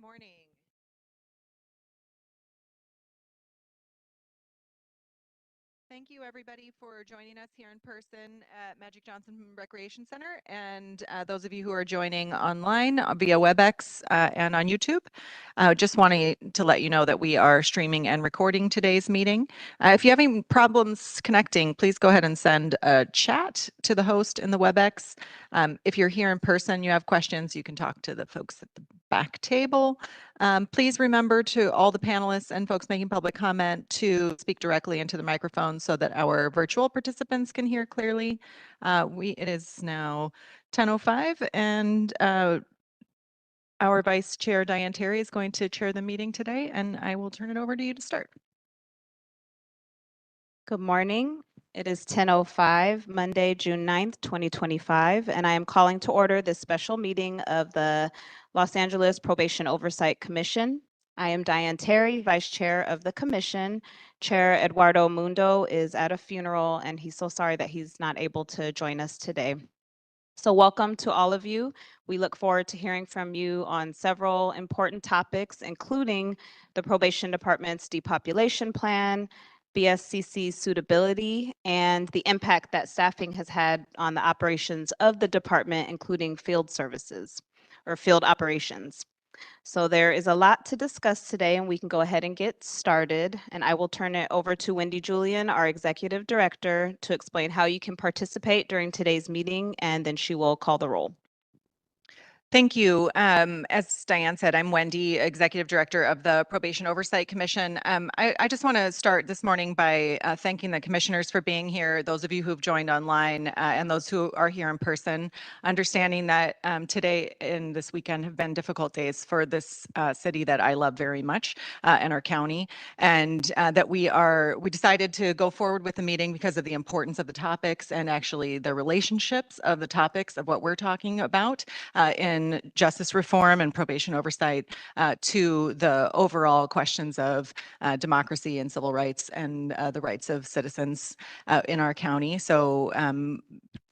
morning. Thank you, everybody, for joining us here in person at Magic Johnson Recreation Center, and those of you who are joining online via WebEx and on YouTube. Just wanting to let you know that we are streaming and recording today's meeting. If you have any problems connecting, please go ahead and send a chat to the host in the WebEx. If you're here in person, you have questions, you can talk to the folks at the back table. Please remember to all the panelists and folks making public comment to speak directly into the microphone so that our virtual participants can hear clearly. It is now 10:05 and our Vice Chair Diane Terry is going to chair the meeting today, and I will turn it over to you to start. Good morning. It is 10:05, Monday, June 9th, 2025, and I am calling to order this special meeting of the Los Angeles Probation Oversight Commission. I am Diane Terry, Vice Chair of the Commission. Chair Eduardo Mundo is at a funeral, and he's so sorry that he's not able to join us today. So welcome to all of you. We look forward to hearing from you on several important topics, including the Probation Department's Depopulation Plan, BSCC's suitability, and the impact that staffing has had on the operations of the department, including field services or field operations. So there is a lot to discuss today, and we can go ahead and get started. And I will turn it over to Wendy Julian, our Executive Director, to explain how you can participate during today's meeting, and then she will call the roll. Thank you. As Diane said, I'm Wendy, Executive Director of the Probation Oversight Commission. I just want to start this morning by thanking the commissioners for being here, those of you who've joined online and those who are here in person, understanding that today and this weekend have been difficult days for this city that I love very much and our county, and that we decided to go forward with the meeting because of the importance of the topics and actually the relationships of the topics of what we're talking about in justice reform and probation oversight to the overall questions of democracy and civil rights and the rights of citizens in our county. So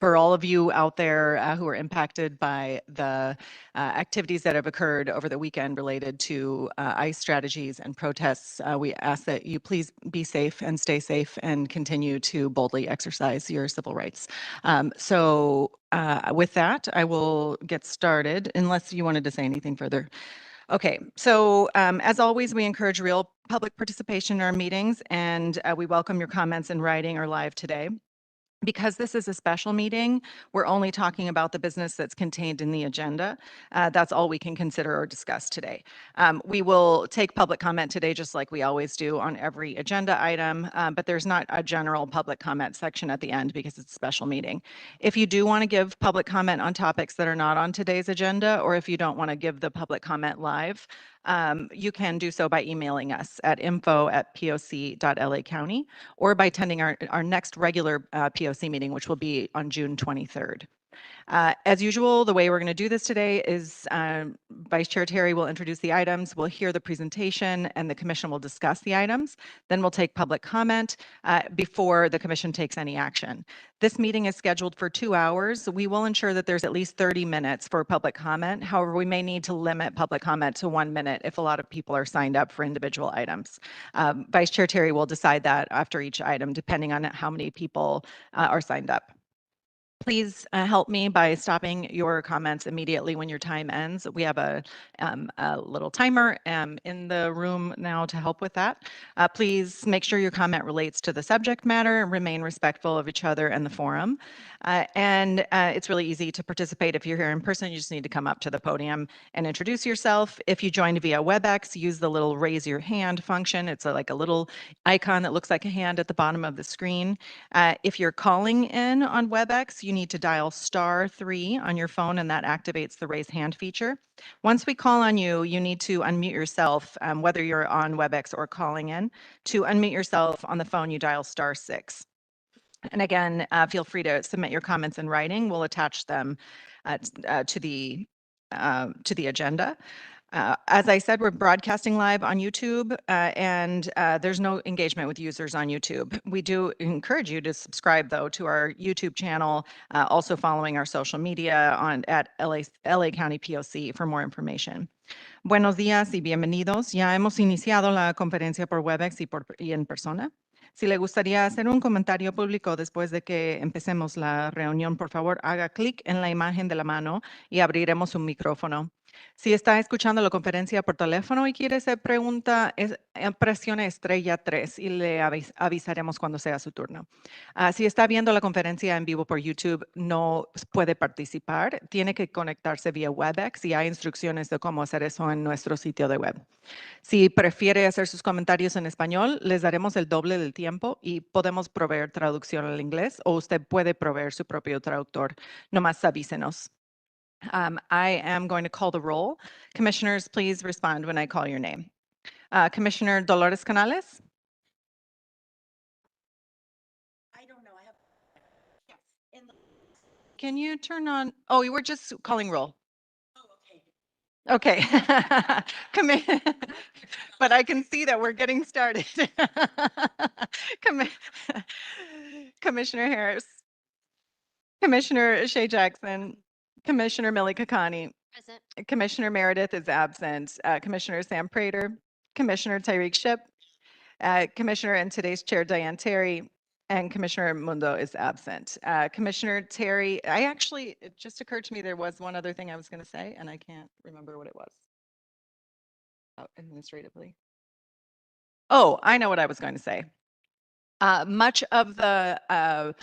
for all of you out there who are impacted by the activities that have occurred over the weekend related to ICE strategies and protests, we ask that you please be safe and stay safe and continue to boldly exercise your civil rights. With that, I will get started, unless you wanted to say anything further. Okay, so as always, we encourage real public participation in our meetings, and we welcome your comments in writing or live today. Because this is a special meeting, we're only talking about the business that's contained in the agenda. That's all we can consider or discuss today. We will take public comment today, just like we always do on every agenda item, but there's not a general public comment section at the end because it's a special meeting. If you do want to give public comment on topics that are not on today's agenda, or if you don't want to give the public comment live, you can do so by emailing us at info@poc.lacounty or by attending our next regular POC meeting, which will be on June 23rd. As usual, the way we're going to do this today is Vice Chair Terry will introduce the items, we'll hear the presentation, and the commission will discuss the items. Then we'll take public comment before the commission takes any action. This meeting is scheduled for 2 hours. We will ensure that there's at least 30 minutes for public comment. However, we may need to limit public comment to 1 minute if a lot of people are signed up for individual items. Vice Chair Terry will decide that after each item, depending on how many people are signed up. Please help me by stopping your comments immediately when your time ends. We have a little timer in the room now to help with that. Please make sure your comment relates to the subject matter and remain respectful of each other and the forum. It's really easy to participate. If you're here in person, you just need to come up to the podium and introduce yourself. If you joined via WebEx, use the little raise your hand function. It's like a little icon that looks like a hand at the bottom of the screen. If you're calling in on WebEx, you need to dial *3 on your phone, and that activates the raise hand feature. Once we call on you, you need to unmute yourself, whether you're on WebEx or calling in. To unmute yourself on the phone, you dial *6. And again, feel free to submit your comments in writing. We'll attach them to the agenda. As I said, we're broadcasting live on YouTube, and there's no engagement with users on YouTube. We do encourage you to subscribe, though, to our YouTube channel, also following our social media at LA County POC for more information. Buenos días y bienvenidos. Ya hemos iniciado la conferencia por Webex y en persona. Si le gustaría hacer un comentario público después de que empecemos la reunión, por favor, haga clic en la imagen de la mano y abriremos un micrófono. Si está escuchando la conferencia por teléfono y quiere hacer pregunta, presione estrella 3 y le avisaremos cuando sea su turno. Si está viendo la conferencia en vivo por YouTube, no puede participar. Tiene que conectarse vía Webex y hay instrucciones de cómo hacer eso en nuestro sitio de web. Si prefiere hacer sus comentarios en español, les daremos el doble del tiempo y podemos proveer traducción al inglés o usted puede proveer su propio traductor. Nomás avísenos. I am going to call the roll. Commissioners, please respond when I call your name. Commissioner Dolores Canales? I don't know. I have. Yes. Can you turn on? Oh, we were just calling roll. Oh, okay. Okay. But I can see that we're getting started. Commissioner Harris. Commissioner Shea Jackson. Commissioner Millie Kakani. Present. Commissioner Meredith is absent. Commissioner Sam Prater. Commissioner Tyreek Ship. Commissioner and today's chair, Diane Terry. And Commissioner Mundo is absent. Commissioner Terry, it just occurred to me there was one other thing I was going to say, and I can't remember what it was. Oh, administratively. Oh, I know what I was going to say. Much of the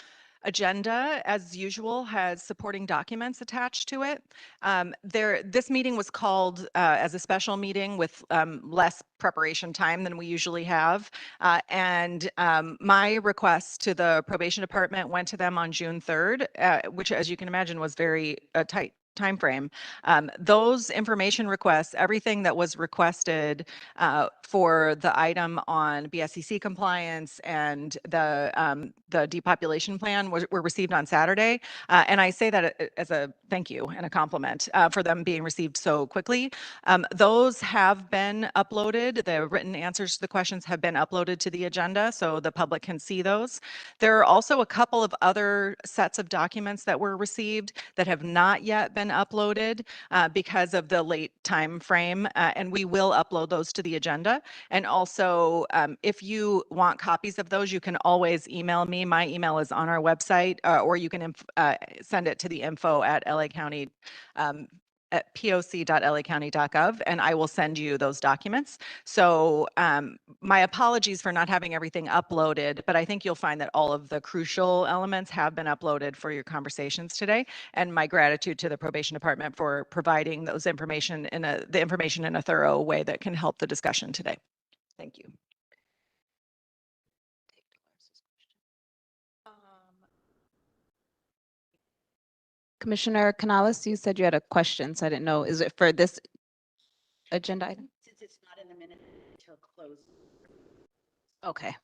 agenda, as usual, has supporting documents attached to it. This meeting was called as a special meeting with less preparation time than we usually have. And my request to the probation department went to them on June 3rd, which, as you can imagine, was very tight timeframe. Those information requests, everything that was requested for the item on BSCC compliance and the depopulation plan were received on Saturday. And I say that as a thank you and a compliment for them being received so quickly. Those have been uploaded. The written answers to the questions have been uploaded to the agenda so the public can see those. There are also a couple of other sets of documents that were received that have not yet been uploaded because of the late time frame, and we will upload those to the agenda. And also, if you want copies of those, you can always email me. My email is on our website, or you can send it to the info at LA County, at poc.lacounty.gov, and I will send you those documents. So my apologies for not having everything uploaded, but I think you'll find that all of the crucial elements have been uploaded for your conversations today. And my gratitude to the probation department for providing those the information in a thorough way that can help the discussion today. Thank you. Commissioner Canales, you said you had a question, so I didn't know. Is it for this agenda item? Since it's not in the minute until close. Okay.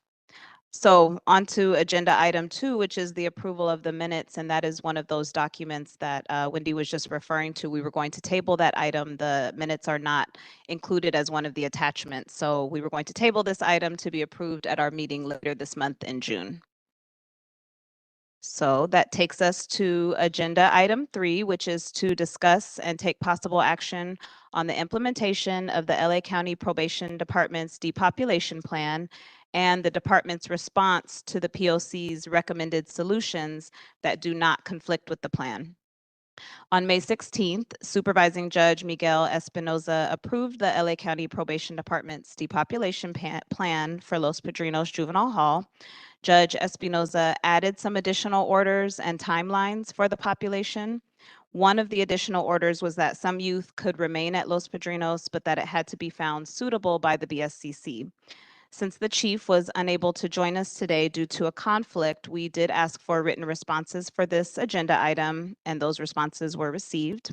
So on to agenda item 2, which is the approval of the minutes, and that is one of those documents that Wendy was just referring to. We were going to table that item. The minutes are not included as one of the attachments. So we were going to table this item to be approved at our meeting later this month in June. So that takes us to agenda item 3, which is to discuss and take possible action on the implementation of the LA County Probation Department's Depopulation Plan and the department's response to the POC's recommended solutions that do not conflict with the plan. On May 16th, Supervising Judge Miguel Espinoza approved the LA County Probation Department's Depopulation Plan for Los Padrinos Juvenile Hall. Judge Espinoza added some additional orders and timelines for the population. One of the additional orders was that some youth could remain at Los Padrinos, but that it had to be found suitable by the BSCC. Since the chief was unable to join us today due to a conflict, we did ask for written responses for this agenda item, and those responses were received.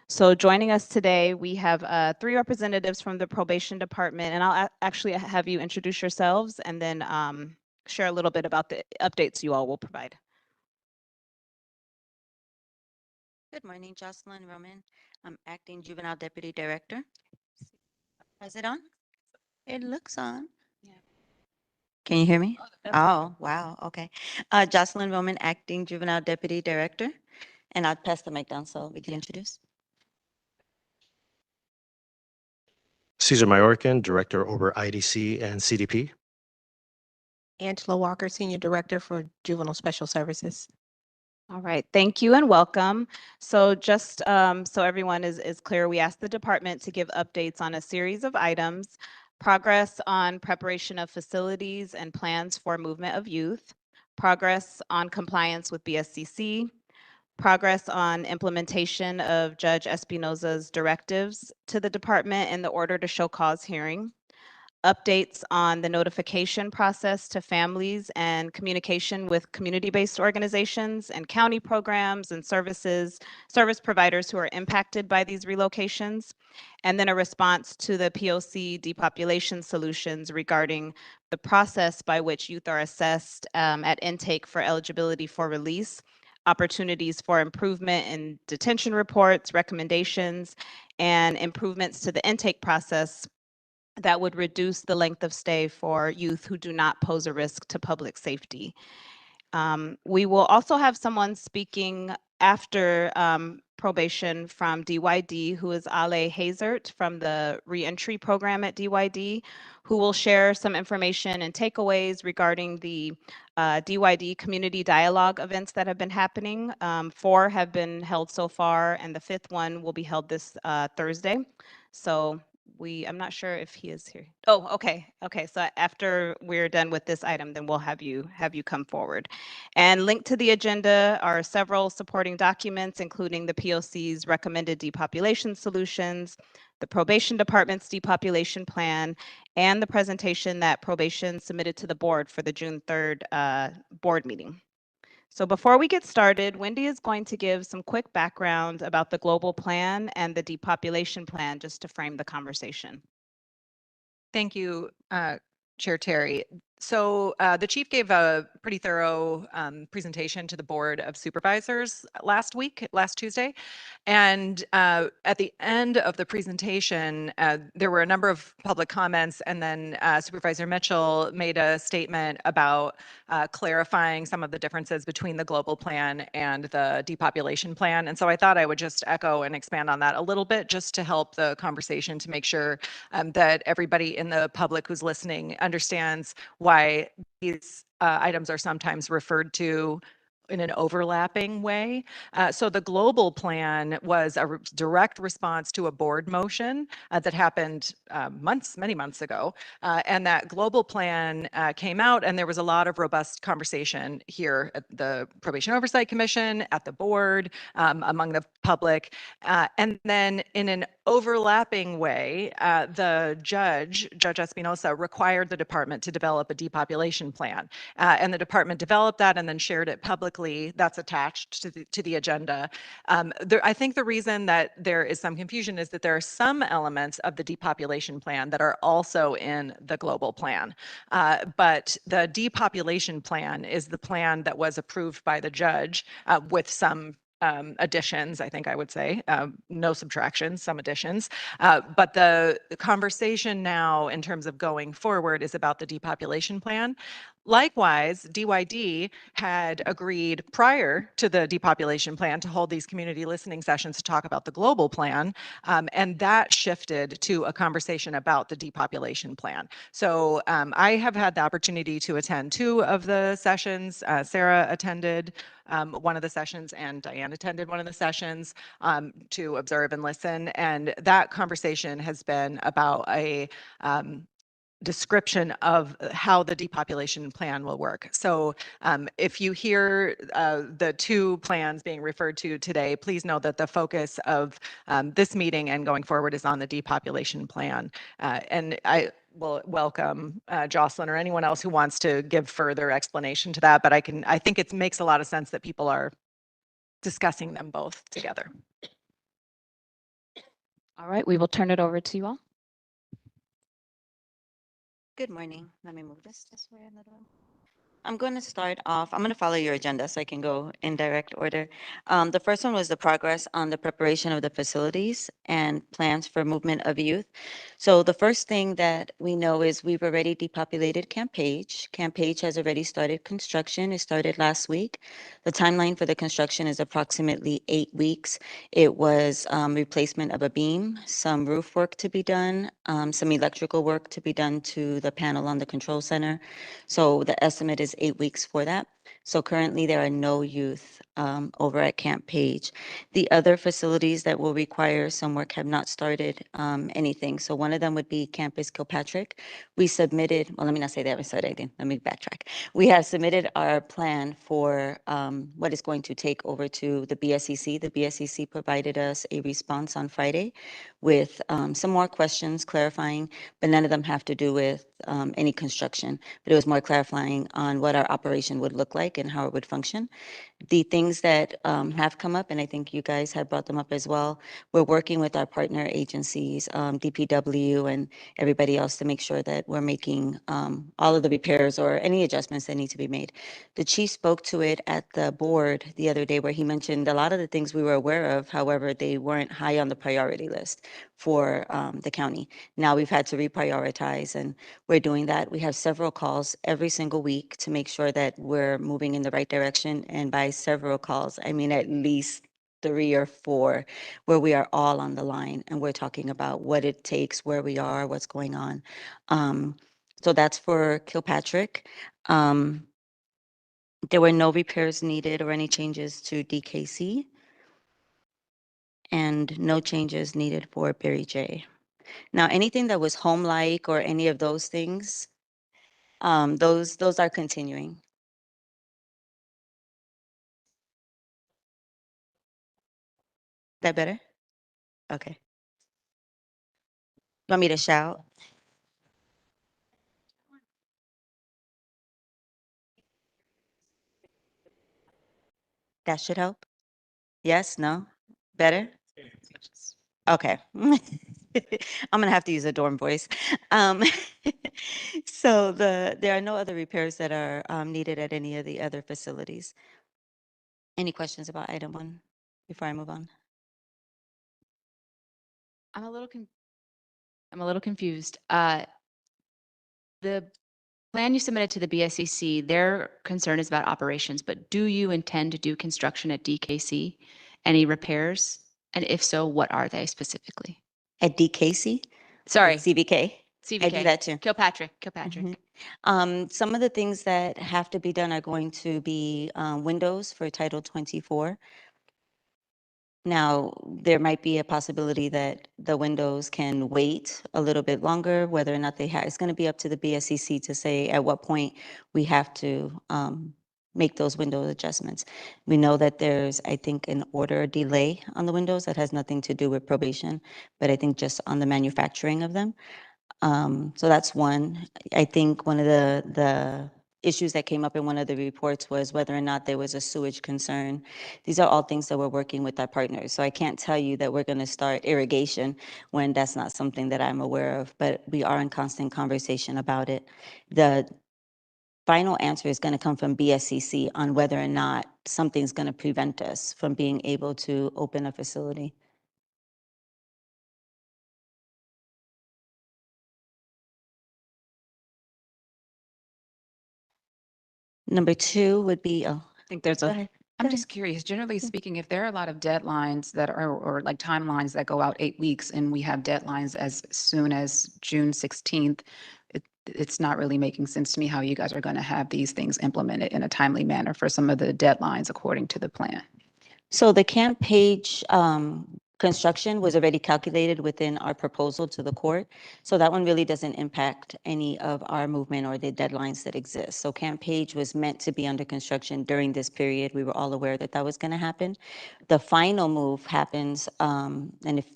So joining us today, we have 3 representatives from the probation department, and I'll actually have you introduce yourselves and then share a little bit about the updates you all will provide. Good morning, Jocelyn Roman. I'm acting juvenile deputy director. Is it on? It looks on. Yeah. Can you hear me? Oh, wow. Okay. Jocelyn Roman, acting juvenile deputy director. And I'll pass the mic down so we can introduce. Cesar Mayorkin, Director over IDC and CDP. Angela Walker, Senior Director for Juvenile Special Services. All right, thank you and welcome. So just so everyone is clear, we asked the department to give updates on a series of items: progress on preparation of facilities and plans for movement of youth, progress on compliance with BSCC, progress on implementation of Judge Espinoza's directives to the department in the order to show cause hearing, updates on the notification process to families and communication with community-based organizations and county programs and service providers who are impacted by these relocations, and then a response to the POC depopulation solutions regarding the process by which youth are assessed at intake for eligibility for release, opportunities for improvement in detention reports, recommendations, and improvements to the intake process that would reduce the length of stay for youth who do not pose a risk to public safety. We will also have someone speaking after probation from DYD, who is Ale Hazert from the reentry program at DYD, who will share some information and takeaways regarding the DYD community dialogue events that have been happening. 4 have been held so far, and the 5th one will be held this Thursday. So I'm not sure if he is here. Oh, okay. Okay. So after we're done with this item, then we'll have you come forward. And linked to the agenda are several supporting documents, including the POC's recommended depopulation solutions, the probation department's depopulation plan, and the presentation that probation submitted to the board for the June 3rd board meeting. So before we get started, Wendy is going to give some quick background about the global plan and the depopulation plan, just to frame the conversation. Thank you, Chair Terry. So the chief gave a pretty thorough presentation to the Board of Supervisors last Tuesday. And at the end of the presentation, there were a number of public comments, and then Supervisor Mitchell made a statement about clarifying some of the differences between the global plan and the depopulation plan. And so I thought I would just echo and expand on that a little bit, just to help the conversation, to make sure that everybody in the public who's listening understands why these items are sometimes referred to in an overlapping way. So the global plan was a direct response to a board motion that happened many months ago. And that global plan came out, and there was a lot of robust conversation here at the Probation Oversight Commission, at the board, among the public. And then in an overlapping way, the Judge Espinoza, required the department to develop a depopulation plan. And the department developed that and then shared it publicly. That's attached to the agenda. I think the reason that there is some confusion is that there are some elements of the depopulation plan that are also in the global plan. But the depopulation plan is the plan that was approved by the judge with some additions, I think I would say, no subtractions, some additions. But the conversation now in terms of going forward is about the depopulation plan. Likewise, DYD had agreed prior to the depopulation plan to hold these community listening sessions to talk about the global plan, and that shifted to a conversation about the depopulation plan. So I have had the opportunity to attend 2 of the sessions. Sarah attended one of the sessions, and Diane attended one of the sessions to observe and listen. And that conversation has been about a description of how the depopulation plan will work. So if you hear the 2 plans being referred to today, please know that the focus of this meeting and going forward is on the depopulation plan. And I will welcome Jocelyn or anyone else who wants to give further explanation to that, but I think it makes a lot of sense that people are discussing them both together. All right, we will turn it over to you all. Good morning. Let me move this way a little. I'm going to start off, I'm going to follow your agenda so I can go in direct order. The first one was the progress on the preparation of the facilities and plans for movement of youth. So the first thing that we know is we've already depopulated Camp Page. Camp Page has already started construction. It started last week. The timeline for the construction is approximately 8 weeks. It was replacement of a beam, some roof work to be done, some electrical work to be done to the panel on the control center. So the estimate is 8 weeks for that. So currently there are no youth over at Camp Page. The other facilities that will require some work have not started anything. So one of them would be Campus Kilpatrick. We submitted, well, let me not say that we started anything. Let me backtrack. We have submitted our plan for what is going to take over to the BSEC. The BSEC provided us a response on Friday with some more questions clarifying, but none of them have to do with any construction. But it was more clarifying on what our operation would look like and how it would function. The things that have come up, and I think you guys had brought them up as well, we're working with our partner agencies, DPW and everybody else to make sure that we're making all of the repairs or any adjustments that need to be made. The chief spoke to it at the board the other day where he mentioned a lot of the things we were aware of, however, they weren't high on the priority list for the county. Now we've had to reprioritize and we're doing that. We have several calls every single week to make sure that we're moving in the right direction. And by several calls, I mean at least 3 or 4 where we are all on the line and we're talking about what it takes, where we are, what's going on. So that's for Kilpatrick. There were no repairs needed or any changes to DKC and no changes needed for Berry J. Now, anything that was home-like or any of those things, those are continuing. That better? Okay. Want me to shout? That should help? Yes, no? Better? Okay. I'm gonna have to use a dorm voice. So there are no other repairs that are needed at any of the other facilities. Any questions about item 1 before I move on? I'm a little confused. The plan you submitted to the BSEC, their concern is about operations, but do you intend to do construction at DKC? Any repairs? And if so, what are they specifically? At DKC? Sorry, CBK? CVK. I do that too. Kilpatrick. Some of the things that have to be done are going to be windows for Title 24. Now, there might be a possibility that the windows can wait a little bit longer, whether or not they have, it's going to be up to the BSCC to say at what point we have to make those window adjustments. We know that there's, I think, an order delay on the windows that has nothing to do with probation, but I think just on the manufacturing of them. So that's one. I think one of the issues that came up in one of the reports was whether or not there was a sewage concern. These are all things that we're working with our partners. So I can't tell you that we're going to start irrigation when that's not something that I'm aware of, but we are in constant conversation about it. The final answer is going to come from BSCC on whether or not something's going to prevent us from being able to open a facility. Number 2 would be, oh, I think there's go a, ahead. I'm Go ahead. just curious, generally speaking, if there are a lot of deadlines that are, or like timelines that go out 8 weeks and we have deadlines as soon as June 16th, it's not really making sense to me how you guys are going to have these things implemented in a timely manner for some of the deadlines according to the plan. So the Camp Page construction was already calculated within our proposal to the court. So that one really doesn't impact any of our movement or the deadlines that exist. So Camp Page was meant to be under construction during this period. We were all aware that that was going to happen. The final move happens, and if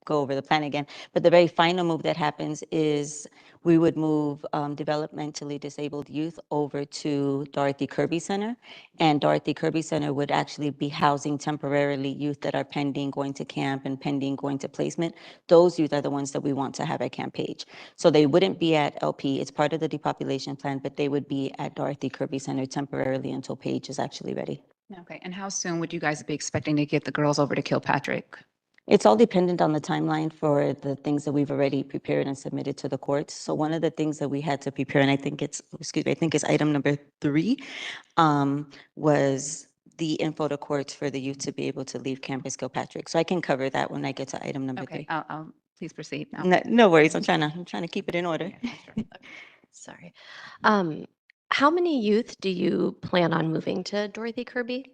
go over the plan again. But the very final move that happens is we would move developmentally disabled youth over to Dorothy Kirby Center. And Dorothy Kirby Center would actually be housing temporarily youth that are pending going to camp and pending going to placement. Those youth are the ones that we want to have at Camp Page. So they wouldn't be at LP. It's part of the depopulation plan, but they would be at Dorothy Kirby Center temporarily until Page is actually ready. Okay, and how soon would you guys be expecting to get the girls over to Kilpatrick? It's all dependent on the timeline for the things that we've already prepared and submitted to the courts. So one of the things that we had to prepare, and I think it's, I think it's item number 3, was the info to courts for the youth to be able to leave Campus Kilpatrick. So I can cover that when I get to item number 3. Okay, I'll please proceed now. No worries. I'm trying to keep it in order. Yeah, sure. Sorry. How many youth do you plan on moving to Dorothy Kirby?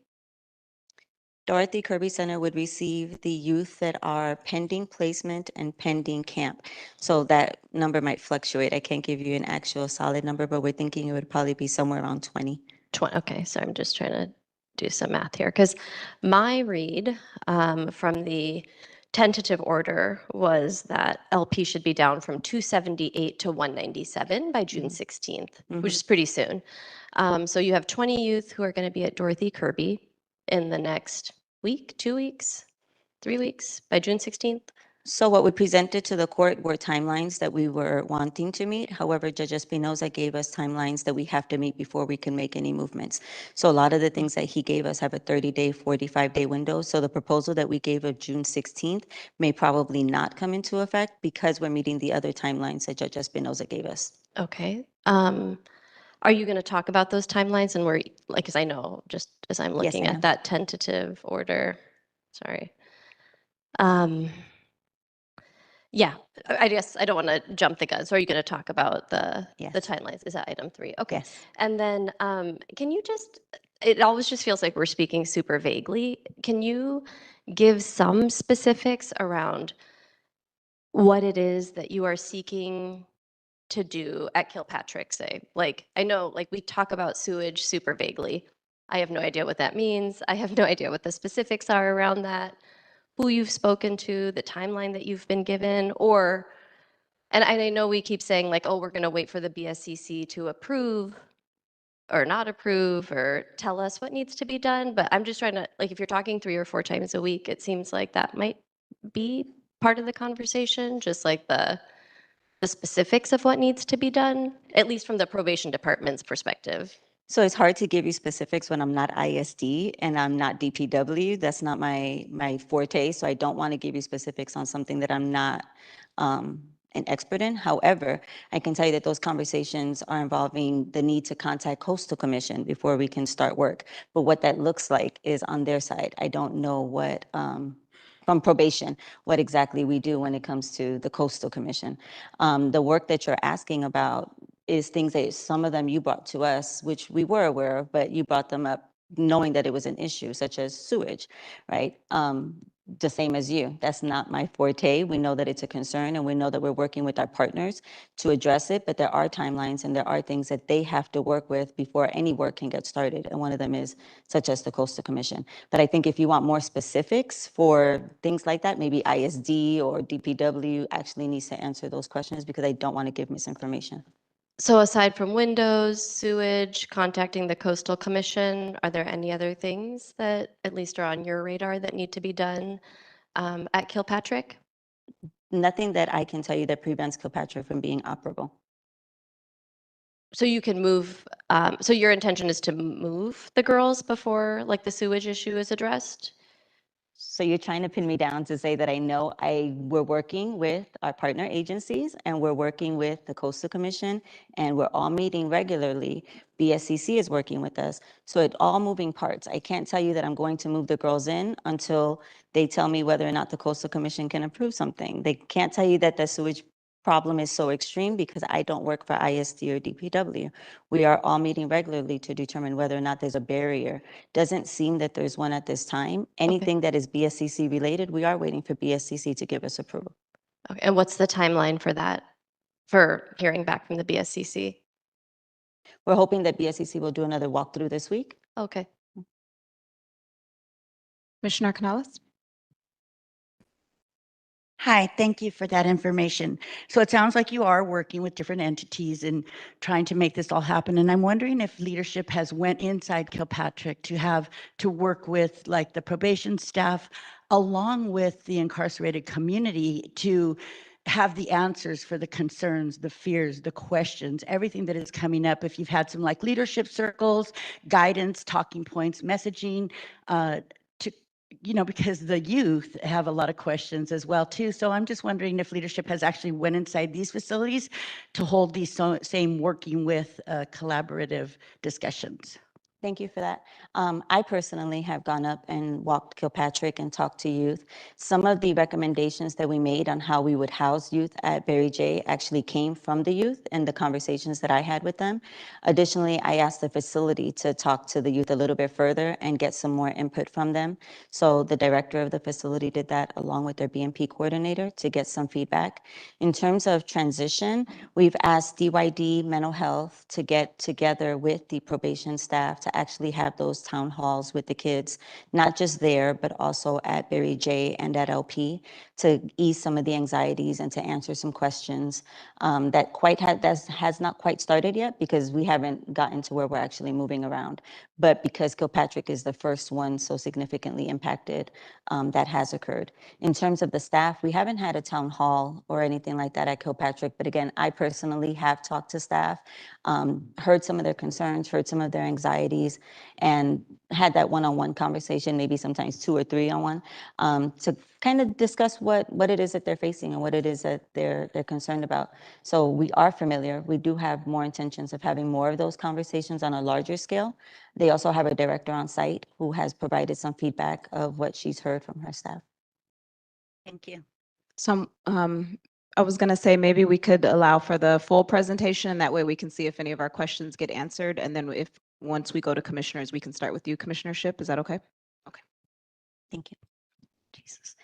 Dorothy Kirby Center would receive the youth that are pending placement and pending camp. So that number might fluctuate. I can't give you an actual solid number, but we're thinking it would probably be somewhere around 20. 20. Okay, so I'm just trying to do some math here because my read from the tentative order was that LP should be down from 278 to 197 by June 16th, which is pretty soon. So you have 20 youth who are going to be at Dorothy Kirby in the next week, 2 weeks, 3 weeks by June 16th. So what we presented to the court were timelines that we were wanting to meet. However, Judge Espinoza gave us timelines that we have to meet before we can make any movements. So a lot of the things that he gave us have a 30-day, 45-day window. So the proposal that we gave of June 16th may probably not come into effect because we're meeting the other timelines that Judge Espinoza gave us. Okay. Are you going to talk about those timelines and where, like, because I know just as I'm looking I at am. that tentative order, sorry. Yeah, I guess I don't want to jump the gun. So are you going to talk about the Yes. timelines? Is that item 3? Okay. Yes. And then can you just, it always just feels like we're speaking super vaguely. Can you give some specifics around what it is that you are seeking to do at Kilpatrick, say? Like, I know, like, we talk about sewage super vaguely. I have no idea what that means. I have no idea what the specifics are around that, who you've spoken to, the timeline that you've been given, or, and I know we keep saying, like, oh, we're going to wait for the BSCC to approve or not approve or tell us what needs to be done. But I'm just trying to, like, if you're talking 3 or 4 times a week, it seems like that might be part of the conversation, just like the specifics of what needs to be done, at least from the probation department's perspective. So it's hard to give you specifics when I'm not ISD and I'm not DPW. That's not my forte. So I don't want to give you specifics on something that I'm not an expert in. However, I can tell you that those conversations are involving the need to contact Coastal Commission before we can start work. But what that looks like is on their side. I don't know what, from probation, what exactly we do when it comes to the Coastal Commission. The work that you're asking about is things that some of them you brought to us, which we were aware of, but you brought them up knowing that it was an issue, such as sewage, right? The same as you. That's not my forte. We know that it's a concern and we know that we're working with our partners to address it, but there are timelines and there are things that they have to work with before any work can get started. And one of them is such as the Coastal Commission. But I think if you want more specifics for things like that, maybe ISD or DPW actually needs to answer those questions because I don't want to give misinformation. So aside from windows, sewage, contacting the Coastal Commission, are there any other things that at least are on your radar that need to be done at Kilpatrick? Nothing that I can tell you that prevents Kilpatrick from being operable. So you can move, so your intention is to move the girls before like the sewage issue is addressed? So you're trying to pin me down to say that I know we're working with our partner agencies and we're working with the Coastal Commission and we're all meeting regularly. BSCC is working with us. So it's all moving parts. I can't tell you that I'm going to move the girls in until they tell me whether or not the Coastal Commission can approve something. They can't tell you that the sewage problem is so extreme because I don't work for ISD or DPW. We are all meeting regularly to determine whether or not there's a barrier. Doesn't seem that there's one at this time. Anything that is BSCC related, we are waiting for BSCC to give us approval. Okay, and what's the timeline for that, for hearing back from the BSCC? We're hoping that BSCC will do another walkthrough this week. Okay. Commissioner Canales? Hi, thank you for that information. So it sounds like you are working with different entities and trying to make this all happen. And I'm wondering if leadership has went inside Kilpatrick to work with like the probation staff along with the incarcerated community to have the answers for the concerns, the fears, the questions, everything that is coming up. If you've had some like leadership circles, guidance, talking points, messaging, to because the youth have a lot of questions as well too. So I'm just wondering if leadership has actually went inside these facilities to hold these same working with collaborative discussions. Thank you for that. I personally have gone up and walked Kilpatrick and talked to youth. Some of the recommendations that we made on how we would house youth at Barry J actually came from the youth and the conversations that I had with them. Additionally, I asked the facility to talk to the youth a little bit further and get some more input from them. So the director of the facility did that along with their BMP coordinator to get some feedback. In terms of transition, we've asked DYD Mental Health to get together with the probation staff to actually have those town halls with the kids, not just there, but also at Barry J and at LP to ease some of the anxieties and to answer some questions that has not quite started yet because we haven't gotten to where we're actually moving around. But because Kilpatrick is the first one so significantly impacted, that has occurred. In terms of the staff, we haven't had a town hall or anything like that at Kilpatrick, but again, I personally have talked to staff, heard some of their concerns, heard some of their anxieties, and had that one-on-one conversation, maybe sometimes 2 or 3 on one, to kind of discuss what it is that they're facing and what it is that they're concerned about. So we are familiar. We do have more intentions of having more of those conversations on a larger scale. They also have a director on site who has provided some feedback of what she's heard from her staff. Thank you. So I was going to say maybe we could allow for the full presentation. That way we can see if any of our questions get answered. And then once we go to commissioners, we can start with you, Commissioner Shipp. Is that okay? Okay. Thank you. Jesus.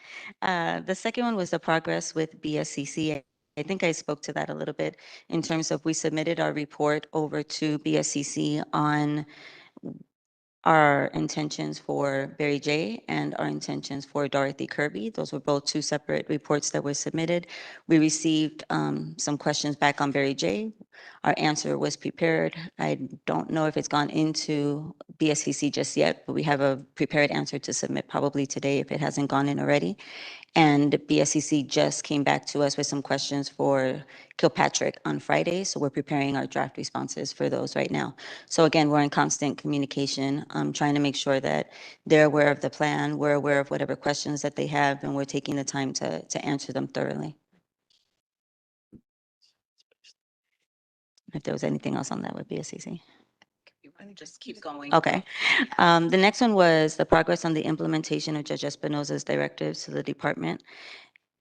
The second one was the progress with BSCC. I think I spoke to that a little bit in terms of we submitted our report over to BSCC on our intentions for Barry J and our intentions for Dorothy Kirby. Those were both 2 separate reports that were submitted. We received some questions back on Barry J. Our answer was prepared. I don't know if it's gone into BSCC just yet, but we have a prepared answer to submit probably today if it hasn't gone in already. And BSCC just came back to us with some questions for Kilpatrick on Friday. So we're preparing our draft responses for those right now. So again, we're in constant communication, trying to make sure that they're aware of the plan, we're aware of whatever questions that they have, and we're taking the time to answer them thoroughly. If there was anything else on that with BSCC. Just keep going. Okay. The next one was the progress on the implementation of Judge Espinoza's directives to the department.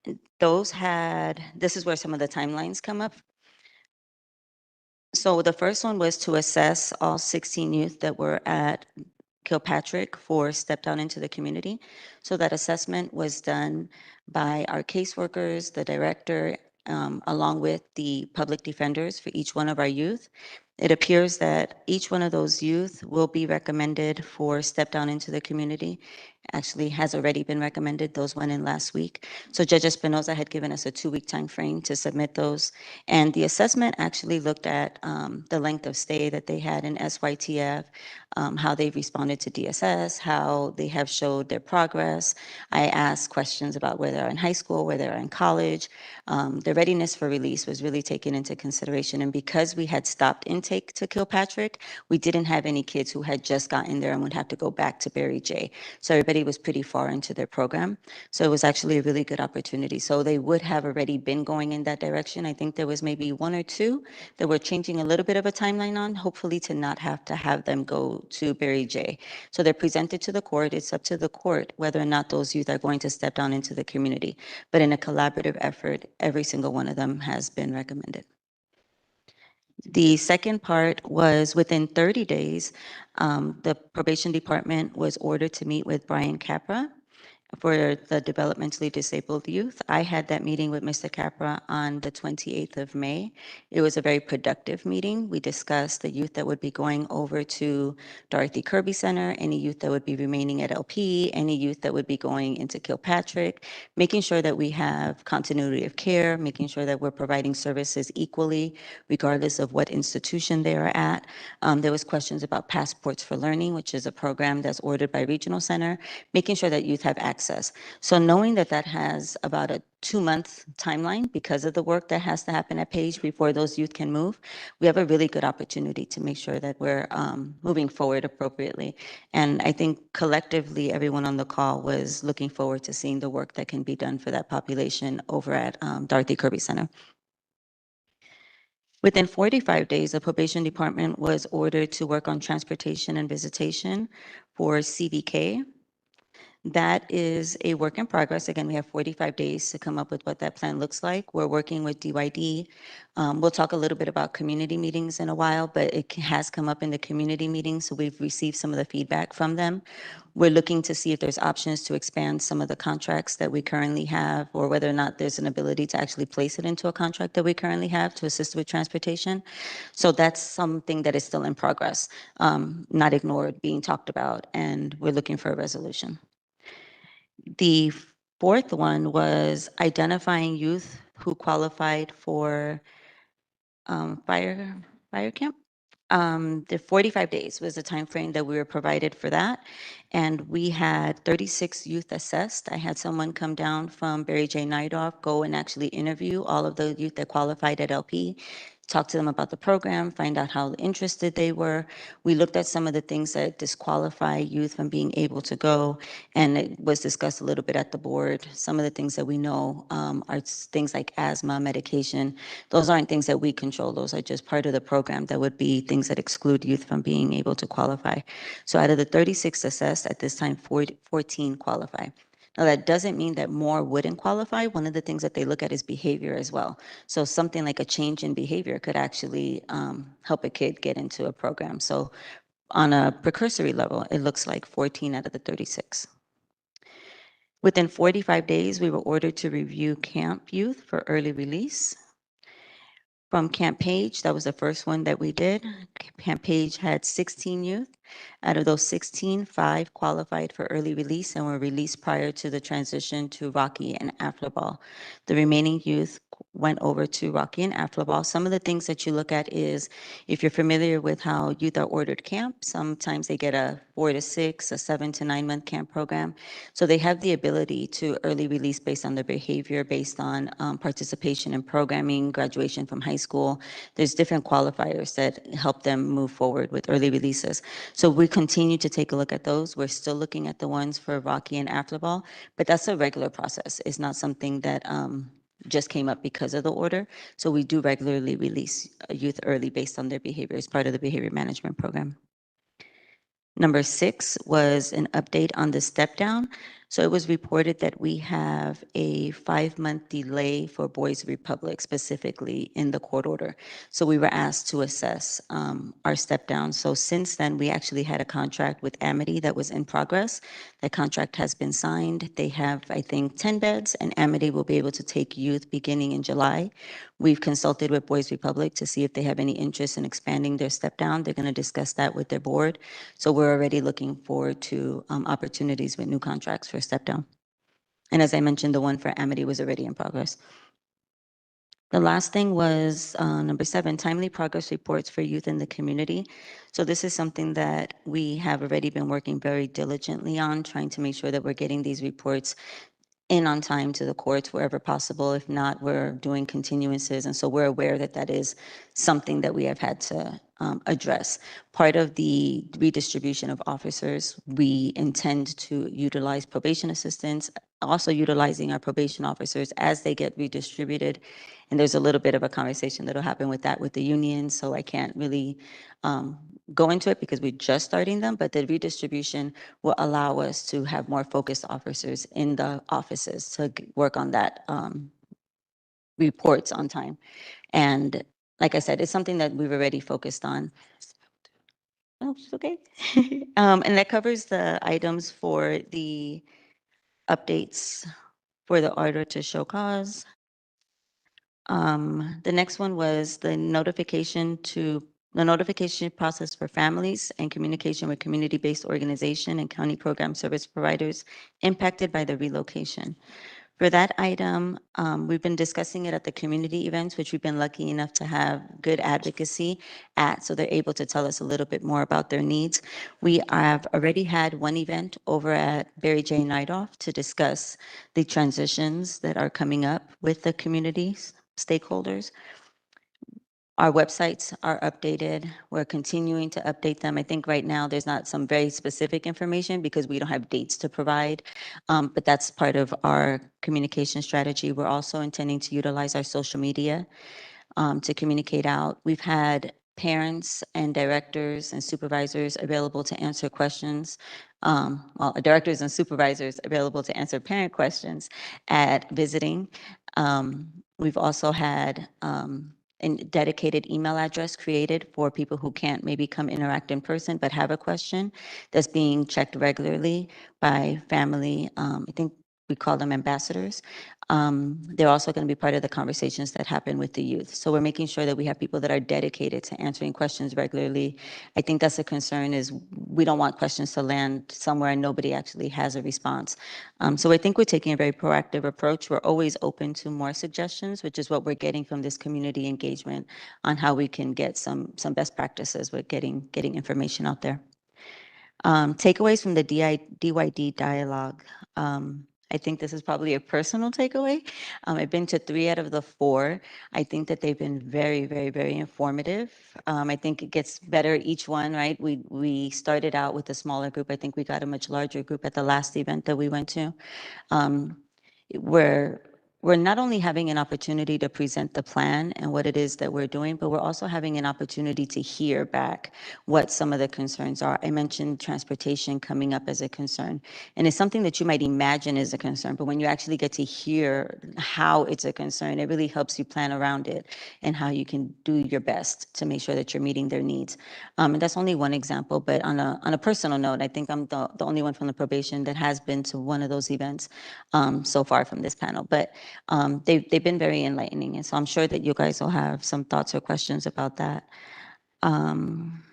This is where some of the timelines come up. So the first one was to assess all 16 youth that were at Kilpatrick for Step Down into the Community. So that assessment was done by our caseworkers, the director, along with the public defenders for each one of our youth. It appears that each one of those youth will be recommended for Step Down into the Community. Actually has already been recommended. Those went in last week. So Judge Espinoza had given us a 2-week time frame to submit those. And the assessment actually looked at the length of stay that they had in SYTF, how they responded to DSS, how they have showed their progress. I asked questions about where they're in high school, where they're in college. The readiness for release was really taken into consideration. And because we had stopped intake to Kilpatrick, we didn't have any kids who had just gotten there and would have to go back to Barry J. So everybody was pretty far into their program. So it was actually a really good opportunity. So they would have already been going in that direction. I think there was maybe 1 or 2 that we're changing a little bit of a timeline on, hopefully to not have to have them go to Barry J. So they're presented to the court. It's up to the court whether or not those youth are going to step down into the community. But in a collaborative effort, every single one of them has been recommended. The second part was within 30 days, the probation department was ordered to meet with Brian Capra for the developmentally disabled youth. I had that meeting with Mr. Capra on the 28th of May. It was a very productive meeting. We discussed the youth that would be going over to Dorothy Kirby Center, any youth that would be remaining at LP, any youth that would be going into Kilpatrick, making sure that we have continuity of care, making sure that we're providing services equally, regardless of what institution they are at. There was questions about Passports for Learning, which is a program that's ordered by Regional Center, making sure that youth have access. So knowing that that has about a 2-month timeline because of the work that has to happen at Page before those youth can move, we have a really good opportunity to make sure that we're moving forward appropriately. And I think collectively, everyone on the call was looking forward to seeing the work that can be done for that population over at Dorothy Kirby Center. Within 45 days, the probation department was ordered to work on transportation and visitation for CBK. That is a work in progress. Again, we have 45 days to come up with what that plan looks like. We're working with DYD. We'll talk a little bit about community meetings in a while, but it has come up in the community meetings, so we've received some of the feedback from them. We're looking to see if there's options to expand some of the contracts that we currently have, or whether or not there's an ability to actually place it into a contract that we currently have to assist with transportation. So that's something that is still in progress, not ignored, being talked about, and we're looking for a resolution. The fourth one was identifying youth who qualified for fire camp. The 45 days was the time frame that we were provided for that. And we had 36 youth assessed. I had someone come down from Barry J. Nidoff, go and actually interview all of the youth that qualified at LP, talk to them about the program, find out how interested they were. We looked at some of the things that disqualify youth from being able to go, and it was discussed a little bit at the board. Some of the things that we know are things like asthma, medication. Those aren't things that we control. Those are just part of the program that would be things that exclude youth from being able to qualify. So out of the 36 assessed, at this time, 14 qualify. Now, that doesn't mean that more wouldn't qualify. One of the things that they look at is behavior as well. So something like a change in behavior could actually help a kid get into a program. So on a precursory level, it looks like 14 out of the 36. Within 45 days, we were ordered to review camp youth for early release. From Camp Page, that was the first one that we did. Camp Page had 16 youth. Out of those 16, 5 qualified for early release and were released prior to the transition to Rocky and Afterball. The remaining youth went over to Rocky and Afterball. Some of the things that you look at is, if you're familiar with how youth are ordered camp, sometimes they get a 4 to 6, a 7 to 9 month camp program. So they have the ability to early release based on their behavior, based on participation in programming, graduation from high school. There's different qualifiers that help them move forward with early releases. So we continue to take a look at those. We're still looking at the ones for Rocky and Afterball, but that's a regular process. It's not something that just came up because of the order. So we do regularly release youth early based on their behavior as part of the behavior management program. Number 6 was an update on the step down. So it was reported that we have a 5-month delay for Boys Republic, specifically in the court order. So we were asked to assess our step down. So since then, we actually had a contract with Amity that was in progress. That contract has been signed. They have, I think, 10 beds, and Amity will be able to take youth beginning in July. We've consulted with Boys Republic to see if they have any interest in expanding their step down. They're going to discuss that with their board. So we're already looking forward to opportunities with new contracts for step down. And as I mentioned, the one for Amity was already in progress. The last thing was number 7, timely progress reports for youth in the community. So this is something that we have already been working very diligently on, trying to make sure that we're getting these reports in on time to the courts wherever possible. If not, we're doing continuances. And so we're aware that that is something that we have had to address. Part of the redistribution of officers, we intend to utilize probation assistants, also utilizing our probation officers as they get redistributed. And there's a little bit of a conversation that'll happen with that with the union, so I can't really go into it because we're just starting them, but the redistribution will allow us to have more focused officers in the offices to work on that reports on time. And like I said, it's something that we've already focused on. Oh, it's okay. And that covers the items for the updates for the order to show cause. The next one was the notification process for families and communication with community-based organization and county program service providers impacted by the relocation. For that item, we've been discussing it at the community events, which we've been lucky enough to have good advocacy at, so they're able to tell us a little bit more about their needs. We have already had one event over at Barry J. Nightoff to discuss the transitions that are coming up with the communities, stakeholders. Our websites are updated. We're continuing to update them. I think right now there's not some very specific information because we don't have dates to provide, but that's part of our communication strategy. We're also intending to utilize our social media to communicate out. We've had parents and directors and supervisors available to answer questions. Directors and supervisors available to answer parent questions at visiting. We've also had a dedicated email address created for people who can't maybe come interact in person but have a question that's being checked regularly by family. I think we call them ambassadors. They're also going to be part of the conversations that happen with the youth. So we're making sure that we have people that are dedicated to answering questions regularly. I think that's a concern, is we don't want questions to land somewhere and nobody actually has a response. So I think we're taking a very proactive approach. We're always open to more suggestions, which is what we're getting from this community engagement on how we can get some best practices with getting information out there. Takeaways from the DYD dialogue. I think this is probably a personal takeaway. I've been to 3 out of the 4. I think that they've been very, very, very informative. I think it gets better each one, right? We started out with a smaller group. I think we got a much larger group at the last event that we went to. We're not only having an opportunity to present the plan and what it is that we're doing, but we're also having an opportunity to hear back what some of the concerns are. I mentioned transportation coming up as a concern, and it's something that you might imagine is a concern, but when you actually get to hear how it's a concern, it really helps you plan around it and how you can do your best to make sure that you're meeting their needs. And that's only one example, but on a personal note, I think I'm the only one from the probation that has been to one of those events so far from this panel. But they've been very enlightening, and so I'm sure that you guys will have some thoughts or questions about that. And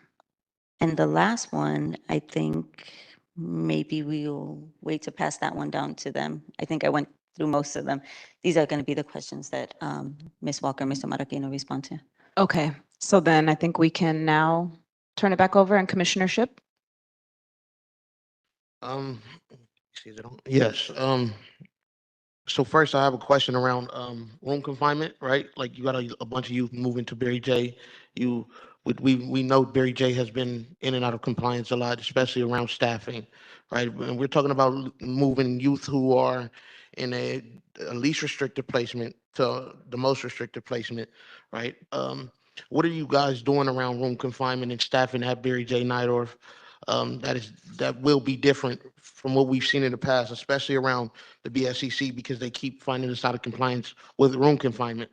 the last one, I think maybe we'll wait to pass that one down to them. I think I went through most of them. These are going to be the questions that Ms. Walker, Mr. Marroquino respond to. Okay, so then I think we can now turn it back over and commissionership. Yes. So first, I have a question around room confinement, right? Like you got a bunch of youth moving to Barry J. We know Barry J has been in and out of compliance a lot, especially around staffing, right? And we're talking about moving youth who are in a least restricted placement to the most restricted placement, right? What are you guys doing around room confinement and staffing at Barry J. Nightoff? That will be different from what we've seen in the past, especially around the BSCC, because they keep finding us out of compliance with room confinement.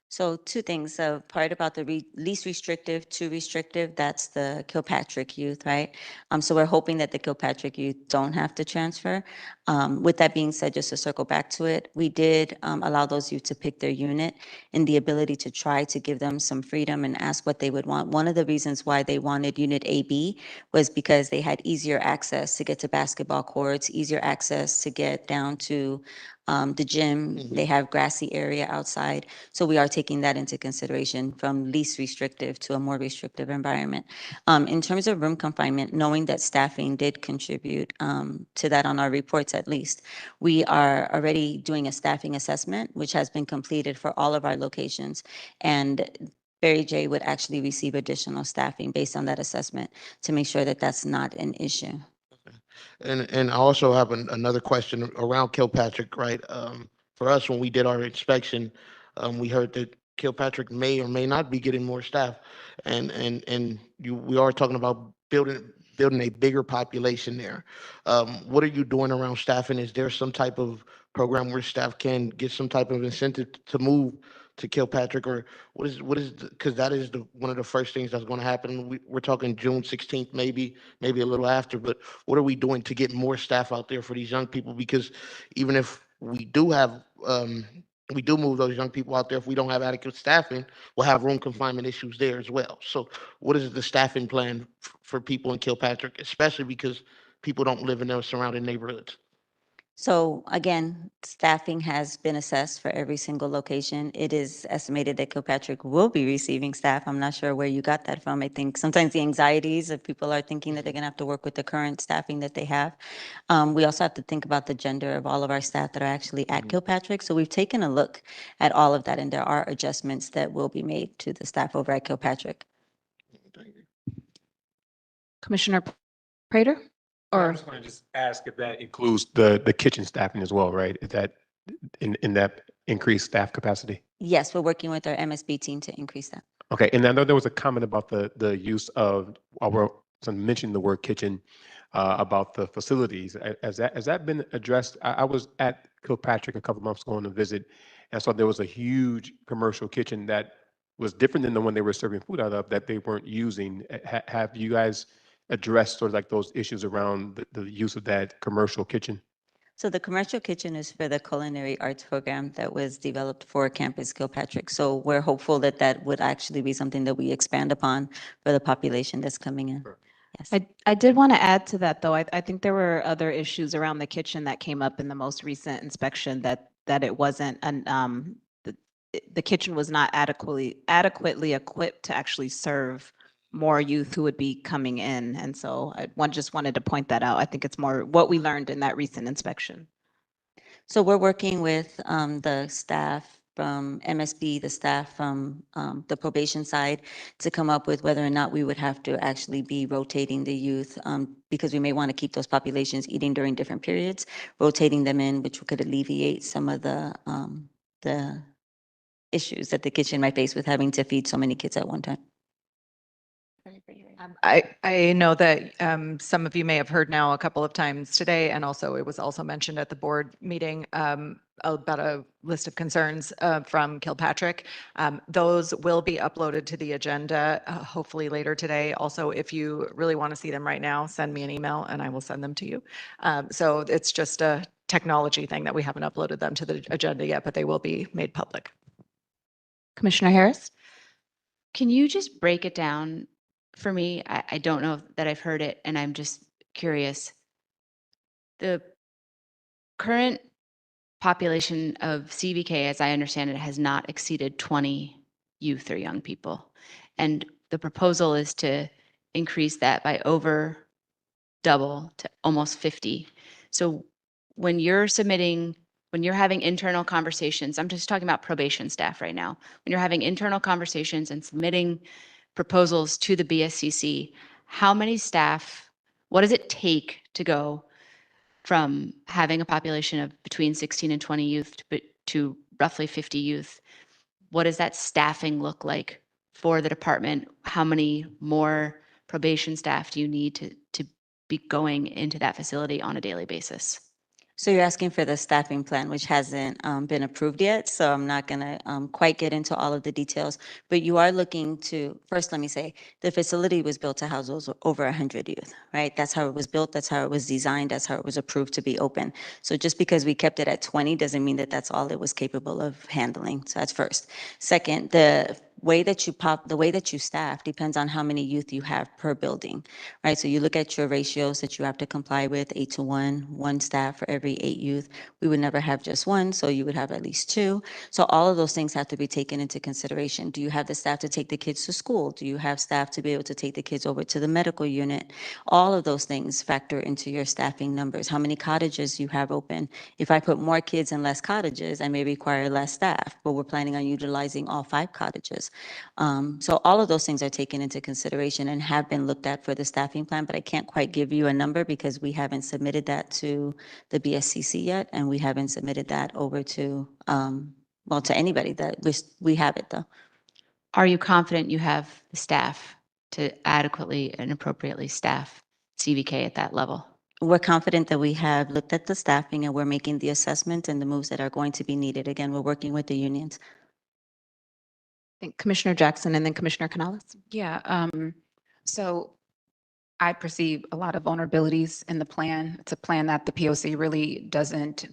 So 2 things. Part about the least restrictive to restrictive, that's the Kilpatrick youth, right? So we're hoping that the Kilpatrick youth don't have to transfer. With that being said, just to circle back to it, we did allow those youth to pick their unit and the ability to try to give them some freedom and ask what they would want. One of the reasons why they wanted unit AB was because they had easier access to get to basketball courts, easier access to get down to the gym. They have grassy area outside. So we are taking that into consideration from least restrictive to a more restrictive environment. In terms of room confinement, knowing that staffing did contribute to that on our reports at least, we are already doing a staffing assessment, which has been completed for all of our locations. And Barry J would actually receive additional staffing based on that assessment to make sure that that's not an issue. And I also have another question around Kilpatrick, right? For us, when we did our inspection, we heard that Kilpatrick may or may not be getting more staff, and we are talking about building a bigger population there. What are you doing around staffing? Is there some type of program where staff can get some type of incentive to move to Kilpatrick, or what is because that is one of the first things that's going to happen. We're talking June 16th, maybe a little after. But what are we doing to get more staff out there for these young people? Because even if we do have we do move those young people out there, if we don't have adequate staffing, we'll have room confinement issues there as well. So what is the staffing plan for people in Kilpatrick, especially because people don't live in those surrounding neighborhoods? So again, staffing has been assessed for every single location. It is estimated that Kilpatrick will be receiving staff. I'm not sure where you got that from. I think sometimes the anxieties of people are thinking that they're gonna have to work with the current staffing that they have. We also have to think about the gender of all of our staff that are actually at Kilpatrick. So we've taken a look at all of that, and there are adjustments that will be made to the staff over at Kilpatrick. Commissioner Prater? I Or was going to just ask if that includes the kitchen staffing as well, right? Is that in that increased staff capacity? Yes, we're working with our MSB team to increase that. Okay, and I know there was a comment about the use of, or some mentioned the word kitchen, about the facilities. Has that been addressed? I was at Kilpatrick a couple months ago on a visit, and so there was a huge commercial kitchen that was different than the one they were serving food out of that they weren't using. Have you guys addressed sort of like those issues around the use of that commercial kitchen? So the commercial kitchen is for the culinary arts program that was developed for Campus Kilpatrick. So we're hopeful that that would actually be something that we expand upon for the population that's coming in. Sure. Yes. I did want to add to that, though. I think there were other issues around the kitchen that came up in the most recent inspection that it wasn't, the kitchen was not adequately equipped to actually serve more youth who would be coming in. And so just wanted to point that out. I think it's more what we learned in that recent inspection. So we're working with the staff from MSB, the staff from the probation side to come up with whether or not we would have to actually be rotating the youth because we may want to keep those populations eating during different periods, rotating them in, which could alleviate some of the issues that the kitchen might face with having to feed so many kids at one time. I know that some of you may have heard now a couple of times today, and also it was also mentioned at the board meeting about a list of concerns from Kilpatrick. Those will be uploaded to the agenda hopefully later today. Also, if you really want to see them right now, send me an email and I will send them to you. So it's just a technology thing that we haven't uploaded them to the agenda yet, but they will be made public. Commissioner Harris? Can you just break it down for me? I don't know that I've heard it, and I'm just curious. The current population of CVK, as I understand it, has not exceeded 20 youth or young people. And the proposal is to increase that by over double to almost 50. So when you're having internal conversations, I'm just talking about probation staff right now. When you're having internal conversations and submitting proposals to the BSCC, how many staff, what does it take to go from having a population of between 16 and 20 youth to roughly 50 youth? What does that staffing look like for the department? How many more probation staff do you need to be going into that facility on a daily basis? So you're asking for the staffing plan, which hasn't been approved yet, so I'm not gonna quite get into all of the details. But you are looking to, first, let me say, the facility was built to house those over 100 youth, right? That's how it was built, that's how it was designed, that's how it was approved to be open. So just because we kept it at 20 doesn't mean that that's all it was capable of handling. So that's first. Second, the way that you staff depends on how many youth you have per building, right? So you look at your ratios that you have to comply with, 8-to-1, one staff for every 8 youth. We would never have just one, so you would have at least 2. So all of those things have to be taken into consideration. Do you have the staff to take the kids to school? Do you have staff to be able to take the kids over to the medical unit? All of those things factor into your staffing numbers. How many cottages you have open? If I put more kids in less cottages, I may require less staff, but we're planning on utilizing all 5 cottages. So all of those things are taken into consideration and have been looked at for the staffing plan, but I can't quite give you a number because we haven't submitted that to the BSCC yet, and we haven't submitted that over to, well, to anybody. That we have it though. Are you confident you have the staff to adequately and appropriately staff CVK at that level? We're confident that we have looked at the staffing and we're making the assessment and the moves that are going to be needed. Again, we're working with the unions. think Commissioner Jackson and then Commissioner Canales. Yeah, so I perceive a lot of vulnerabilities in the plan. It's a plan that the POC really doesn't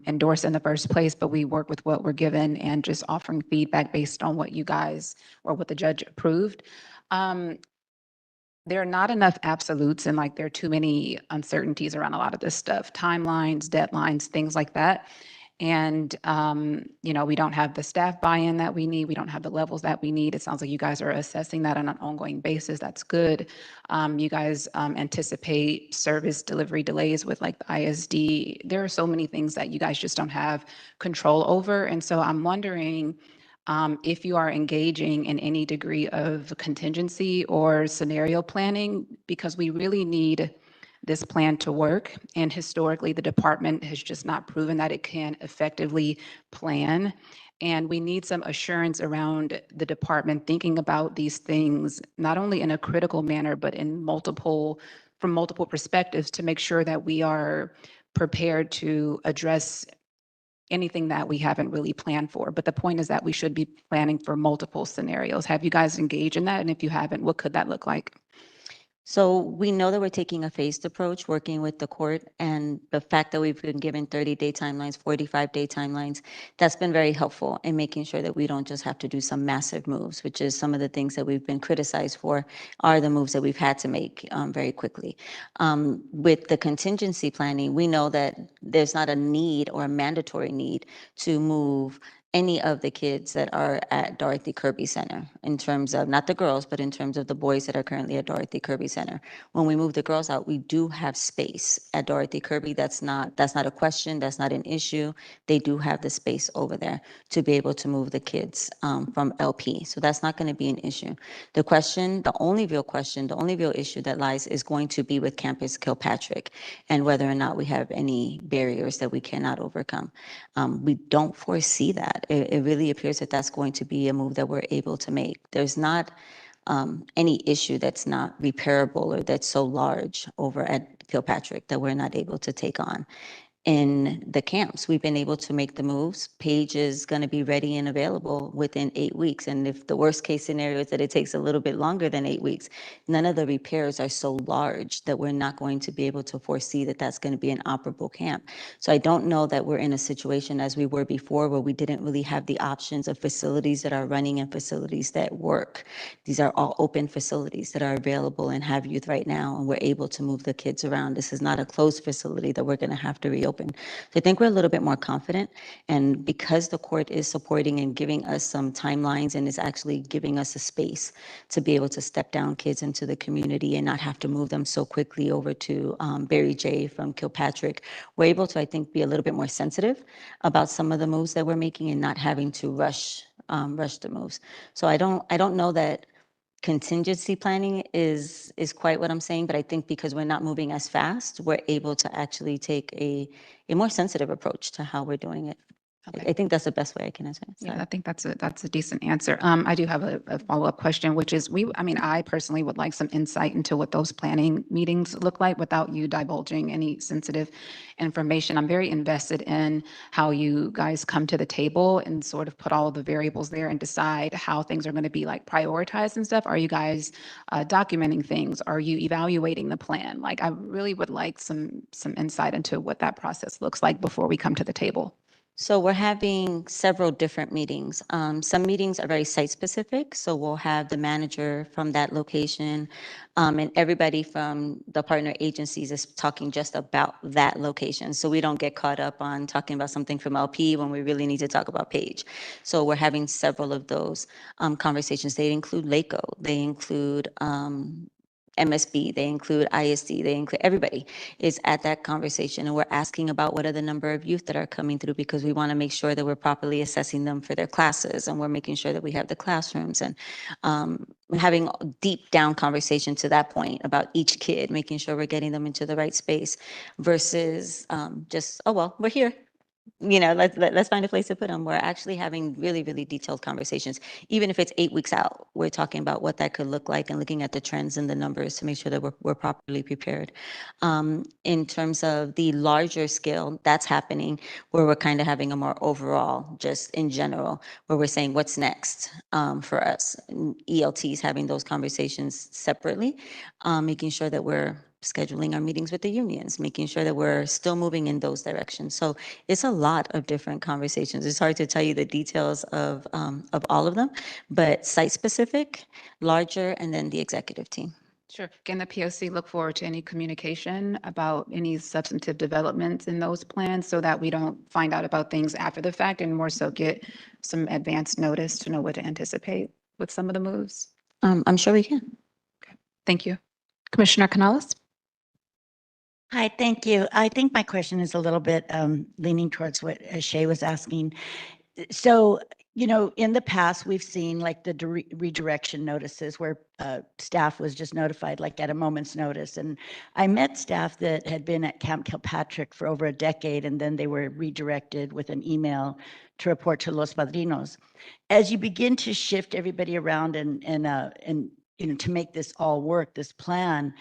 endorse in the first place, but we work with what we're given and just offering feedback based on what you guys or what the judge approved. There are not enough absolutes and like there are too many uncertainties around a lot of this stuff, timelines, deadlines, things like that. And, you know, we don't have the staff buy-in that we need. We don't have the levels that we need. It sounds like you guys are assessing that on an ongoing basis. That's good. You guys anticipate service delivery delays with like the ISD. There are so many things that you guys just don't have control over. And so I'm wondering if you are engaging in any degree of contingency or scenario planning, because we really need this plan to work. And historically, the department has just not proven that it can effectively plan. And we need some assurance around the department thinking about these things, not only in a critical manner, but in from multiple perspectives to make sure that we are prepared to address anything that we haven't really planned for. But the point is that we should be planning for multiple scenarios. Have you guys engaged in that? And if you haven't, what could that look like? So we know that we're taking a phased approach, working with the court, and the fact that we've been given 30-day timelines, 45-day timelines, that's been very helpful in making sure that we don't just have to do some massive moves, which is some of the things that we've been criticized for are the moves that we've had to make very quickly. With the contingency planning, we know that there's not a need or a mandatory need to move any of the kids that are at Dorothy Kirby Center in terms of, not the girls, but in terms of the boys that are currently at Dorothy Kirby Center. When we move the girls out, we do have space at Dorothy Kirby. That's not a question. That's not an issue. They do have the space over there to be able to move the kids from LP. So that's not going to be an issue. The question, the only real issue that lies is going to be with Campus Kilpatrick and whether or not we have any barriers that we cannot overcome. We don't foresee that. It really appears that that's going to be a move that we're able to make. There's not any issue that's not repairable or that's so large over at Kilpatrick that we're not able to take on. In the camps, we've been able to make the moves. Paige is going to be ready and available within 8 weeks. And if the worst case scenario is that it takes a little bit longer than 8 weeks, none of the repairs are so large that we're not going to be able to foresee that that's going to be an operable camp. So I don't know that we're in a situation as we were before where we didn't really have the options of facilities that are running and facilities that work. These are all open facilities that are available and have youth right now, and we're able to move the kids around. This is not a closed facility that we're going to have to reopen. So I think we're a little bit more confident. And because the court is supporting and giving us some timelines and is actually giving us a space to be able to step down kids into the community and not have to move them so quickly over to Barry J from Kilpatrick, we're able to, I think, be a little bit more sensitive about some of the moves that we're making and not having to rush the moves. So I don't know that contingency planning is quite what I'm saying, but I think because we're not moving as fast, we're able to actually take a more sensitive approach to how we're doing it. Okay. I think that's the best way I can answer it. Yeah, I think that's a decent answer. I do have a follow-up question, which is I personally would like some insight into what those planning meetings look like without you divulging any sensitive information. I'm very invested in how you guys come to the table and sort of put all of the variables there and decide how things are going to be like prioritized and stuff. Are you guys documenting things? Are you evaluating the plan? Like, I really would like some insight into what that process looks like before we come to the table. So we're having several different meetings. Some meetings are very site-specific, so we'll have the manager from that location, and everybody from the partner agencies is talking just about that location. So we don't get caught up on talking about something from LP when we really need to talk about Page. So we're having several of those conversations. They include LACO, they include MSB, they include ISD, they include everybody is at that conversation. And we're asking about what are the number of youth that are coming through, because we want to make sure that we're properly assessing them for their classes, and we're making sure that we have the classrooms, and having deep down conversation to that point about each kid, making sure we're getting them into the right space versus just, oh, well, we're here. let's find a place to put them. We're actually having really, really detailed conversations. Even if it's 8 weeks out, we're talking about what that could look like and looking at the trends and the numbers to make sure that we're properly prepared. In terms of the larger scale, that's happening where we're kind of having a more overall, just in general, where we're saying what's next for us. And ELTs having those conversations separately, making sure that we're scheduling our meetings with the unions, making sure that we're still moving in those directions. So it's a lot of different conversations. It's hard to tell you the details of all of them, but site-specific, larger, and then the executive team. Sure. Can the POC look forward to any communication about any substantive developments in those plans so that we don't find out about things after the fact and more so get some advance notice to know what to anticipate with some of the moves? I'm sure we can. Thank you. Commissioner Canales? Hi, thank you. I think my question is a little bit leaning towards what Shay was asking. So, in the past, we've seen like the redirection notices where staff was just notified like at a moment's notice. And I met staff that had been at Camp Kilpatrick for over a decade, and then they were redirected with an email to report to Los Padrinos. As you begin to shift everybody around and to make this all work, this plan,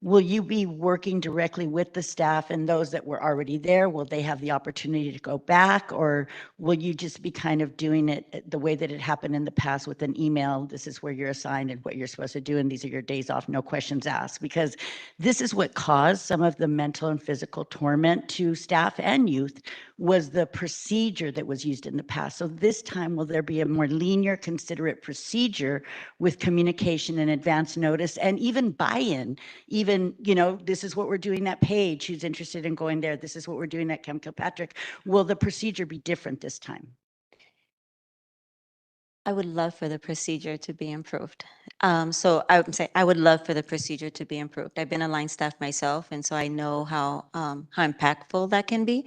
will you be working directly with the staff and those that were already there? Will they have the opportunity to go back, or will you just be kind of doing it the way that it happened in the past with an email? This is where you're assigned and what you're supposed to do, and these are your days off, no questions asked. Because this is what caused some of the mental and physical torment to staff and youth, was the procedure that was used in the past. So this time, will there be a more linear, considerate procedure with communication and advance notice and even buy-in? Even, this is what we're doing at Page, who's interested in going there. This is what we're doing at Camp Kilpatrick. Will the procedure be different this time? I would love for the procedure to be improved. So I would say I would love for the procedure to be improved. I've been a line staff myself, and so I know how impactful that can be.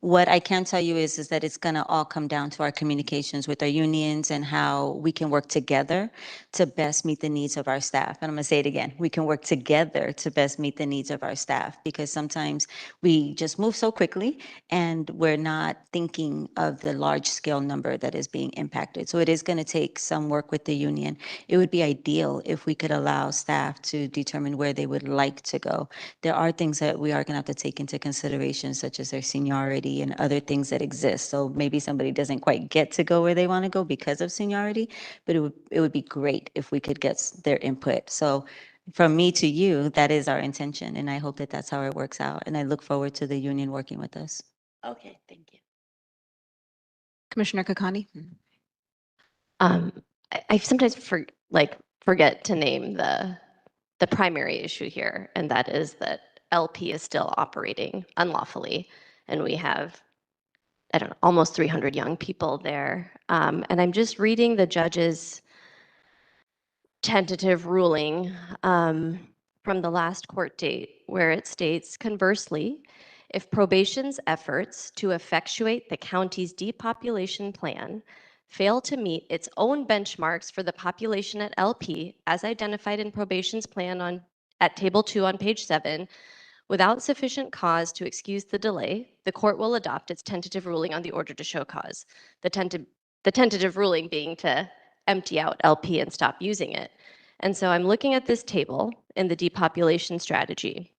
What I can tell you is that it's going to all come down to our communications with our unions and how we can work together to best meet the needs of our staff. And I'm going to say it again, we can work together to best meet the needs of our staff, because sometimes we just move so quickly and we're not thinking of the large scale number that is being impacted. So it is going to take some work with the union. It would be ideal if we could allow staff to determine where they would like to go. There are things that we are going to have to take into consideration, such as their seniority and other things that exist. So maybe somebody doesn't quite get to go where they want to go because of seniority, but it would be great if we could get their input. So from me to you, that is our intention, and I hope that that's how it works out. And I look forward to the union working with us. Okay, thank you. Commissioner Kakani? I sometimes forget to name the primary issue here, and that is that LP is still operating unlawfully, and we have, I don't know, almost 300 young people there. And I'm just reading the judge's tentative ruling from the last court date, where it states, conversely, if probation's efforts to effectuate the county's depopulation plan fail to meet its own benchmarks for the population at LP, as identified in probation's plan at table 2 on page 7, without sufficient cause to excuse the delay, the court will adopt its tentative ruling on the order to show cause. The tentative ruling being to empty out LP and stop using it. And so I'm looking at this table in the depopulation strategy,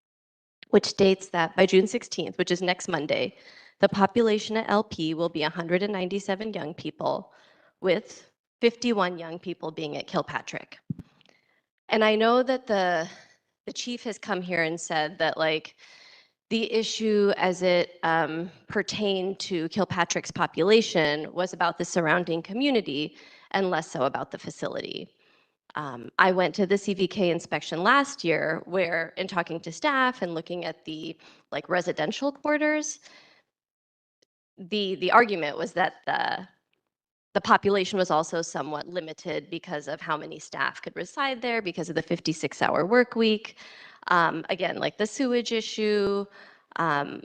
which states that by June 16th, which is next Monday, the population at LP will be 197 young people, with 51 young people being at Kilpatrick. And I know that the chief has come here and said that the issue as it pertained to Kilpatrick's population was about the surrounding community and less so about the facility. I went to the CVK inspection last year where, in talking to staff and looking at the residential quarters, the argument was that the population was also somewhat limited because of how many staff could reside there, because of the 56-hour work week. Again, like the sewage issue. I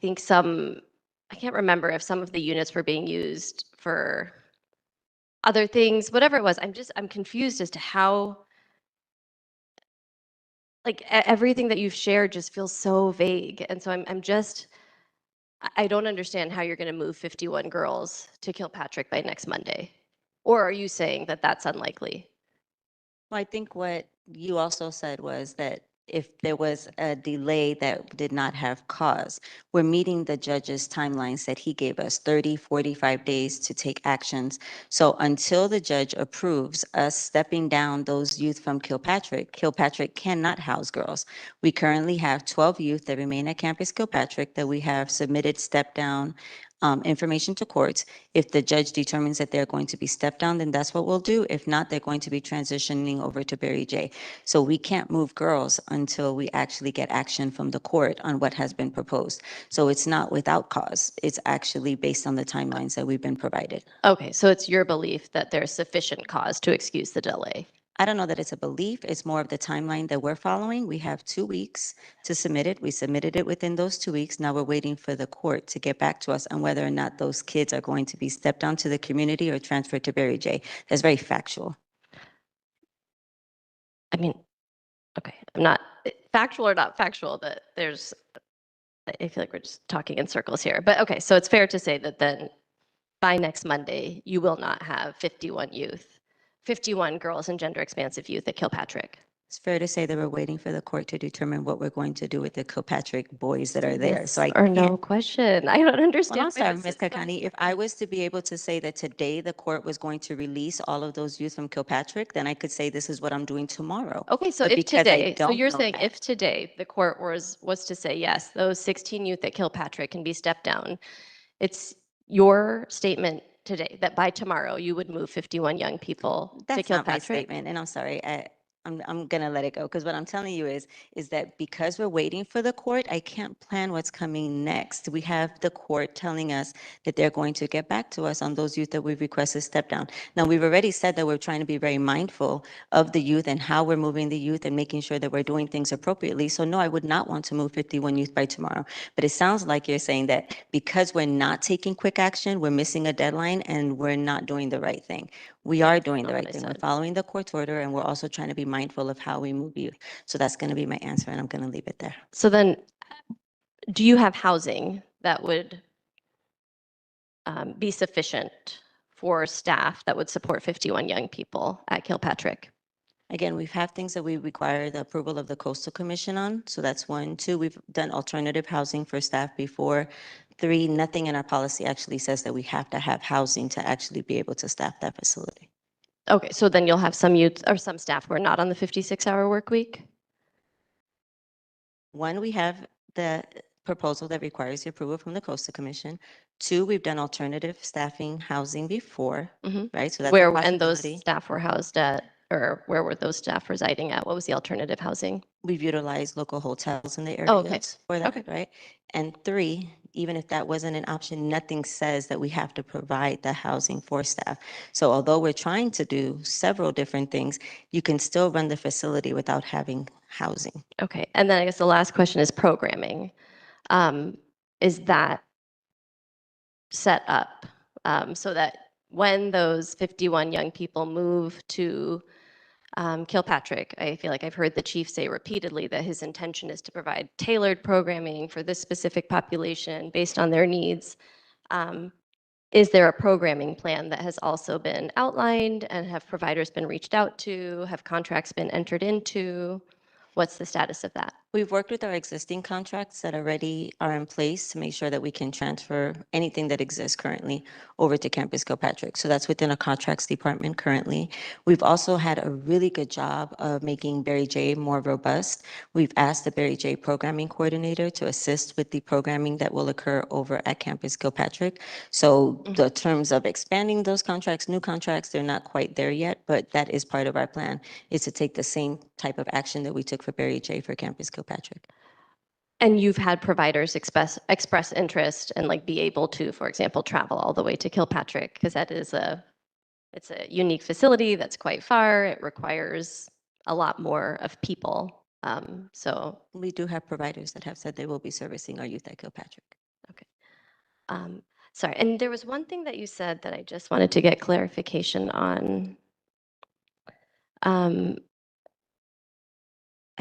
think I can't remember if some of the units were being used for other things, whatever it was. I'm confused as to how, everything that you've shared just feels so vague. And so I don't understand how you're going to move 51 girls to Kilpatrick by next Monday. Or are you saying that that's unlikely? Well, I think what you also said was that if there was a delay that did not have cause, we're meeting the judge's timelines that he gave us, 30, 45 days to take actions. So until the judge approves us stepping down those youth from Kilpatrick, Kilpatrick cannot house girls. We currently have 12 youth that remain at Campus Kilpatrick that we have submitted step down information to courts. If the judge determines that they're going to be stepped down, then that's what we'll do. If not, they're going to be transitioning over to Barry J. So we can't move girls until we actually get action from the court on what has been proposed. So it's not without cause. It's actually based on the timelines that we've been provided. Okay, so it's your belief that there's sufficient cause to excuse the delay. I don't know that it's a belief. It's more of the timeline that we're following. We have 2 weeks to submit it. We submitted it within those 2 weeks. Now we're waiting for the court to get back to us on whether or not those kids are going to be stepped down to the community or transferred to Barry J. That's very factual. I mean, okay, I'm not factual or not factual, that there's, I feel like we're just talking in circles here. But okay, so it's fair to say that then by next Monday, you will not have 51 youth, 51 girls and gender expansive youth at Kilpatrick. It's fair to say that we're waiting for the court to determine what we're going to do with the Kilpatrick boys that are there. So I Or can't. no question. I don't understand. Well, I'm why sorry, this Ms. is so Kakani. If I was to be able to say that today the court was going to release all of those youth from Kilpatrick, then I could say this is what I'm doing tomorrow. Okay, so But if because I today, so don't you're know saying that- if today the court was to say, yes, those 16 youth at Kilpatrick can be stepped down, it's your statement today that by tomorrow you would move 51 young people to That's not my Kilpatrick? statement, and I'm sorry. I'm gonna let it go because what I'm telling you is that because we're waiting for the court, I can't plan what's coming next. We have the court telling us that they're going to get back to us on those youth that we've requested step down. Now, we've already said that we're trying to be very mindful of the youth and how we're moving the youth and making sure that we're doing things appropriately. So no, I would not want to move 51 youth by tomorrow. But it sounds like you're saying that because we're not taking quick action, we're missing a deadline and we're not doing the right thing. We are doing the not right what I thing. We're said. following the court's order and we're also trying to be mindful of how we move youth. So that's going to be my answer and I'm going to leave it there. So then, do you have housing that would be sufficient for staff that would support 51 young people at Kilpatrick? Again, we've had things that we require the approval of the Coastal Commission on. So that's 1. 2, we've done alternative housing for staff before. 3, nothing in our policy actually says that we have to have housing to actually be able to staff that facility. Okay, so then you'll have some youth or some staff who are not on the 56-hour work week? 1, we have the proposal that requires the approval from the Coastal Commission. 2, we've done alternative staffing housing before, Mhm. right? So that's a Where, and those possibility. staff were housed at, or where were those staff residing at? What was the alternative housing? We've utilized local hotels in the Oh, okay. areas for that, Okay. right? And 3, even if that wasn't an option, nothing says that we have to provide the housing for staff. So although we're trying to do several different things, you can still run the facility without having housing. Okay, and then I guess the last question is programming. Is that set up so that when those 51 young people move to Kilpatrick, I feel like I've heard the chief say repeatedly that his intention is to provide tailored programming for this specific population based on their needs. Is there a programming plan that has also been outlined, and have providers been reached out to? Have contracts been entered into? What's the status of that? We've worked with our existing contracts that already are in place to make sure that we can transfer anything that exists currently over to Campus Kilpatrick. So that's within our contracts department currently. We've also had a really good job of making Barry J more robust. We've asked the Barry J programming coordinator to assist with the programming that will occur over at Campus Kilpatrick. So the terms of expanding those contracts, new contracts, they're not quite there yet, but that is part of our plan, is to take the same type of action that we took for Barry J for Campus Kilpatrick. And you've had providers express interest and like be able to, for example, travel all the way to Kilpatrick, because that is it's a unique facility that's quite far. It requires a lot more of people. So We do have providers that have said they will be servicing our youth at Kilpatrick. sorry, and there was one thing that you said that I just wanted to get clarification on.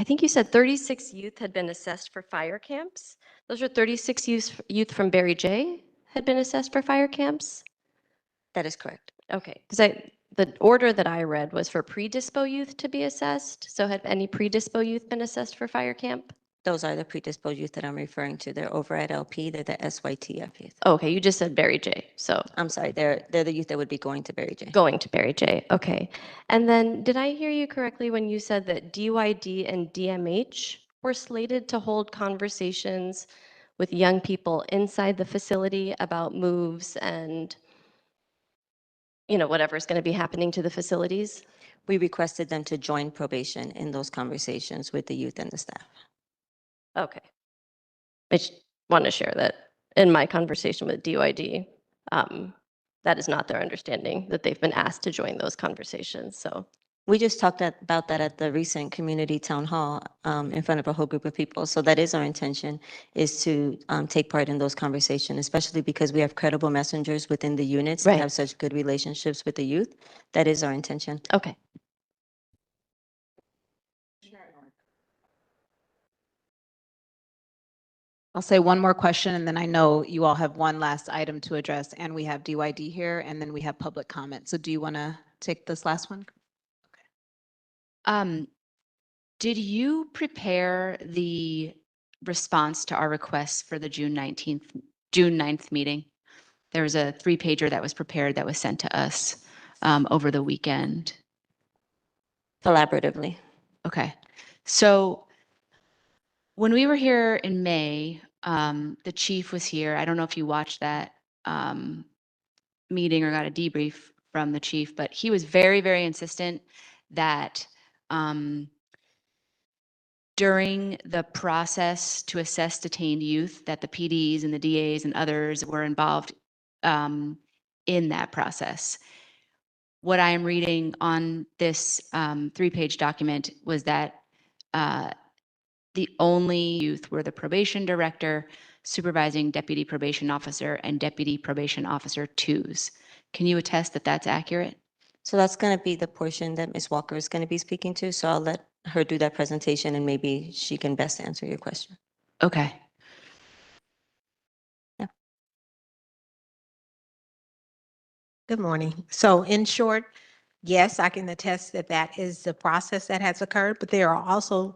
I think you said 36 youth had been assessed for fire camps. Those are 36 youth from Barry J had been assessed for fire camps? That is correct. Okay, because the order that I read was for predispo youth to be assessed. So had any predispo youth been assessed for fire camp? Those are the predisposed youth that I'm referring to. They're over at LP. They're the SYTF youth. Okay, you just said Barry J. So I'm sorry, they're the youth that would be going to Barry J. going to Barry J. Okay. And then did I hear you correctly when you said that DYD and DMH were slated to hold conversations with young people inside the facility about moves and, you know, whatever's going to be happening to the facilities? We requested them to join probation in those conversations with the youth and the staff. Okay. I just want to share that in my conversation with DYD, that is not their understanding, that they've been asked to join those conversations. So We just talked about that at the recent community town hall in front of a whole group of people. So that is our intention, is to take part in those conversations, especially because we have credible messengers within the units that Right. have such good relationships with the youth. That is our intention. okay. I'll say one more question, and then I know you all have one last item to address, and we have DYD here, and then we have public comment. So do you want to take this last one? Did you prepare the response to our request for the June 9th meeting? There was a 3-pager that was prepared that was sent to us over the weekend. Collaboratively. Okay. So when we were here in May, the chief was here. I don't know if you watched that meeting or got a debrief from the chief, but he was very, very insistent that during the process to assess detained youth, that the PDs and the DAs and others were involved in that process. What I am reading on this 3-page document was that the only youth were the probation director, supervising deputy probation officer, and deputy probation officer twos. Can you attest that that's accurate? So that's going to be the portion that Ms. Walker is going to be speaking to. So I'll let her do that presentation and maybe she can best answer your question. Okay. Good morning. So in short, yes, I can attest that that is the process that has occurred, but there are also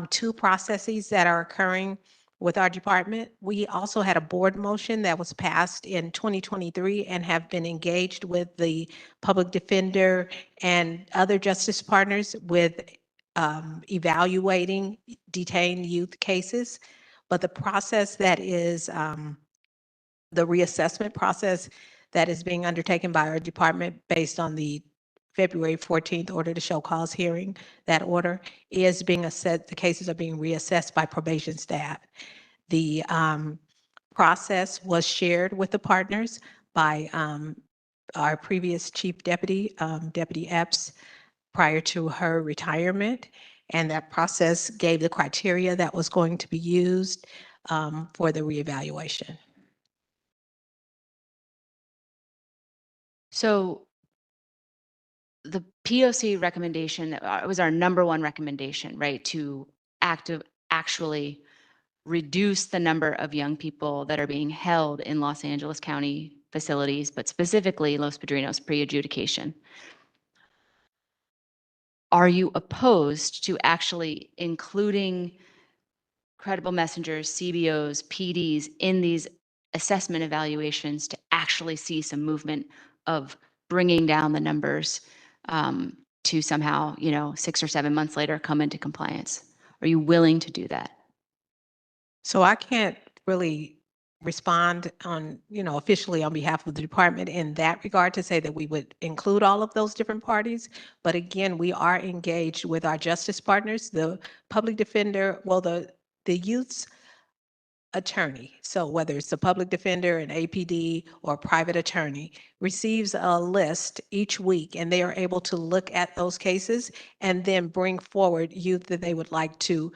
2 processes that are occurring with our department. We also had a board motion that was passed in 2023 and have been engaged with the public defender and other justice partners with evaluating detained youth cases. But the process that is the reassessment process that is being undertaken by our department based on the February 14th order to show cause hearing, that order is being assessed, the cases are being reassessed by probation staff. The process was shared with the partners by our previous chief deputy, Deputy Epps, prior to her retirement. And that process gave the criteria that was going to be used for the reevaluation. So the POC recommendation was our #1 recommendation, right? To actually reduce the number of young people that are being held in Los Angeles County facilities, but specifically Los Padrinos pre-adjudication. Are you opposed to actually including credible messengers, CBOs, PDs in these assessment evaluations to actually see some movement of bringing down the numbers to somehow, 6 or 7 months later, come into compliance? Are you willing to do that? So I can't really respond on, officially on behalf of the department in that regard to say that we would include all of those different parties. But again, we are engaged with our justice partners, the public defender, well, the youth's attorney. So whether it's a public defender, an APD, or a private attorney, receives a list each week, and they are able to look at those cases and then bring forward youth that they would like to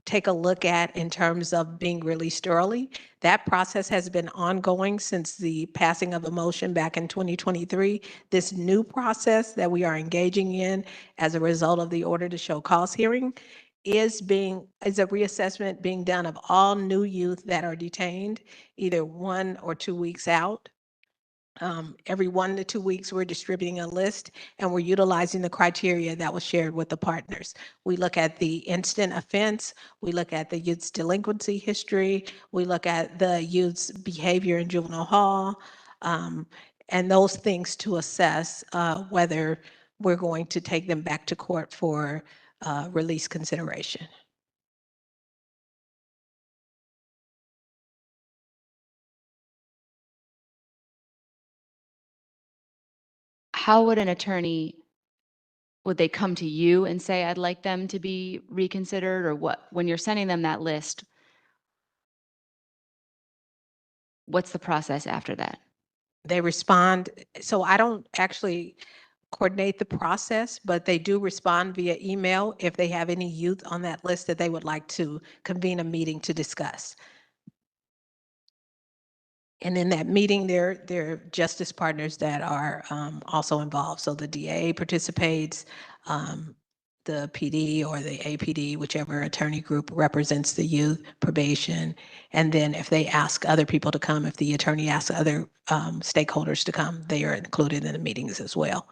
take a look at in terms of being released early. That process has been ongoing since the passing of a motion back in 2023. This new process that we are engaging in as a result of the order to show cause hearing is a reassessment being done of all new youth that are detained, either 1 or 2 weeks out. Every 1 to 2 weeks, we're distributing a list and we're utilizing the criteria that was shared with the partners. We look at the instant offense, we look at the youth's delinquency history, we look at the youth's behavior in juvenile hall, and those things to assess whether we're going to take them back to court for release consideration. How would an attorney, would they come to you and say, I'd like them to be reconsidered, or what? When you're sending them that list, what's the process after that? They respond. So I don't actually coordinate the process, but they do respond via email if they have any youth on that list that they would like to convene a meeting to discuss. And in that meeting, there are justice partners that are also involved. So the DA participates, the PD or the APD, whichever attorney group represents the youth, probation. And then if they ask other people to come, if the attorney asks other stakeholders to come, they are included in the meetings as well.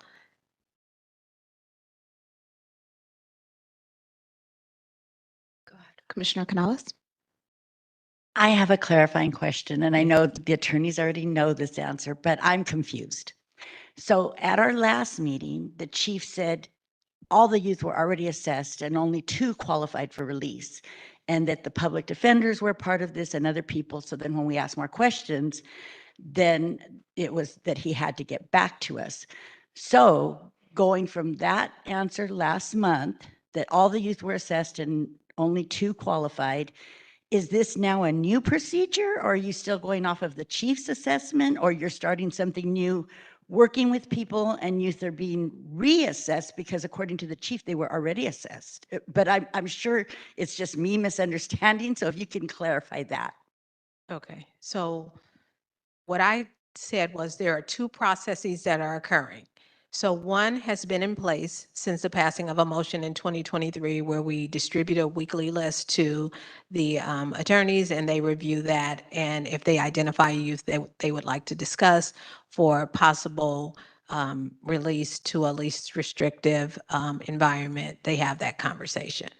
Go ahead. Commissioner Canales? I have a clarifying question, and I know the attorneys already know this answer, but I'm confused. So at our last meeting, the chief said all the youth were already assessed and only 2 qualified for release, and that the public defenders were part of this and other people. So then when we asked more questions, then it was that he had to get back to us. So going from that answer last month, that all the youth were assessed and only 2 qualified, is this now a new procedure, or are you still going off of the chief's assessment, or you're starting something new, working with people and youth are being reassessed because according to the chief, they were already assessed? But I'm sure it's just me misunderstanding. So if you can clarify that. Okay, so what I said was there are 2 processes that are occurring. So one has been in place since the passing of a motion in 2023 where we distribute a weekly list to the attorneys and they review that. And if they identify youth they would like to discuss for possible release to a least restrictive environment, they have that conversation.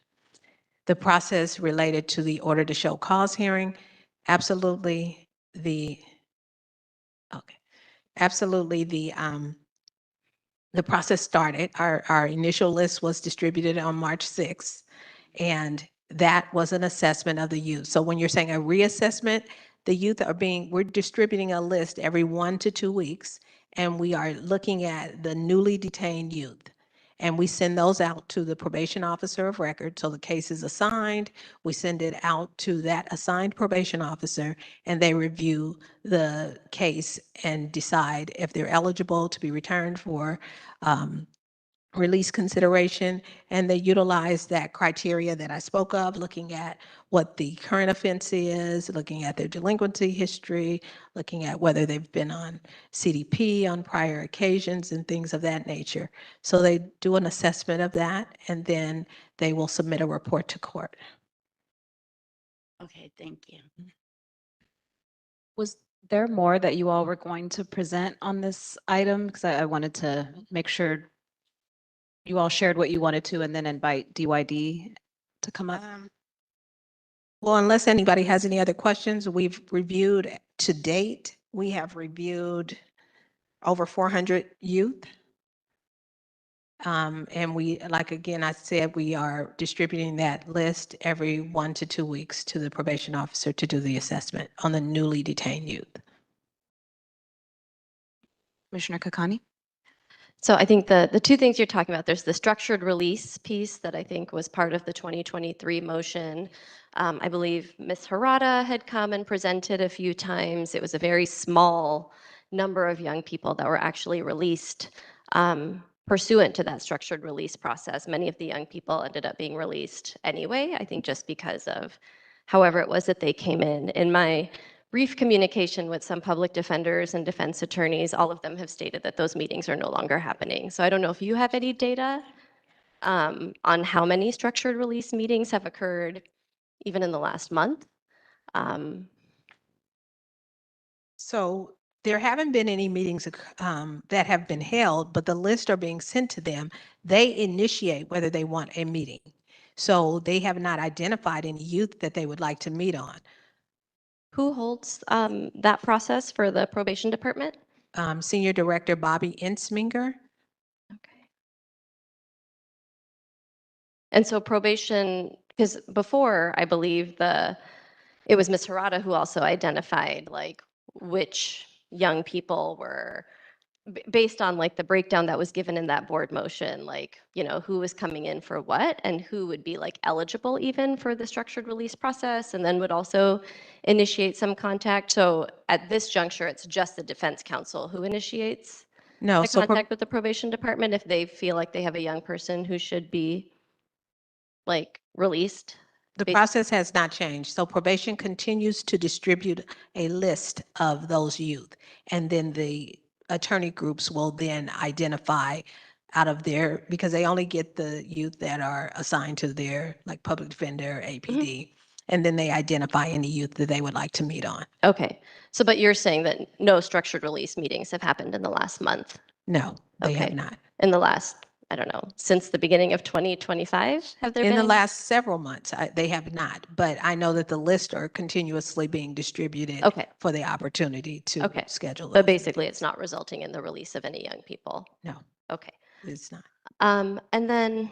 The process related to the order to show cause hearing, absolutely the process started. Our initial list was distributed on March 6th, and that was an assessment of the youth. So when you're saying a reassessment, the youth we're distributing a list every 1 to 2 weeks, and we are looking at the newly detained youth. And we send those out to the probation officer of record. So the case is assigned, we send it out to that assigned probation officer, and they review the case and decide if they're eligible to be returned for release consideration. And they utilize that criteria that I spoke of, looking at what the current offense is, looking at their delinquency history, looking at whether they've been on CDP on prior occasions and things of that nature. So they do an assessment of that, and then they will submit a report to court. Okay, thank you. Was there more that you all were going to present on this item? Because I wanted to make sure you all shared what you wanted to and then invite DYD to come up. Well, unless anybody has any other questions, we've reviewed to date, we have reviewed over 400 youth. And we, like, again, I said, we are distributing that list every 1 to 2 weeks to the probation officer to do the assessment on the newly detained youth. Commissioner Kakani? So I think the 2 things you're talking about, there's the structured release piece that I think was part of the 2023 motion. I believe Ms. Harada had come and presented a few times. It was a very small number of young people that were actually released pursuant to that structured release process. Many of the young people ended up being released anyway, I think just because of however it was that they came in. In my brief communication with some public defenders and defense attorneys, all of them have stated that those meetings are no longer happening. So I don't know if you have any data on how many structured release meetings have occurred even in the last month? So there haven't been any meetings that have been held, but the lists are being sent to them. They initiate whether they want a meeting. So they have not identified any youth that they would like to meet on. Who holds that process for the probation department? Senior Director Bobby Ensminger. Okay. And so probation, because before, I believe it was Ms. Harada who also identified like which young people were based on like the breakdown that was given in that board motion, like, you know, who was coming in for what and who would be like eligible even for the structured release process and then would also initiate some contact. So at this juncture, it's just the defense counsel who initiates No, the contact with the probation department if they feel like they have a young person who should be like released. the process has not changed. So probation continues to distribute a list of those youth. And then the attorney groups will then identify out of their, because they only get the youth that are assigned to their like public defender, APD. And then they identify any youth that they would like to meet on. Okay. So, but you're saying that no structured release meetings have happened in the last month? No, they have Okay. not. In the last, I don't know, since the beginning of 2025, have there In been? the last several months, they have not, but I know that the lists are continuously being distributed Okay. for the opportunity to Okay. schedule But those basically, meetings. it's not resulting in the release of any young people? No, Okay. it's not. And then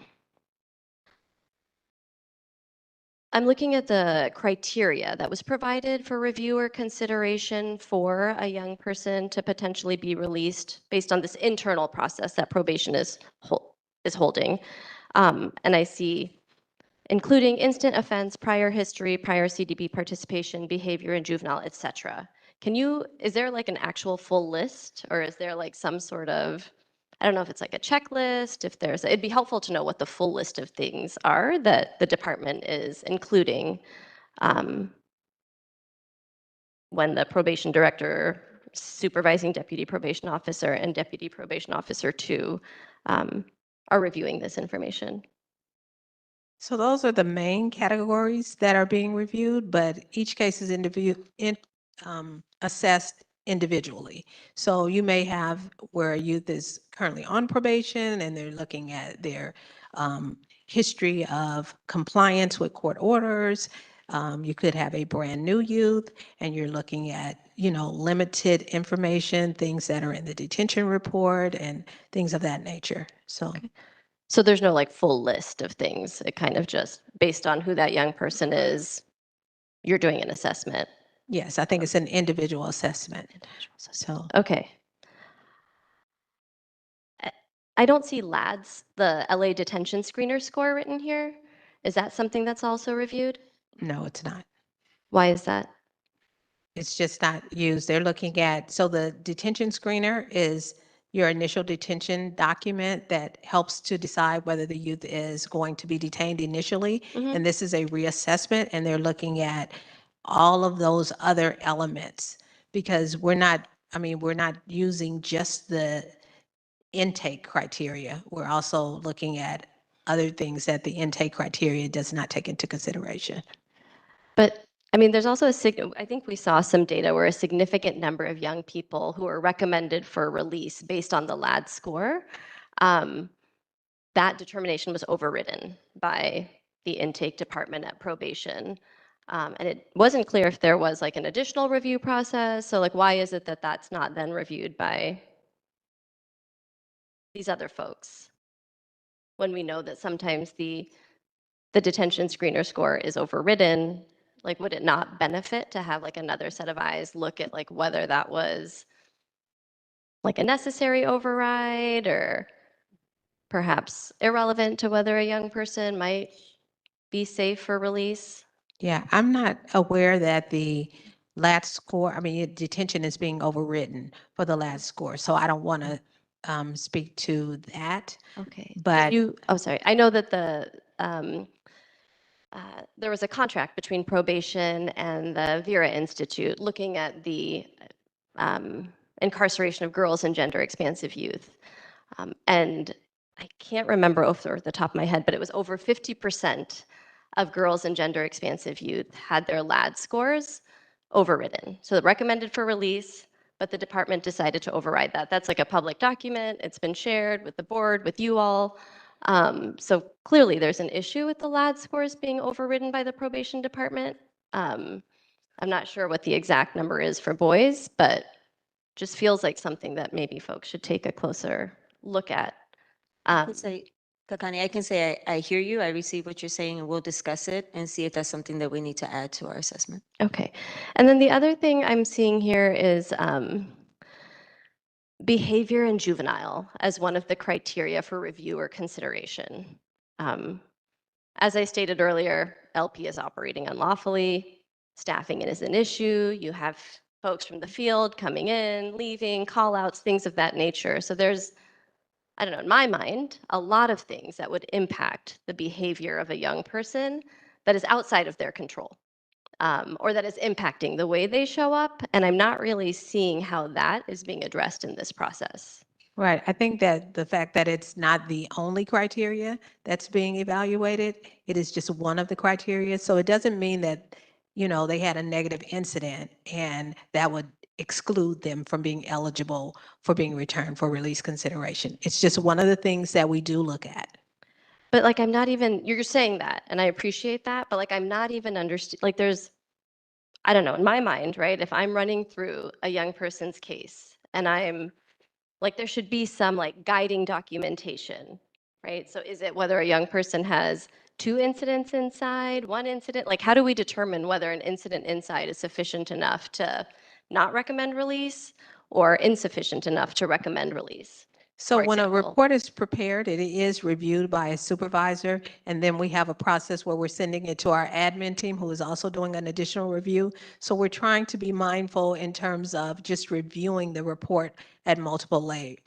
I'm looking at the criteria that was provided for review or consideration for a young person to potentially be released based on this internal process that probation is holding. And I see including instant offense, prior history, prior CDB participation, behavior in juvenile, et cetera. Is there like an actual full list or is there like some sort of, I don't know if it's like a checklist, it'd be helpful to know what the full list of things are that the department is including when the probation director, supervising deputy probation officer, and deputy probation officer 2 are reviewing this information. So those are the main categories that are being reviewed, but each case is assessed individually. So you may have where a youth is currently on probation and they're looking at their history of compliance with court orders. You could have a brand new youth and you're looking at, you know, limited information, things that are in the detention report and things of that nature. So. Okay. So there's no like full list of things. It kind of just based on who that young person is, you're doing an assessment. Yes, I think it's an individual assessment. So. Okay. I don't see LADS, the LA detention screener score written here. Is that something that's also reviewed? No, it's not. Why is that? It's just not used. They're looking at, so the detention screener is your initial detention document that helps to decide whether the youth is going to be detained initially. And this is a reassessment and they're looking at all of those other elements because we're not using just the intake criteria. We're also looking at other things that the intake criteria does not take into consideration. But I mean, there's also I think we saw some data where a significant number of young people who are recommended for release based on the LAD score, that determination was overridden by the intake department at probation. And it wasn't clear if there was like an additional review process. So like, why is it that that's not then reviewed by these other folks? When we know that sometimes the detention screener score is overridden, like would it not benefit to have like another set of eyes look at like whether that was like a necessary override or perhaps irrelevant to whether a young person might be safe for release? Yeah, I'm not aware that the LAT score, detention is being overridden for the LAT score. So I don't want to speak to that. Okay. But sorry. I know that there was a contract between probation and the Vera Institute looking at the incarceration of girls and gender expansive youth. And I can't remember off the top of my head, but it was over 50% of girls in gender expansive youth had their LAD scores overridden. So recommended for release, but the department decided to override that. That's like a public document. It's been shared with the board, with you all. So clearly there's an issue with the LAD scores being overridden by the probation department. I'm not sure what the exact number is for boys, but just feels like something that maybe folks should take a closer look at. I can say, Kakani, I can say I hear you, I receive what you're saying, and we'll discuss it and see if that's something that we need to add to our assessment. Okay. And then the other thing I'm seeing here is behavior in juvenile as one of the criteria for review or consideration. As I stated earlier, LP is operating unlawfully, staffing is an issue, you have folks from the field coming in, leaving, call outs, things of that nature. So there's, I don't know, in my mind, a lot of things that would impact the behavior of a young person that is outside of their control. Or that is impacting the way they show up. And I'm not really seeing how that is being addressed in this process. Right. I think that the fact that it's not the only criteria that's being evaluated, it is just one of the criteria. So it doesn't mean that, they had a negative incident and that would exclude them from being eligible for being returned for release consideration. It's just one of the things that we do look at. But like, I'm not even, you're saying that, and I appreciate that, but like, I'm not even like there's, I don't know, in my mind, right? If I'm running through a young person's case and I'm like, there should be some like guiding documentation, right? So is it whether a young person has 2 incidents inside, 1 incident? Like, how do we determine whether an incident inside is sufficient enough to not recommend release or insufficient enough to recommend release? So for when a example? report is prepared, it is reviewed by a supervisor, and then we have a process where we're sending it to our admin team, who is also doing an additional review. So we're trying to be mindful in terms of just reviewing the report at multiple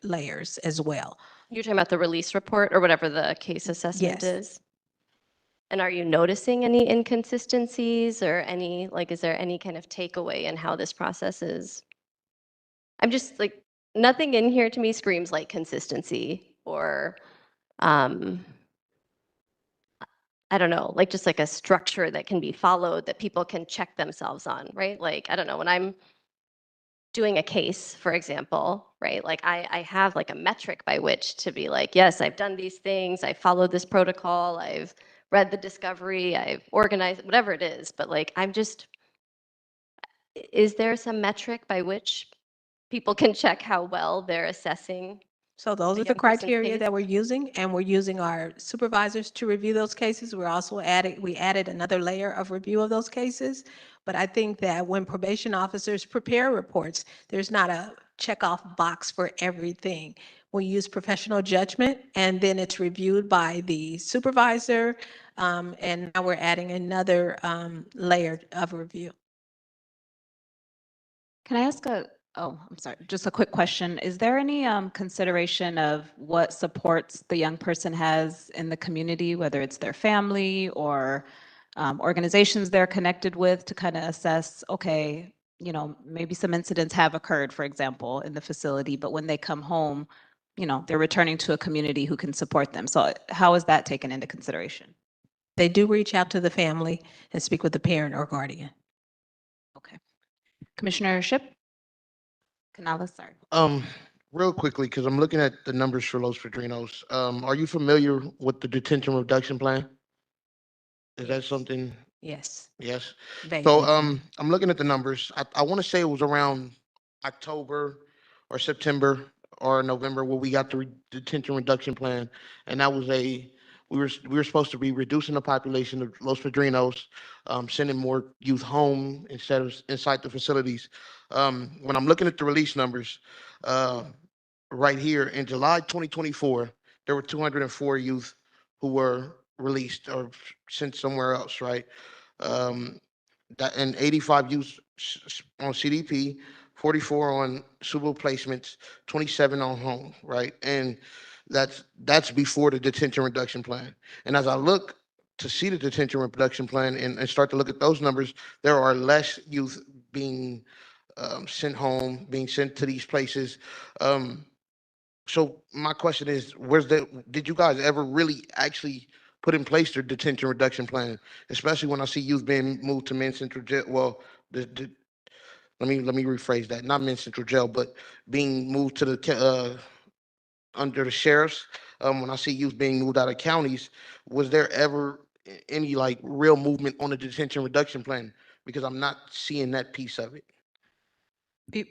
layers as well. You're talking about the release report or whatever the case assessment Yes. is? And are you noticing any inconsistencies or any, like, is there any kind of takeaway in how this process is? I'm just like, nothing in here to me screams like consistency or, I don't know, like just like a structure that can be followed that people can check themselves on, right? Like, I don't know, when I'm doing a case, for example, right? Like I have like a metric by which to be like, yes, I've done these things, I followed this protocol, I've read the discovery, I've organized, whatever it is. But like, I'm just, is there some metric by which people can check how well they're assessing? So those a are the young person's criteria case? that we're using, and we're using our supervisors to review those cases. We added another layer of review of those cases. But I think that when probation officers prepare reports, there's not a checkoff box for everything. We use professional judgment, and then it's reviewed by the supervisor. And now we're adding another layer of review. Can I ask I'm sorry, just a quick question. Is there any consideration of what supports the young person has in the community, whether it's their family or organizations they're connected with, to kind of assess, okay, maybe some incidents have occurred, for example, in the facility, but when they come home, they're returning to a community who can support them. So how is that taken into consideration? They do reach out to the family and speak with the parent or guardian. Okay. Commissioner Ship? Canales, sorry. Real quickly, because I'm looking at the numbers for Los Padrinos. Are you familiar with the detention reduction plan? Is that something? Yes. Yes. So, Vaguely. I'm looking at the numbers. I want to say it was around October or September or November where we got the detention reduction plan, and that was we were supposed to be reducing the population of Los Padrinos, sending more youth home instead of inside the facilities. When I'm looking at the release numbers, uh, right here in July 2024, there were 204 youth who were released or sent somewhere else, right? Um, that and 85 youth on CDP, 44 on suitable placements, 27 on home, right? And that's before the detention reduction plan. And as I look to see the detention reduction plan and start to look at those numbers, there are less youth being sent home, being sent to these places. Um, So my question is, did you guys ever really actually put in place their detention reduction plan? Especially when I see youth being moved to men's central jail. Well, let me rephrase that. Not men's central jail, but being moved to under the sheriffs. When I see youth being moved out of counties, was there ever any like real movement on the detention reduction plan? Because I'm not seeing that piece of it.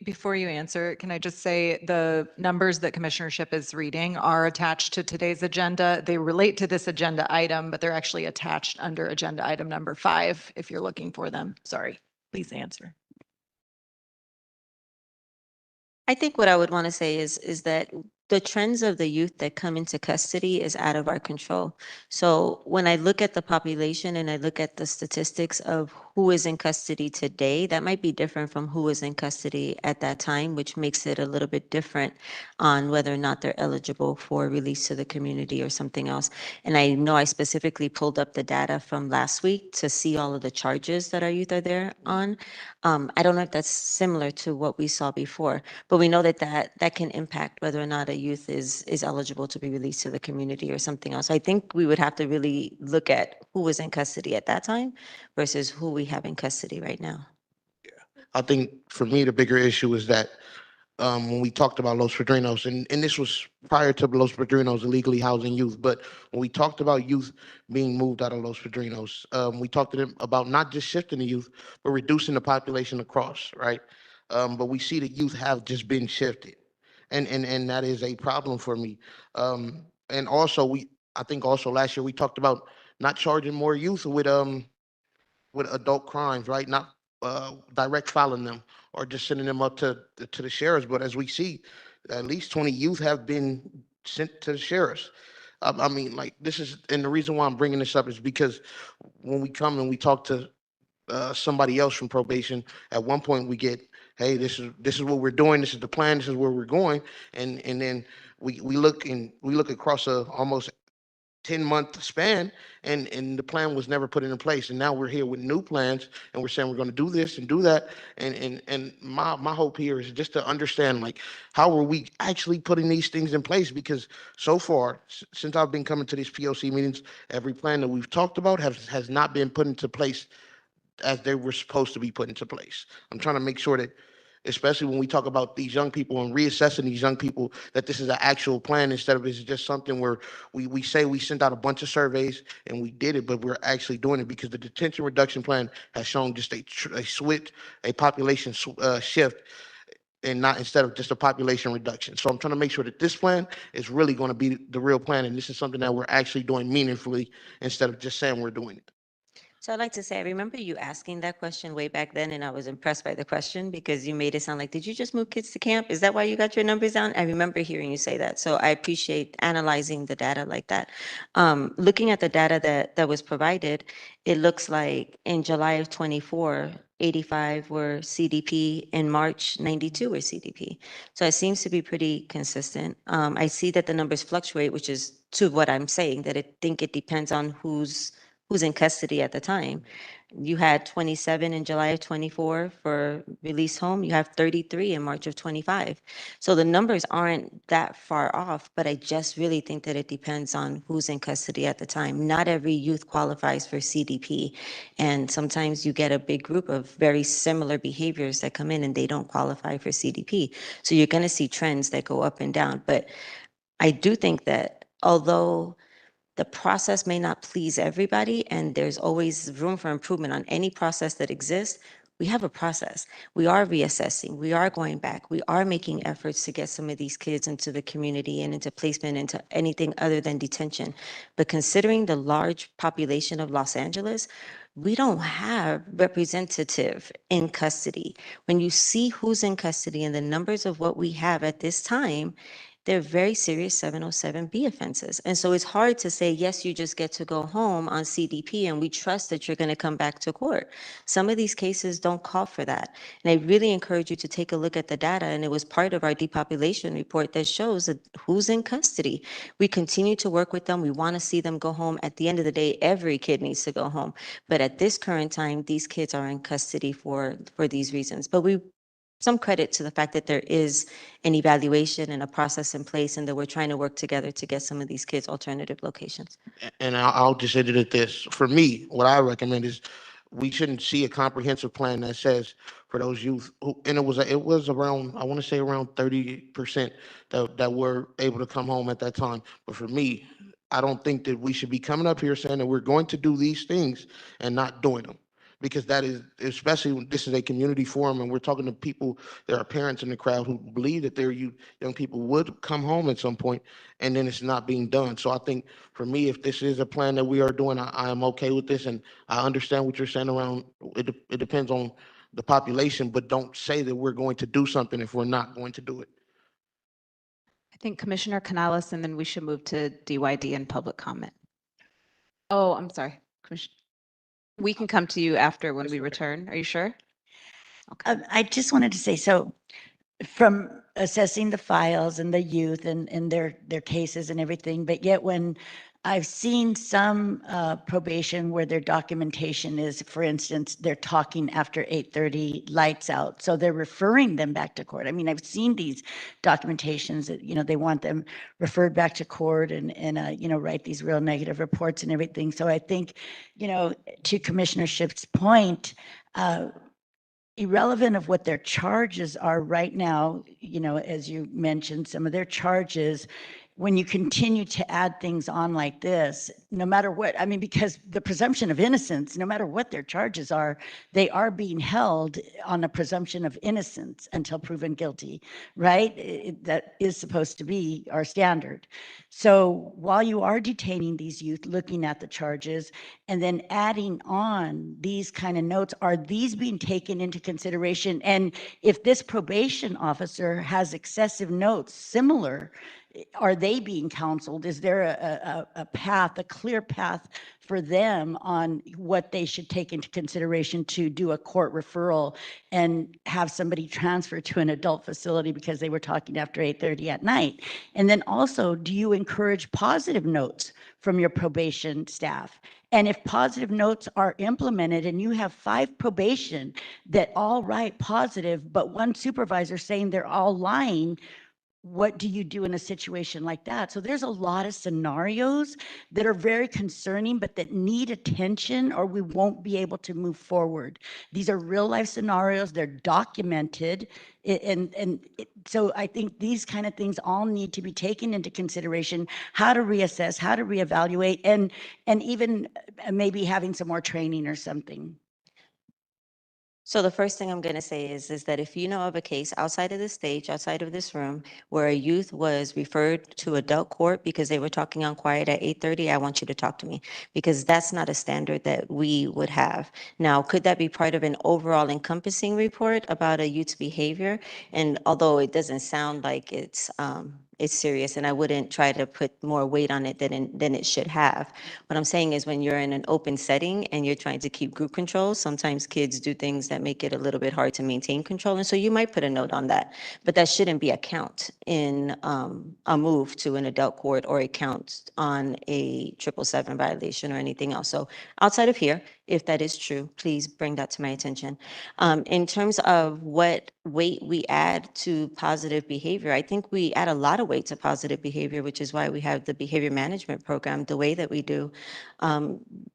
Before you answer, can I just say the numbers that Commissionership is reading are attached to today's agenda. They relate to this agenda item, but they're actually attached under agenda item number 5 if you're looking for them. Sorry, please answer. I think what I would want to say is that the trends of the youth that come into custody is out of our control. So when I look at the population and I look at the statistics of who is in custody today, that might be different from who was in custody at that time, which makes it a little bit different on whether or not they're eligible for release to the community or something else. And I know I specifically pulled up the data from last week to see all of the charges that our youth are there on. I don't know if that's similar to what we saw before, but we know that can impact whether or not a youth is eligible to be released to the community or something else. I think we would have to really look at who was in custody at that time versus who we have in custody right now. I think for me, the bigger issue is that when we talked about Los Padrinos, and this was prior to Los Padrinos illegally housing youth, but when we talked about youth being moved out of Los Padrinos, we talked to them about not just shifting the youth, but reducing the population across, right? But we see that youth have just been shifted, and that is a problem for me. And also, I think also last year we talked about not charging more youth with adult crimes, right? Not direct filing them or just sending them up to the sheriffs. But as we see, at least 20 youth have been sent to the sheriffs. I mean, like this is, and the reason why I'm bringing this up is because when we come and we talk to somebody else from probation, at one point we get, hey, this is what we're doing, this is the plan, this is where we're going, and then we look across a almost 10-month span, and the plan was never put into place, and now we're here with new plans and we're saying we're going to do this and do that, and my hope here is just to understand, like, how are we actually putting these things in place? Because so far since I've been coming to these POC meetings, every plan that we've talked about has not been put into place as they were supposed to be put into place. I'm trying to make sure that, especially when we talk about these young people and reassessing these young people, that this is an actual plan instead of it's just something where we say we sent out a bunch of surveys and we did it, but we're actually doing it because the detention reduction plan has shown just a switch, a population shift, and not instead of just a population reduction. So I'm trying to make sure that this plan is really going to be the real plan, and this is something that we're actually doing meaningfully instead of just saying we're doing it. So I'd like to say, I remember you asking that question way back then, and I was impressed by the question because you made it sound like, did you just move kids to camp? Is that why you got your numbers down? I remember hearing you say that. So I appreciate analyzing the data like that. Looking at the data that was provided, it looks like in July of 24, 85 were CDP, in March, 92 were CDP. So it seems to be pretty consistent. I see that the numbers fluctuate, which is to what I'm saying, that I think it depends on who's in custody at the time. You had 27 in July of 24 for release home. You have 33 in March of 25. So the numbers aren't that far off, but I just really think that it depends on who's in custody at the time. Not every youth qualifies for CDP. And sometimes you get a big group of very similar behaviors that come in and they don't qualify for CDP. So you're going to see trends that go up and down. But I do think that although the process may not please everybody, and there's always room for improvement on any process that exists, we have a process. We are reassessing, we are going back, we are making efforts to get some of these kids into the community and into placement, into anything other than detention. But considering the large population of Los Angeles, we don't have representative in custody. When you see who's in custody and the numbers of what we have at this time, they're very serious 707B offenses. And so it's hard to say, yes, you just get to go home on CDP and we trust that you're going to come back to court. Some of these cases don't call for that. And I really encourage you to take a look at the data. And it was part of our depopulation report that shows that who's in custody. We continue to work with them. We want to see them go home. At the end of the day, every kid needs to go home. But at this current time, these kids are in custody for these reasons. But we some credit to the fact that there is an evaluation and a process in place and that we're trying to work together to get some of these kids alternative locations. And I'll just edit it this. For me, what I recommend is we shouldn't see a comprehensive plan that says for those youth who, and it was around, I want to say around 30% that were able to come home at that time. But for me, I don't think that we should be coming up here saying that we're going to do these things and not doing them. Because that is, especially when this is a community forum and we're talking to people, there are parents in the crowd who believe that their young people would come home at some point, and then it's not being done. So I think for me, if this is a plan that we are doing, I am okay with this. And I understand what you're saying around, it depends on the population, but don't say that we're going to do something if we're not going to do it. I think Commissioner Canales, and then we should move to DYD and public comment. Oh, I'm sorry. We can come to you after when we return. Are you sure? Okay. I just wanted to say, so from assessing the files and the youth and their cases and everything, but yet when I've seen some probation where their documentation is, for instance, they're talking after 8:30 lights out, so they're referring them back to court. I mean, I've seen these documentations that, they want them referred back to court and write these real negative reports and everything. So I think, to Commissioner Shipp's point, irrelevant of what their charges are right now, as you mentioned, some of their charges, when you continue to add things on like this, no matter what, I mean, because the presumption of innocence, no matter what their charges are, they are being held on a presumption of innocence until proven guilty, right? That is supposed to be our standard. So while you are detaining these youth, looking at the charges and then adding on these kind of notes, are these being taken into consideration? And if this probation officer has excessive notes similar, are they being counseled? Is there a path, a clear path for them on what they should take into consideration to do a court referral and have somebody transferred to an adult facility because they were talking after 8:30 at night? And then also, do you encourage positive notes from your probation staff? And if positive notes are implemented and you have 5 probation that all write positive, but one supervisor saying they're all lying, what do you do in a situation like that? So there's a lot of scenarios that are very concerning, but that need attention or we won't be able to move forward. These are real life scenarios. They're documented. So I think these kind of things all need to be taken into consideration, how to reassess, how to reevaluate, and even maybe having some more training or something. So the first thing I'm going to say is that if you know of a case outside of the stage, outside of this room, where a youth was referred to adult court because they were talking on quiet at 8:30, I want you to talk to me, because that's not a standard that we would have. Now, could that be part of an overall encompassing report about a youth's behavior? And although it doesn't sound like it's serious, and I wouldn't try to put more weight on it than it should have. What I'm saying is when you're in an open setting and you're trying to keep group control, sometimes kids do things that make it a little bit hard to maintain control. And so you might put a note on that, but that shouldn't be a count in a move to an adult court or a count on a 777 violation or anything else. So outside of here, if that is true, please bring that to my attention. In terms of what weight we add to positive behavior, I think we add a lot of weight to positive behavior, which is why we have the behavior management program the way that we do.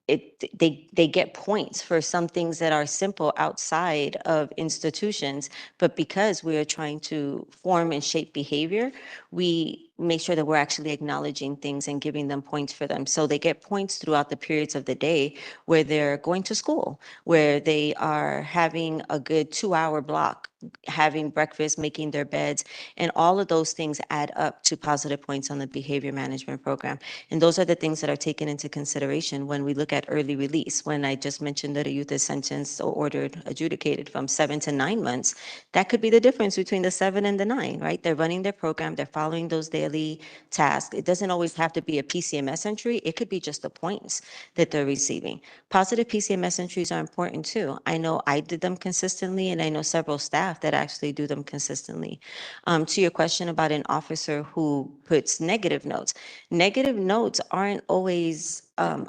They get points for some things that are simple outside of institutions, but because we are trying to form and shape behavior, we make sure that we're actually acknowledging things and giving them points for them. So they get points throughout the periods of the day where they're going to school, where they are having a good 2-hour block, having breakfast, making their beds, and all of those things add up to positive points on the behavior management program. And those are the things that are taken into consideration when we look at early release. When I just mentioned that a youth is sentenced or ordered adjudicated from 7 to 9 months, that could be the difference between the 7 and the 9, right? They're running their program, they're following those daily tasks. It doesn't always have to be a PCMS entry. It could be just the points that they're receiving. Positive PCMS entries are important too. I know I did them consistently, and I know several staff that actually do them consistently. To your question about an officer who puts negative notes aren't always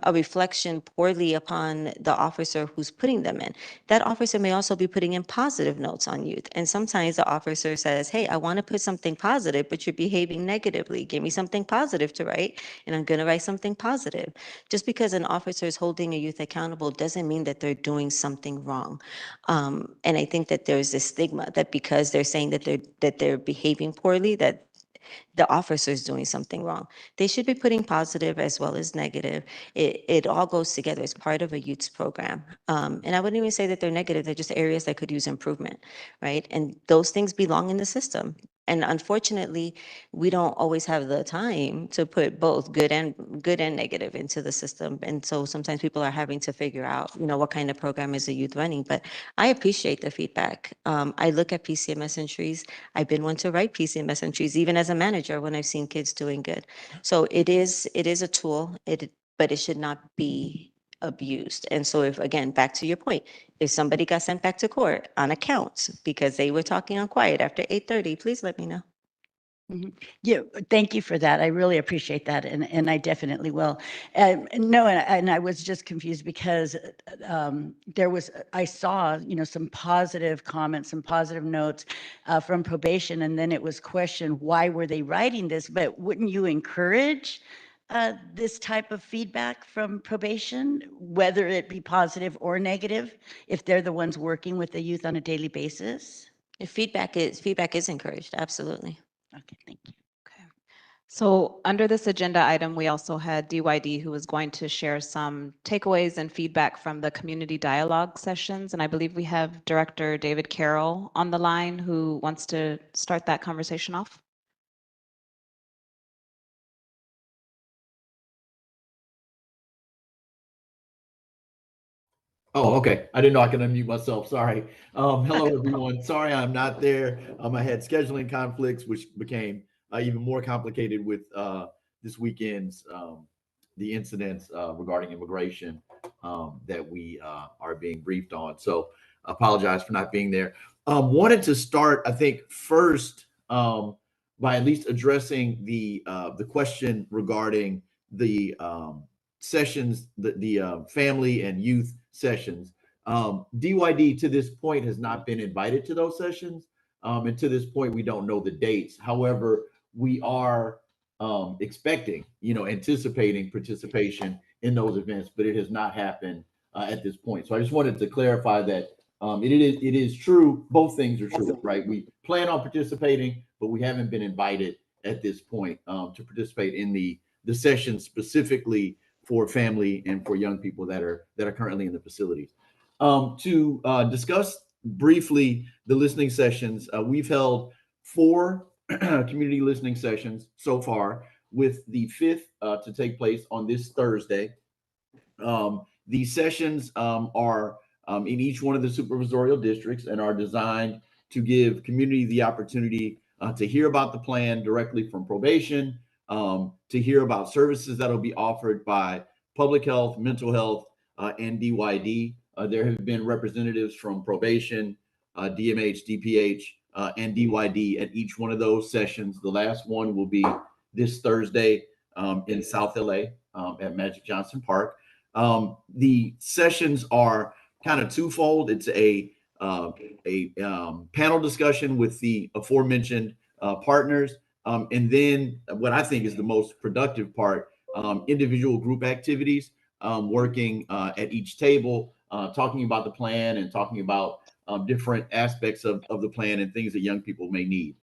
a reflection poorly upon the officer who's putting them in. That officer may also be putting in positive notes on youth. And sometimes the officer says, hey, I want to put something positive, but you're behaving negatively. Give me something positive to write, and I'm going to write something positive. Just because an officer is holding a youth accountable doesn't mean that they're doing something wrong. And I think that there's this stigma that because they're saying that they're behaving poorly, that the officer is doing something wrong. They should be putting positive as well as negative. It all goes together as part of a youth's program. And I wouldn't even say that they're negative, they're just areas that could use improvement, right? And those things belong in the system. And unfortunately, we don't always have the time to put both good and negative into the system. And so sometimes people are having to figure out, what kind of program is the youth running. But I appreciate the feedback. I look at PCMS entries. I've been one to write PCMS entries, even as a manager, when I've seen kids doing good. So it is a tool, but it should not be abused. And so if, again, back to your point, if somebody got sent back to court on accounts because they were talking on quiet after 8:30, please let me know. Yeah, thank you for that. I really appreciate that, and I definitely will. No, and I was just confused because I saw, some positive comments, some positive notes from probation, and then it was questioned, why were they writing this? But wouldn't you encourage this type of feedback from probation, whether it be positive or negative, if they're the ones working with the youth on a daily basis? If feedback is encouraged, absolutely. Okay, thank you. Okay. So under this agenda item, we also had DYD who was going to share some takeaways and feedback from the community dialogue sessions. And I believe we have Director David Carroll on the line who wants to start that conversation off. Oh, okay. I didn't know I could unmute myself. Sorry. Hello, everyone. Sorry I'm not there. I had scheduling conflicts, which became even more complicated with this weekend's the incidents regarding immigration that we are being briefed on. So I apologize for not being there. Wanted to start, I think, first by at least addressing the question regarding the sessions, the family and youth sessions. DYD to this point has not been invited to those sessions. And to this point, we don't know the dates. However, we are expecting, anticipating participation in those events, but it has not happened at this point. So I just wanted to clarify that it is true. Both things are true, right? We plan on participating, but we haven't been invited at this point to participate in the session specifically for family and for young people that are currently in the facilities. To discuss briefly the listening sessions, we've held 4 community listening sessions so far, with the 5th to take place on this Thursday. These sessions are in each one of the supervisorial districts and are designed to give community the opportunity to hear about the plan directly from probation, to hear about services that will be offered by public health, mental health, and DYD. There have been representatives from probation, DMH, DPH, and DYD at each one of those sessions. The last one will be this Thursday in South LA at Magic Johnson Park. The sessions are kind of twofold. It's a panel discussion with the aforementioned partners, and then what I think is the most productive part, individual group activities, working at each table, talking about the plan and talking about different aspects of the plan and things that young people may need.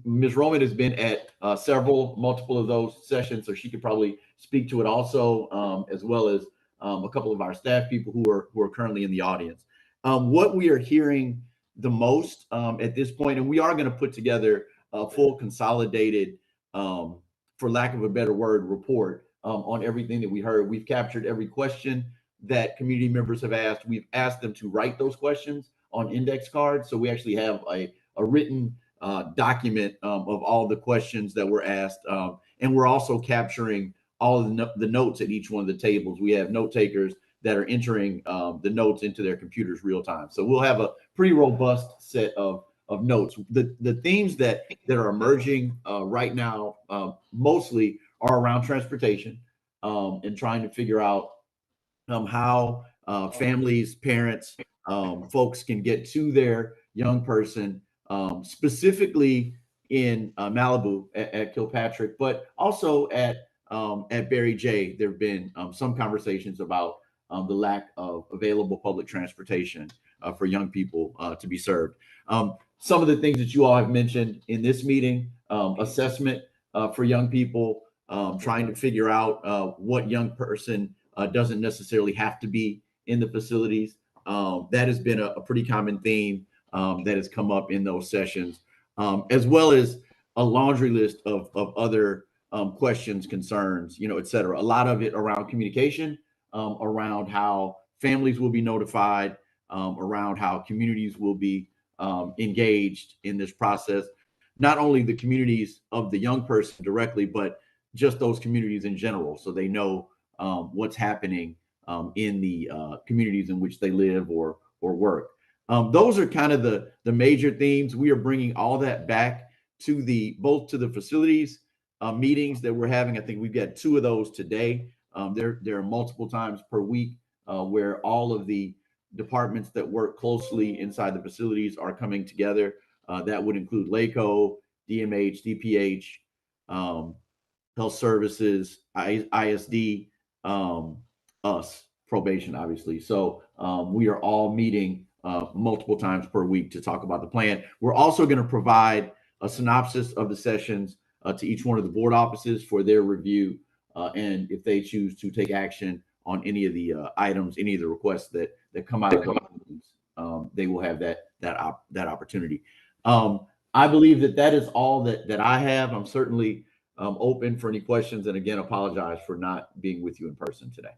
Ms. Roman has been at multiple of those sessions, so she could probably speak to it also, as well as a couple of our staff people who are currently in the audience. What we are hearing the most at this point, and we are going to put together a full consolidated, for lack of a better word, report on everything that we heard. We've captured every question that community members have asked. We've asked them to write those questions on index cards, so we actually have a written document of all the questions that were asked, and we're also capturing all of the notes at each one of the tables. We have note takers that are entering the notes into their computers real time. So we'll have a pretty robust set of notes. The themes that are emerging right now mostly are around transportation. and trying to figure out how families, parents, folks can get to their young person, specifically in Malibu at Kilpatrick, but also at Barry J. There have been some conversations about the lack of available public transportation for young people to be served. Some of the things that you all have mentioned in this meeting, assessment for young people, trying to figure out what young person doesn't necessarily have to be in the facilities. That has been a pretty common theme that has come up in those sessions, as well as a laundry list of other questions, concerns, et cetera. A lot of it around communication, around how families will be notified, around how communities will be engaged in this process. Not only the communities of the young person directly, but just those communities in general, so they know what's happening in the communities in which they live or work. Those are kind of the major themes. We are bringing all that back to both to the facilities meetings that we're having. I think we've got 2 of those today. There are multiple times per week where all of the departments that work closely inside the facilities are coming together. That would include LACO, DMH, DPH, Health Services, ISD, us, probation, obviously. So we are all meeting multiple times per week to talk about the plan. We're also going to provide a synopsis of the sessions to each one of the board offices for their review. And if they choose to take action on any of the items, any of the requests that come out of the meetings, they will have that opportunity. I believe that is all that I have. I'm certainly open for any questions, and again, apologize for not being with you in person today.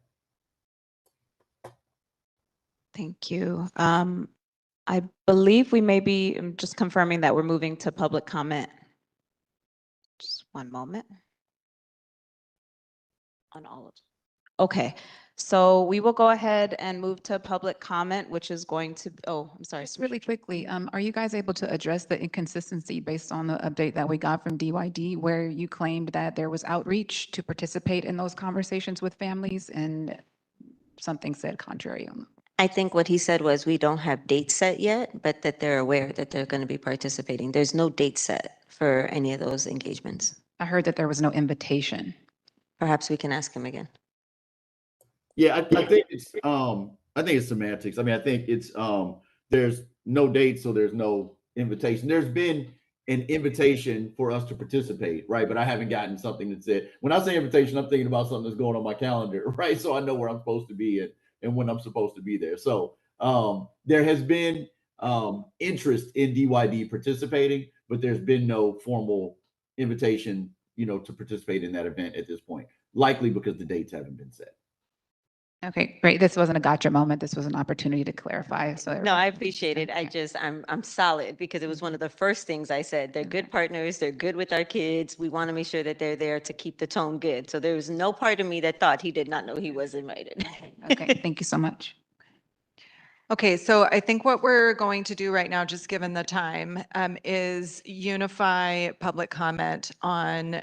Thank you. I believe we may be just confirming that we're moving to public comment. Just one moment. On all of them. Okay, so we will go ahead and move to public comment, which is going to, I'm sorry. Just really quickly, are you guys able to address the inconsistency based on the update that we got from DYD, where you claimed that there was outreach to participate in those conversations with families and something said contrary on? I think what he said was we don't have dates set yet, but that they're aware that they're going to be participating. There's no date set for any of those engagements. I heard that there was no invitation. Perhaps we can ask him again. Yeah, I think it's semantics. I mean, I think it's there's no date, so there's no invitation. There's been an invitation for us to participate, right? But I haven't gotten something that said, when I say invitation, I'm thinking about something that's going on my calendar, right? So I know where I'm supposed to be and when I'm supposed to be there. So there has been interest in DYD participating, but there's been no formal invitation, to participate in that event at this point, likely because the dates haven't been set. Okay, great. This wasn't a gotcha moment. This was an opportunity to clarify. So No, I appreciate it. I'm solid because it was one of the first things I said. They're good partners. They're good with our kids. We want to make sure that they're there to keep the tone good. So there was no part of me that thought he did not know he was invited. Okay, thank you so much. Okay, so I think what we're going to do right now, just given the time, is unify public comment on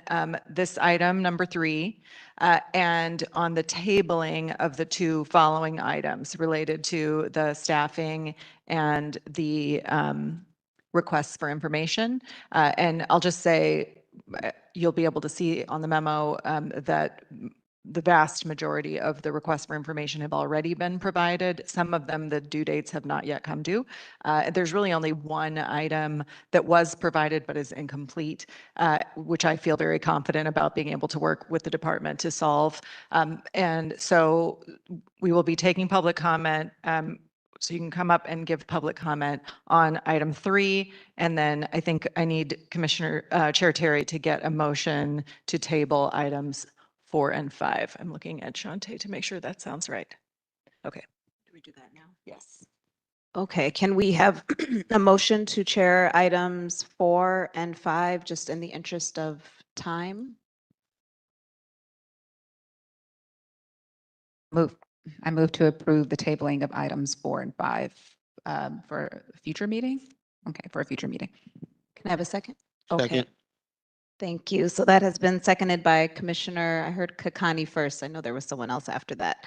this item, number 3, and on the tabling of the 2 following items related to the staffing and the requests for information. And I'll just say, you'll be able to see on the memo that the vast majority of the requests for information have already been provided. Some of them, the due dates have not yet come due. There's really only one item that was provided but is incomplete, which I feel very confident about being able to work with the department to solve. And so we will be taking public comment. So you can come up and give public comment on item 3. And then I think I need Commissioner Chair Terry to get a motion to table items 4 and 5. I'm looking at Shantae to make sure that sounds right. Okay. Do we do that now? Yes. Okay, can we have a motion to chair items 4 and 5, just in the interest of time? I move to approve the tabling of items 4 and 5 for a future meeting. Okay, for a future meeting. Can I have a second? Second. Okay. Thank you. So that has been seconded by Commissioner, I heard Kakani first. I know there was someone else after that.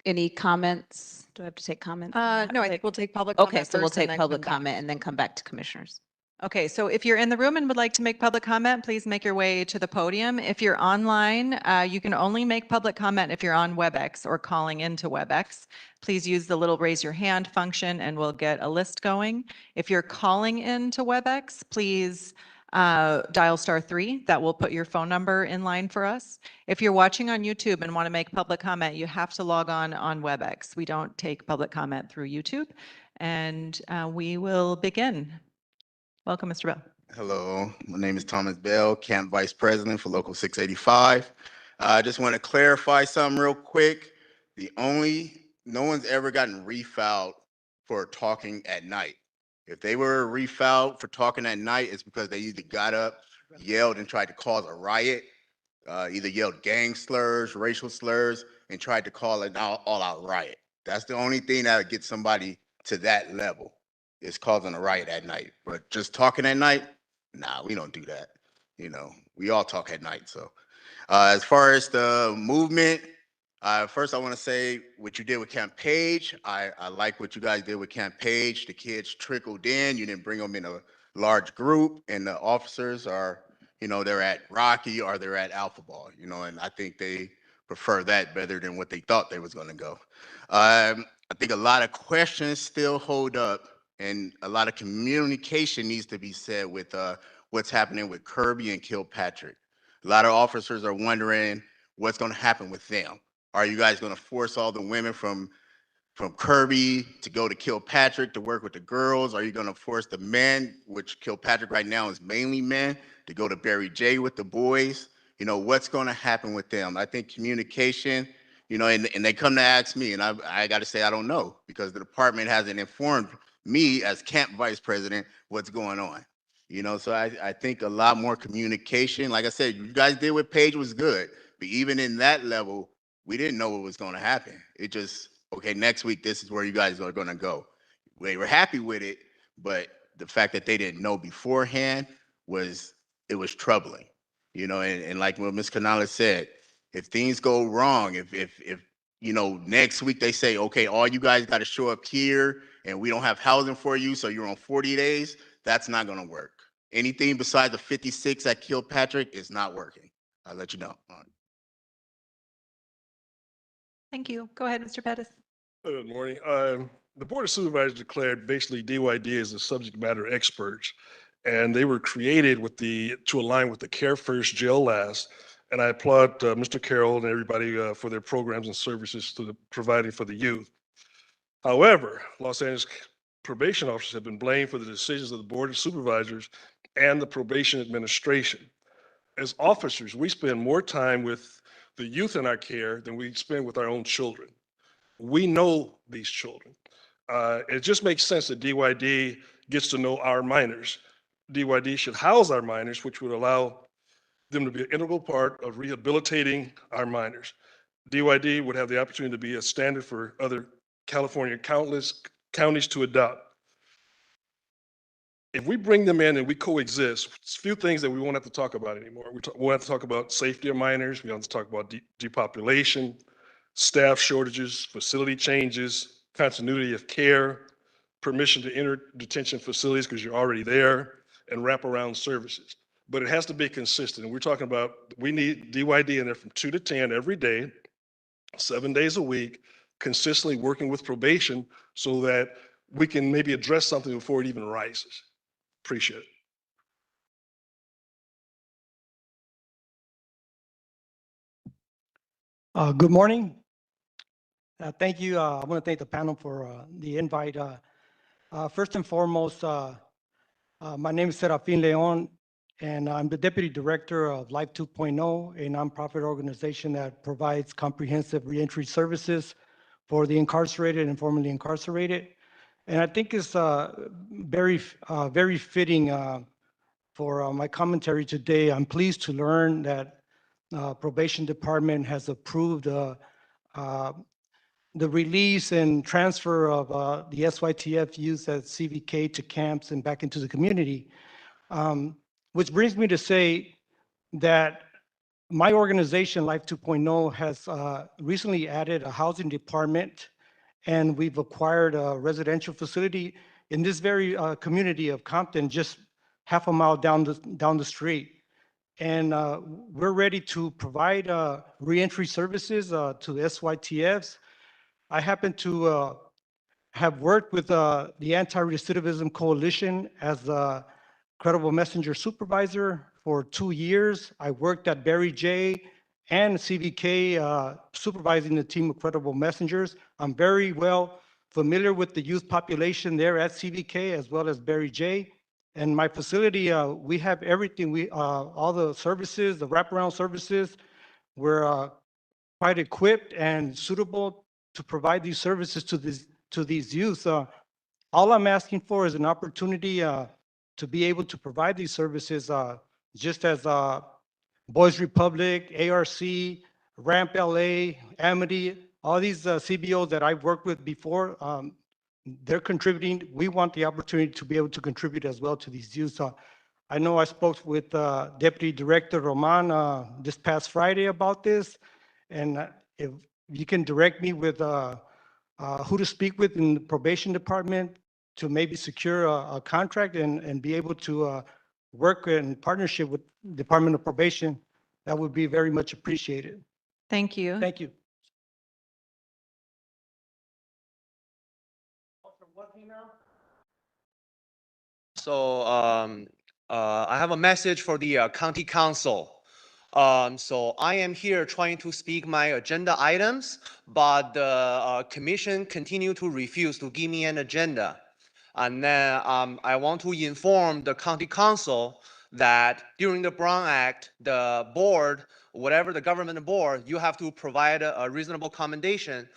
Any comments? Do I have to take comments? No, I think we'll take public Okay, comment so we'll first and take then public come back. comment and then come back to commissioners. Okay, so if you're in the room and would like to make public comment, please make your way to the podium. If you're online, you can only make public comment if you're on WebEx or calling into WebEx. Please use the little raise your hand function and we'll get a list going. If you're calling into WebEx, please dial *3. That will put your phone number in line for us. If you're watching on YouTube and want to make public comment, you have to log on WebEx. We don't take public comment through YouTube. And we will begin. Welcome, Mr. Bell. Hello, my name is Thomas Bell, Camp Vice President for Local 685. I just want to clarify something real quick. No one's ever gotten refiled for talking at night. If they were refiled for talking at night, it's because they either got up, yelled, and tried to cause a riot, either yelled gang slurs, racial slurs, and tried to call an all-out riot. That's the only thing that would get somebody to that level, is causing a riot at night. But just talking at night, nah, we don't do that. You know, we all talk at night. So as far as the movement, first I want to say what you did with Camp Page. I like what you guys did with Camp Page. The kids trickled in. You didn't bring them in a large group, and the officers are, you know, they're at Rocky or they're at Alpha Ball, you know, and I think they prefer that better than what they thought they was going to go. I think a lot of questions still hold up, and a lot of communication needs to be said with what's happening with Kirby and Kilpatrick. A lot of officers are wondering what's going to happen with them. Are you guys going to force all the women from Kirby to go to Kilpatrick to work with the girls? Are you going to force the men, which Kilpatrick right now is mainly men, to go to Barry J with the boys? You know, what's going to happen with them? I think communication, you know, and they come to ask me, and I got to say I don't know, because the department hasn't informed me as camp vice president what's going on. You know, so I think a lot more communication. Like I said, you guys did what Paige was good, but even in that level, we didn't know what was going to happen. It just, okay, next week, this is where you guys are going to go. We were happy with it, but the fact that they didn't know beforehand was troubling, you know, and like what Ms. Canales said, if things go wrong, if you know, next week they say, okay, all you guys got to show up here and we don't have housing for you, so you're on 40 days, that's not going to work. Anything besides the 56 at Kilpatrick is not working. I'll let you know. Thank you. Go ahead, Mr. Pettis. Good morning. The Board of Supervisors declared basically DYD as the subject matter experts, and they were created to align with the Care First, Jail Last. And I applaud Mr. Carroll and everybody for their programs and services providing for the youth. However, Los Angeles probation officers have been blamed for the decisions of the Board of Supervisors and the probation administration. As officers, we spend more time with the youth in our care than we spend with our own children. We know these children. It just makes sense that DYD gets to know our minors. DYD should house our minors, which would allow them to be an integral part of rehabilitating our minors. DYD would have the opportunity to be a standard for other California countless counties to adopt. If we bring them in and we coexist, it's a few things that we won't have to talk about anymore. We won't have to talk about safety of minors. We don't have to talk about depopulation, staff shortages, facility changes, continuity of care, permission to enter detention facilities because you're already there, and wraparound services. But it has to be consistent. And we're talking about, we need DYD in there from 2 to 10 every day, 7 days a week, consistently working with probation so that we can maybe address something before it even rises. Appreciate it. Good morning. Thank you. I want to thank the panel for the invite. First and foremost, my name is Serafin Leon, and I'm the Deputy Director of Life 2.0, a nonprofit organization that provides comprehensive reentry services for the incarcerated and formerly incarcerated. And I think it's very fitting for my commentary today. I'm pleased to learn that Probation Department has approved the release and transfer of the SYTF youth at CVK to camps and back into the community. which brings me to say that my organization, Life 2.0, has recently added a housing department, and we've acquired a residential facility in this very community of Compton, just half a mile down the street. And we're ready to provide reentry services to SYTFs. I happen to have worked with the Anti-Recidivism Coalition as the Credible Messenger Supervisor for 2 years. I worked at Barry J. and CVK supervising the team of Credible Messengers. I'm very well familiar with the youth population there at CVK as well as Barry J. And my facility, we have everything. All the services, the wraparound services, we're quite equipped and suitable to provide these services to these youth. All I'm asking for is an opportunity to be able to provide these services, just as Boys Republic, ARC, Ramp LA, Amity, all these CBOs that I've worked with before, they're contributing. We want the opportunity to be able to contribute as well to these youth. I know I spoke with Deputy Director Roman this past Friday about this, and if you can direct me with who to speak with in the probation department to maybe secure a contract and be able to work in partnership with Department of Probation, that would be very much appreciated. Thank you. Thank you. So I have a message for the county council. So I am here trying to speak my agenda items, but the commission continue to refuse to give me an agenda. And then I want to inform the county council that during the Brown Act, the board, whatever the government board, you have to provide a reasonable commendation.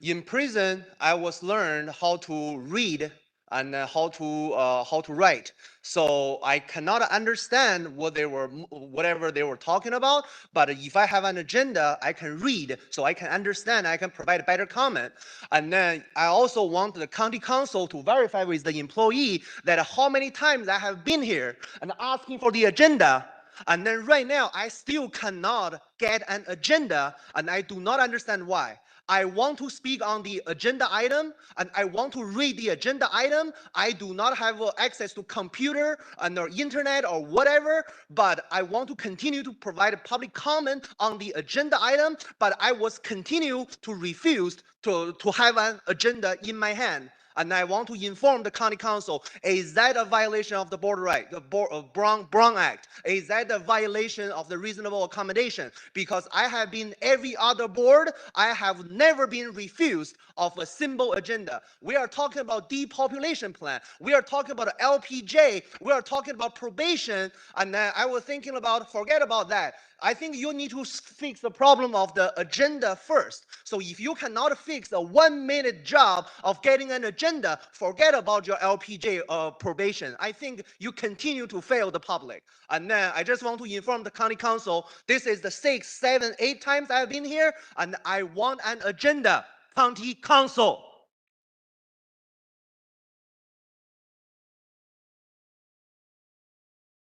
In prison, I was learned how to read and how to write. So I cannot understand what they were, whatever they were talking about. But if I have an agenda, I can read, so I can understand. I can provide a better comment. And then I also want the county council to verify with the employee that how many times I have been here and asking for the agenda. And then right now, I still cannot get an agenda, and I do not understand why. I want to speak on the agenda item, and I want to read the agenda item. I do not have access to computer and or internet or whatever, but I want to continue to provide a public comment on the agenda item, but I was continue to refuse to have an agenda in my hand. And I want to inform the county council, is that a violation of the board right, the Brown Act? Is that a violation of the reasonable accommodation? Because I have been every other board, I have never been refused of a simple agenda. We are talking about depopulation plan. We are talking about LPJ. We are talking about probation. And I was thinking about, forget about that. I think you need to fix the problem of the agenda first. So if you cannot fix a 1-minute job of getting an agenda, forget about your LPJ probation. I think you continue to fail the public. And then I just want to inform the county council, this is the 6, 7, 8 times I've been here, and I want an agenda. County council.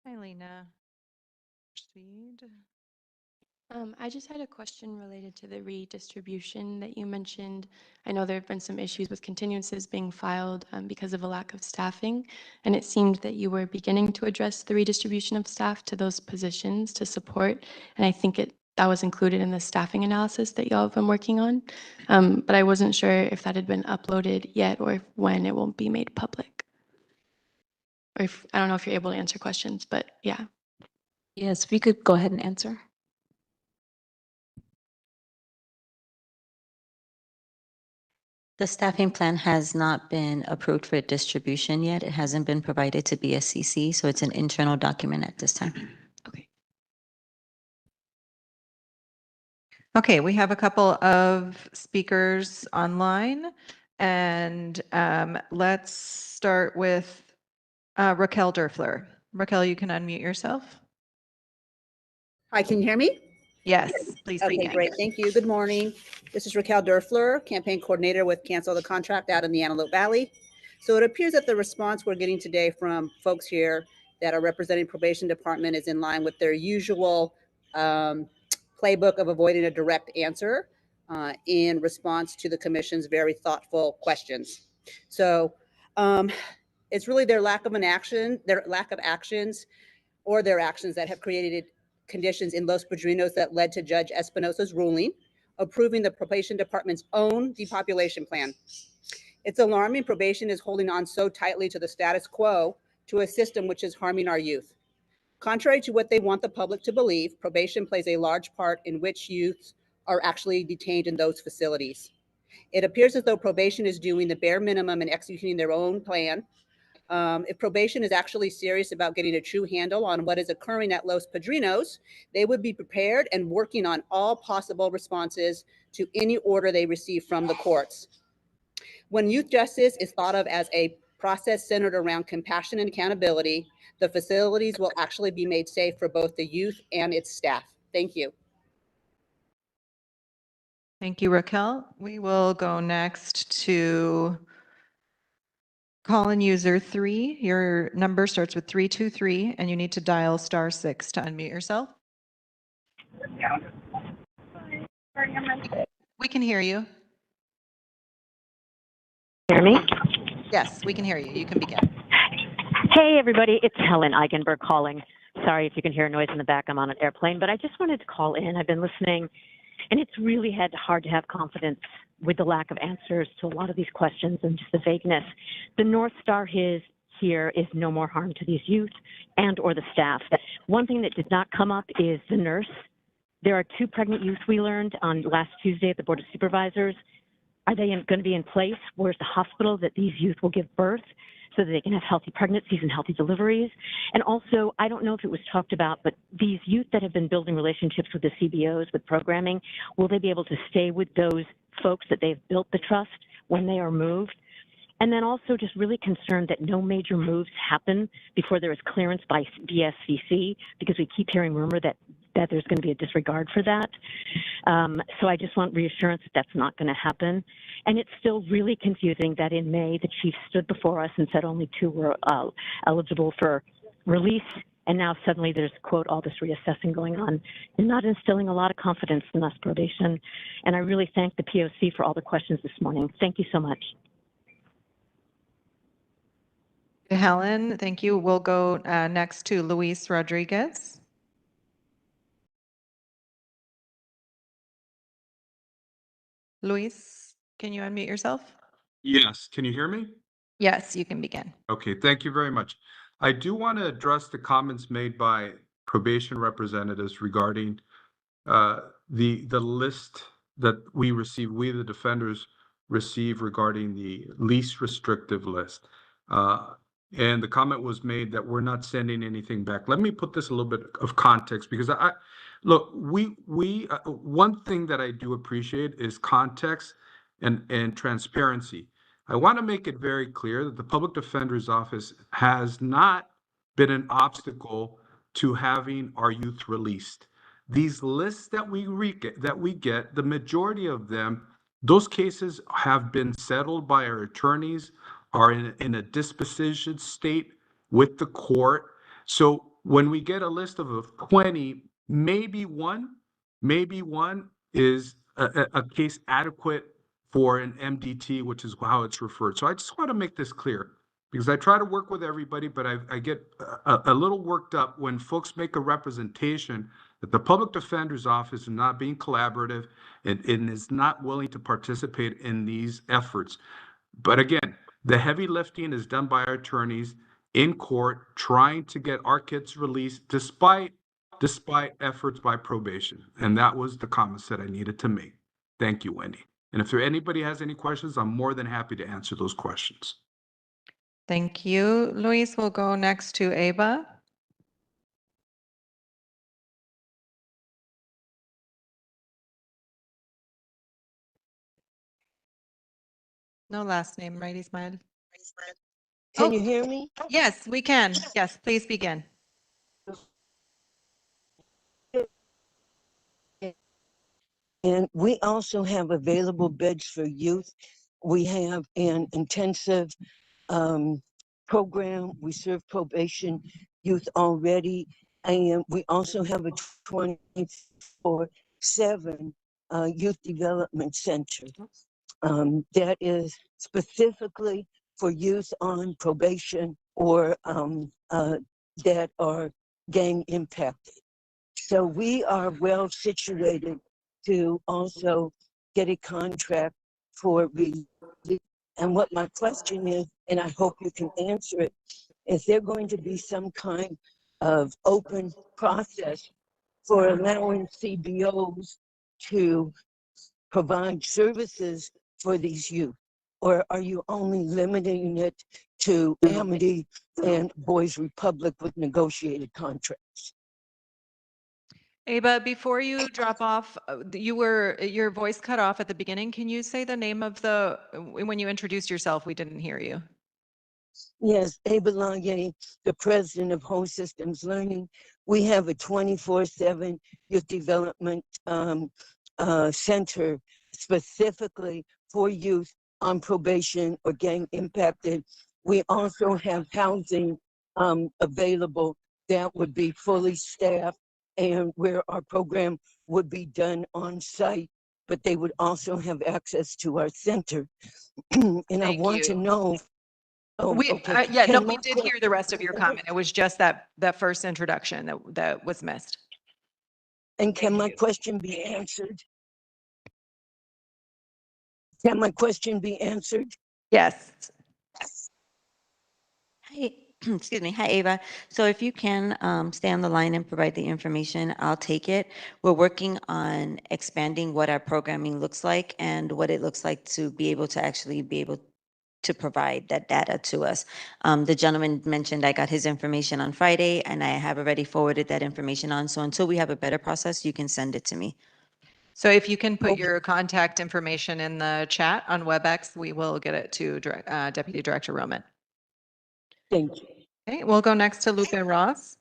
Eileen, proceed. I just had a question related to the redistribution that you mentioned. I know there have been some issues with continuances being filed because of a lack of staffing, and it seemed that you were beginning to address the redistribution of staff to those positions to support, and I think that was included in the staffing analysis that y'all have been working on, but I wasn't sure if that had been uploaded yet or when it will be made public. Or if, I don't know if you're able to answer questions, but yeah. Yes, we could go ahead and answer. The staffing plan has not been approved for distribution yet. It hasn't been provided to BSCC, so it's an internal document at this time. Okay. Okay, we have a couple of speakers online, and let's start with Raquel Derfler. Raquel, you can unmute yourself. Hi, can you hear me? Yes, please Okay, begin. great. Thank you. Good morning. This is Raquel Derfler, campaign coordinator with Cancel the Contract out in the Antelope Valley. So it appears that the response we're getting today from folks here that our representing probation department is in line with their usual playbook of avoiding a direct answer in response to the commission's very thoughtful questions. So it's really their lack of actions or their actions that have created conditions in Los Padrinos that led to Judge Espinosa's ruling, approving the probation department's own depopulation plan. It's alarming probation is holding on so tightly to the status quo to a system which is harming our youth. Contrary to what they want the public to believe, probation plays a large part in which youths are actually detained in those facilities. It appears as though probation is doing the bare minimum in executing their own plan. If probation is actually serious about getting a true handle on what is occurring at Los Padrinos, they would be prepared and working on all possible responses to any order they receive from the courts. When youth justice is thought of as a process centered around compassion and accountability, the facilities will actually be made safe for both the youth and its staff. Thank you. Thank you, Raquel. We will go next to call-in user 3. Your number starts with 323, and you need to dial *6 to unmute yourself. We can hear you. Hear me? Yes, we can hear you. You can begin. Hey, everybody. It's Helen Eigenberg calling. Sorry if you can hear noise in the back. I'm on an airplane, but I just wanted to call in. I've been listening, and it's really hard to have confidence with the lack of answers to a lot of these questions and just the vagueness. The North Star here is no more harm to these youth and or the staff. One thing that did not come up is the nurse. There are 2 pregnant youth we learned on last Tuesday at the Board of Supervisors. Are they going to be in place? Where's the hospital that these youth will give birth so that they can have healthy pregnancies and healthy deliveries? And also, I don't know if it was talked about, but these youth that have been building relationships with the CBOs, with programming, will they be able to stay with those folks that they've built the trust when they are moved? And then also just really concerned that no major moves happen before there is clearance by BSCC, because we keep hearing rumor that there's going to be a disregard for that. So I just want reassurance that that's not going to happen. And it's still really confusing that in May, the chief stood before us and said only 2 were eligible for release. And now suddenly there's, quote, all this reassessing going on and not instilling a lot of confidence in us probation. And I really thank the POC for all the questions this morning. Thank you so much. Helen, thank you. We'll go next to Luis Rodriguez. Luis, can you unmute yourself? Yes, can you hear me? Yes, you can begin. Okay, thank you very much. I do want to address the comments made by probation representatives regarding the list that we receive, we the defenders receive regarding the least restrictive list. And the comment was made that we're not sending anything back. Let me put this a little bit of context, because look, one thing that I do appreciate is context and transparency. I want to make it very clear that the Public Defender's Office has not been an obstacle to having our youth released. These lists that we get, the majority of them, those cases have been settled by our attorneys, are in a disposition state with the court. So when we get a list of 20, maybe one is a case adequate for an MDT, which is how it's referred. So I just want to make this clear, because I try to work with everybody, but I get a little worked up when folks make a representation that the Public Defender's Office is not being collaborative and is not willing to participate in these efforts. But again, the heavy lifting is done by our attorneys in court, trying to get our kids released despite efforts by probation. And that was the comments that I needed to make. Thank you, Wendy. And if anybody has any questions, I'm more than happy to answer those questions. Thank you, Luis. We'll go next to Ava. No last name, right, Ismael? Can you hear me? Yes, we can. Yes, please begin. And we also have available beds for youth. We have an intensive program. We serve probation youth already. And we also have a 24/7 youth development center that is specifically for youth on probation or that are gang impacted. So we are well situated to also get a contract for relief. And what my question is, and I hope you can answer it, is there going to be some kind of open process for allowing CBOs to provide services for these youth? Or are you only limiting it to Amity and Boys Republic with negotiated contracts? Ava, before you drop off, your voice cut off at the beginning. Can you say the name of when you introduced yourself, we didn't hear you. Yes, Ava Lanye, the president of Whole Systems Learning. We have a 24/7 youth development center specifically for youth on probation or gang impacted. We also have housing available that would be fully staffed and where our program would be done on site, but they would also have access to our center. And I want to know. Oh, okay. Yeah, no, Can we my did hear the rest of your comment. It was just that first introduction that was missed. And can my question be answered? Can my question be answered? Yes. Hi, excuse me. Hi, Ava. So if you can stay on the line and provide the information, I'll take it. We're working on expanding what our programming looks like and what it looks like to be able to actually be able to provide that data to us. The gentleman mentioned I got his information on Friday and I have already forwarded that information on. So until we have a better process, you can send it to me. So if you can put your contact information in the chat on WebEx, we will get it to Deputy Director Roman. Thank you. Okay, we'll go next to Lupe Ross.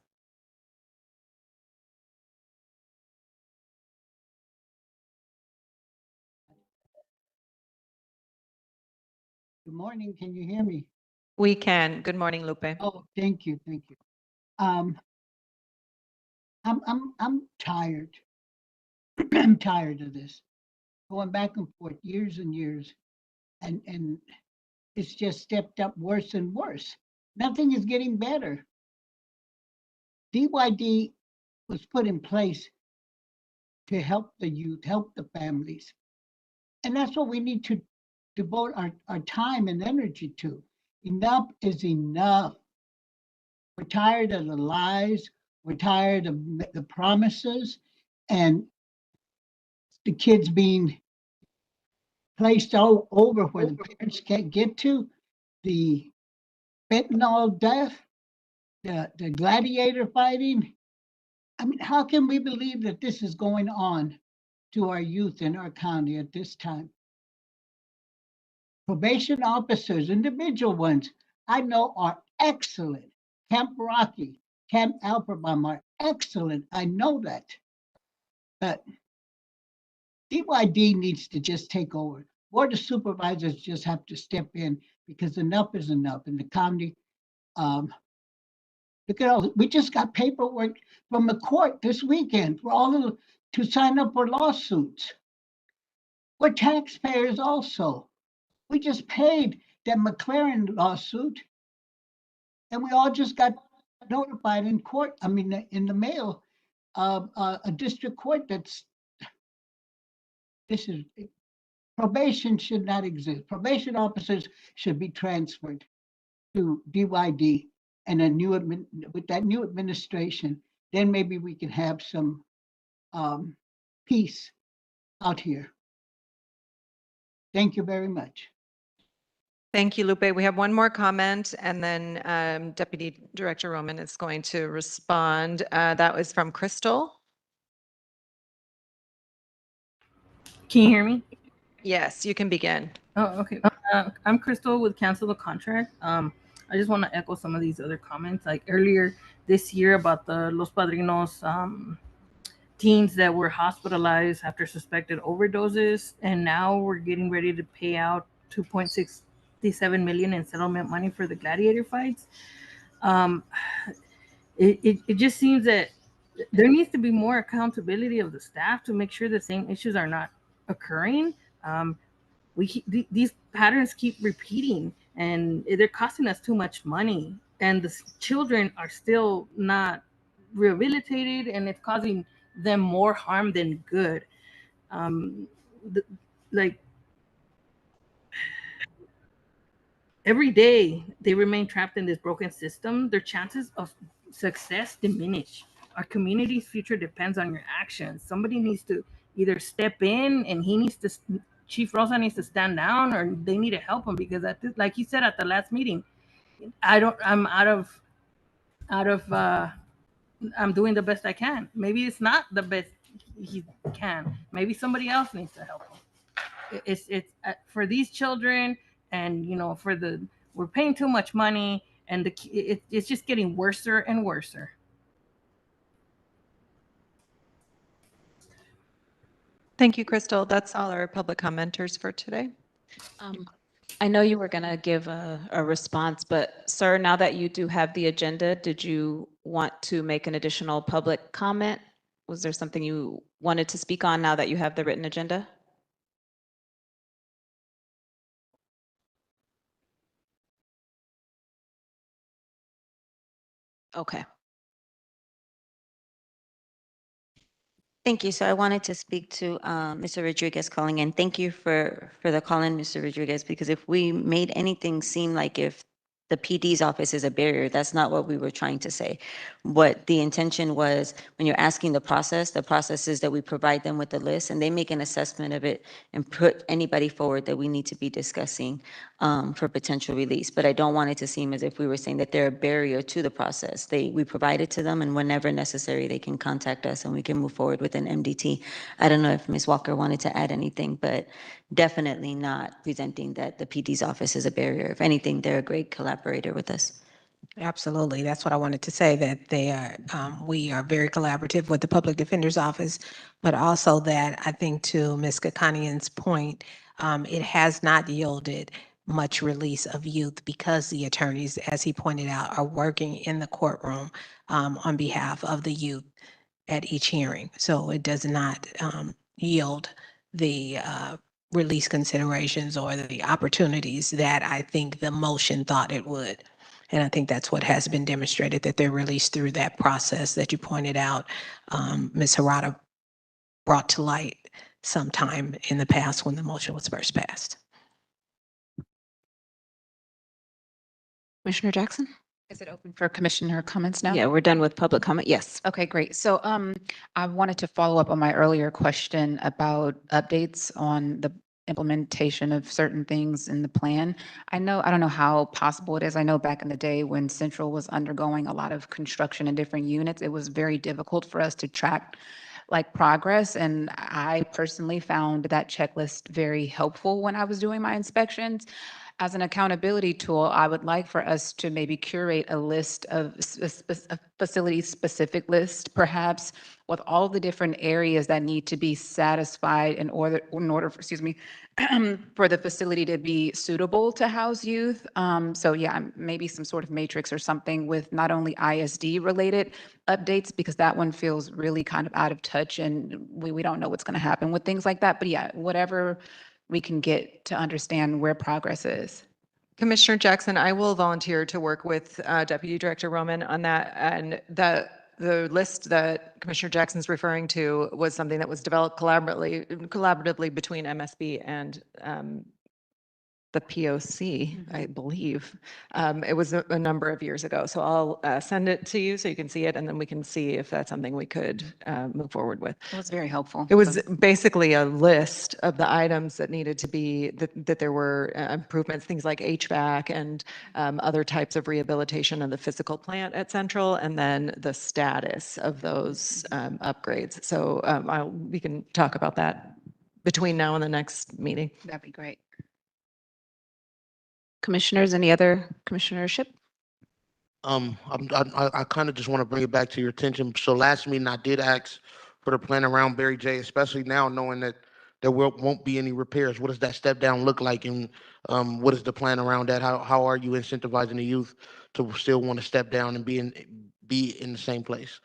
Good morning. Can you hear me? We can. Good morning, Lupe. Oh, thank you. Thank you. I'm tired. I'm tired of this. Going back and forth years and years. And it's just stepped up worse and worse. Nothing is getting better. DYD was put in place to help the youth, help the families. And that's what we need to devote our time and energy to. Enough is enough. We're tired of the lies. We're tired of the promises and the kids being placed all over where the parents can't get to. The fentanyl death, the gladiator fighting. I mean, how can we believe that this is going on to our youth in our county at this time? Probation officers, individual ones, I know are excellent. Camp Rocky, Camp Alphabom are excellent. I know that. But DYD needs to just take over. Board of Supervisors just have to step in because enough is enough. In the county, look at all, we just got paperwork from the court this weekend for all to sign up for lawsuits. We're taxpayers also. We just paid that McLaren lawsuit and we all just got notified in court, I mean, in the mail, of a district court probation should not exist. Probation officers should be transferred to DYD and with that new administration, then maybe we can have some peace out here. Thank you very much. Thank you, Lupe. We have one more comment, and then Deputy Director Roman is going to respond. That was from Crystal. Can you hear me? Yes, you can begin. Oh, okay. I'm Crystal with Cancel the Contract. I just want to echo some of these other comments. Like earlier this year about the Los Padrinos teens that were hospitalized after suspected overdoses, and now we're getting ready to pay out $2.67 million in settlement money for the gladiator fights. it just seems that there needs to be more accountability of the staff to make sure the same issues are not occurring. These patterns keep repeating, and they're costing us too much money, and the children are still not rehabilitated, and it's causing them more harm than good. Like every day they remain trapped in this broken system, their chances of success diminish. Our community's future depends on your actions. Somebody needs to either step in, and Chief Rosa needs to stand down, or they need to help him, because like he said at the last meeting, I'm I'm doing the best I can. Maybe it's not the best he can. Maybe somebody else needs to help him. It's for these children, and we're paying too much money, and it's just getting worser and worser. Thank you, Crystal. That's all our public commenters for today. I know you were going to give a response, but sir, now that you do have the agenda, did you want to make an additional public comment? Was there something you wanted to speak on now that you have the written agenda? Okay. Thank you. So I wanted to speak to Mr. Rodriguez calling in. Thank you for the call in, Mr. Rodriguez, because if we made anything seem like if the PD's office is a barrier, that's not what we were trying to say. What the intention was, when you're asking the process is that we provide them with the list and they make an assessment of it and put anybody forward that we need to be discussing for potential release. But I don't want it to seem as if we were saying that they're a barrier to the process. We provide it to them, and whenever necessary, they can contact us and we can move forward with an MDT. I don't know if Ms. Walker wanted to add anything, but definitely not presenting that the PD's office is a barrier. If anything, they're a great collaborator with us. Absolutely. That's what I wanted to say, that we are very collaborative with the Public Defender's Office, but also that I think, to Ms. Kakanian's point, it has not yielded much release of youth because the attorneys, as he pointed out, are working in the courtroom on behalf of the youth at each hearing. So it does not yield the release considerations or the opportunities that I think the motion thought it would. And I think that's what has been demonstrated, that they're released through that process that you pointed out, Ms. Harada brought to light sometime in the past when the motion was first passed. Commissioner Jackson? Is it open for commissioner comments now? Yeah, we're done with public comment. Yes. Okay, great. So I wanted to follow up on my earlier question about updates on the implementation of certain things in the plan. I don't know how possible it is. I know back in the day when Central was undergoing a lot of construction in different units, it was very difficult for us to track progress. And I personally found that checklist very helpful when I was doing my inspections. As an accountability tool, I would like for us to maybe curate a list of a facility-specific list, perhaps, with all the different areas that need to be satisfied in order for, for the facility to be suitable to house youth. So yeah, maybe some sort of matrix or something with not only ISD-related updates, because that one feels really kind of out of touch, and we don't know what's going to happen with things like that. But yeah, whatever we can get to understand where progress is. Commissioner Jackson, I will volunteer to work with Deputy Director Roman on that. And the list that Commissioner Jackson's referring to was something that was developed collaboratively between MSB and the POC, I believe. It was a number of years ago. So I'll send it to you so you can see it, and then we can see if that's something we could move forward with. It was very helpful. It was basically a list of the items that needed to be, that there were improvements, things like HVAC and other types of rehabilitation of the physical plant at Central, and then the status of those upgrades. So we can talk about that between now and the next meeting. That'd be great. Commissioners, any other commissionership? I kind of just want to bring it back to your attention. So last meeting, I did ask for the plan around Barry J, especially now knowing that there won't be any repairs. What does that step down look like? And what is the plan around that? How are you incentivizing the youth to still want to step down and be be in the same place.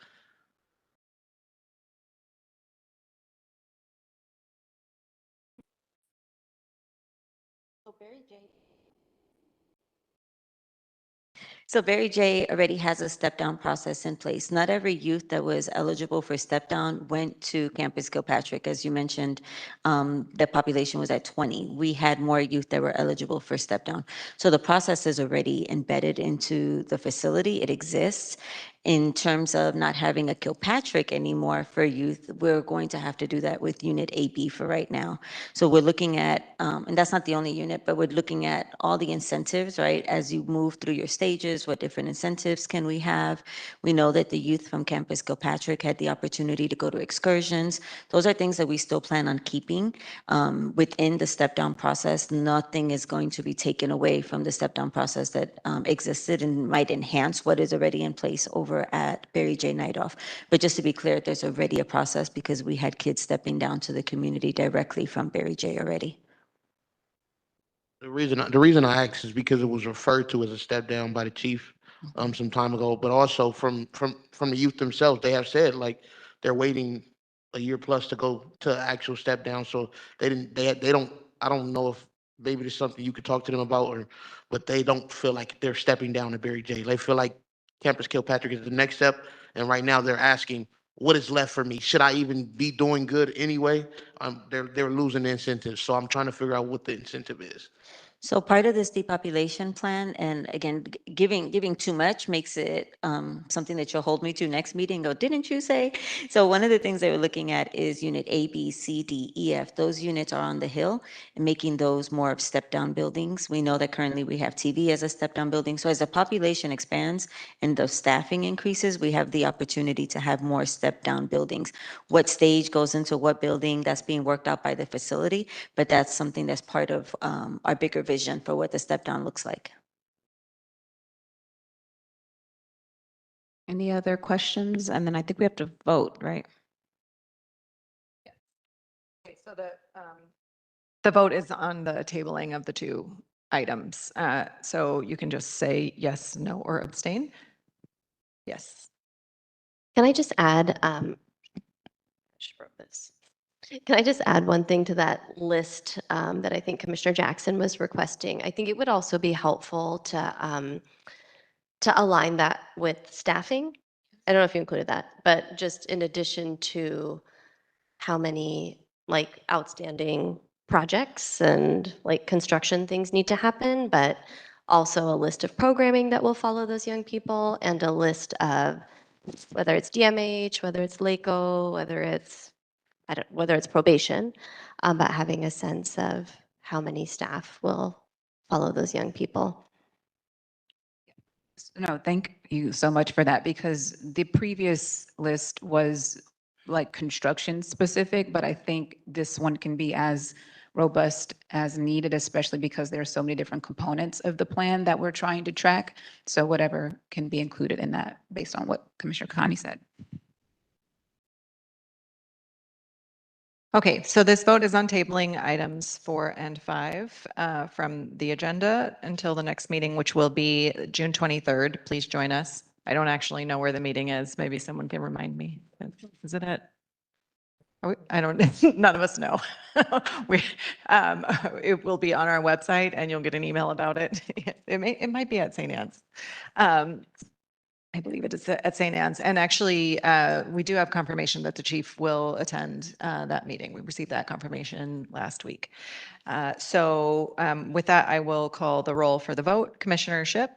So Barry J already has a step down process in place. Not every youth that was eligible for step down went to Campus Kilpatrick. As you mentioned, the population was at 20. We had more youth that were eligible for step down. So the process is already embedded into the facility. It exists. In terms of not having a Kilpatrick anymore for youth, we're going to have to do that with Unit AB for right now. So we're looking at, and that's not the only unit, but we're looking at all the incentives, right? As you move through your stages, what different incentives can we have? We know that the youth from Campus Kilpatrick had the opportunity to go to excursions. Those are things that we still plan on keeping. Within the step down process, nothing is going to be taken away from the step down process that existed and might enhance what is already in place over at Barry J. Nightoff. But just to be clear, there's already a process because we had kids stepping down to the community directly from Barry J. already. The reason I asked is because it was referred to as a step down by the chief some time ago, but also from the youth themselves, they have said like they're waiting a year plus to go to actual step down. So they don't, I don't know if maybe there's something you could talk to them about, or but they don't feel like they're stepping down to Barry J. They feel like Campus Kilpatrick is the next step, and right now they're asking, what is left for me? Should I even be doing good anyway? They're losing the incentive, so I'm trying to figure out what the incentive is. So part of this depopulation plan, and again, giving too much makes it something that you'll hold me to next meeting. Go, didn't you say? So one of the things that we're looking at is unit A, B, C, D, E, F. Those units are on the hill and making those more of step down buildings. We know that currently we have TV as a step down building. So as the population expands and the staffing increases, we have the opportunity to have more step down buildings. What stage goes into what building, that's being worked out by the facility, but that's something that's part of our bigger vision for what the step down looks like. Any other questions? And then I think we have to vote, right? Okay, so the vote is on the tabling of the two items. So you can just say yes, no, or abstain. Yes. Can I just add, just wrote this. Can I just add one thing to that list that I think Commissioner Jackson was requesting? I think it would also be helpful to align that with staffing. I don't know if you included that, but just in addition to how many like outstanding projects and like construction things need to happen, but also a list of programming that will follow those young people and a list of whether it's DMH, whether it's LACO, whether it's probation, but having a sense of how many staff will follow those young people. No, thank you so much for that, because the previous list was like construction specific, but I think this one can be as robust as needed, especially because there are so many different components of the plan that we're trying to track. So whatever can be included in that based on what Commissioner Connie said. Okay, so this vote is on tabling items 4 and 5 from the agenda until the next meeting, which will be June 23rd. Please join us. I don't actually know where the meeting is. Maybe someone can remind me. Is it at? I don't, none of us know. It will be on our website and you'll get an email about it. It might be at St. Anne's. I believe it is at St. Anne's. And actually, we do have confirmation that the chief will attend that meeting. We received that confirmation last week. So with that, I will call the roll for the vote. Commissioner Shipp?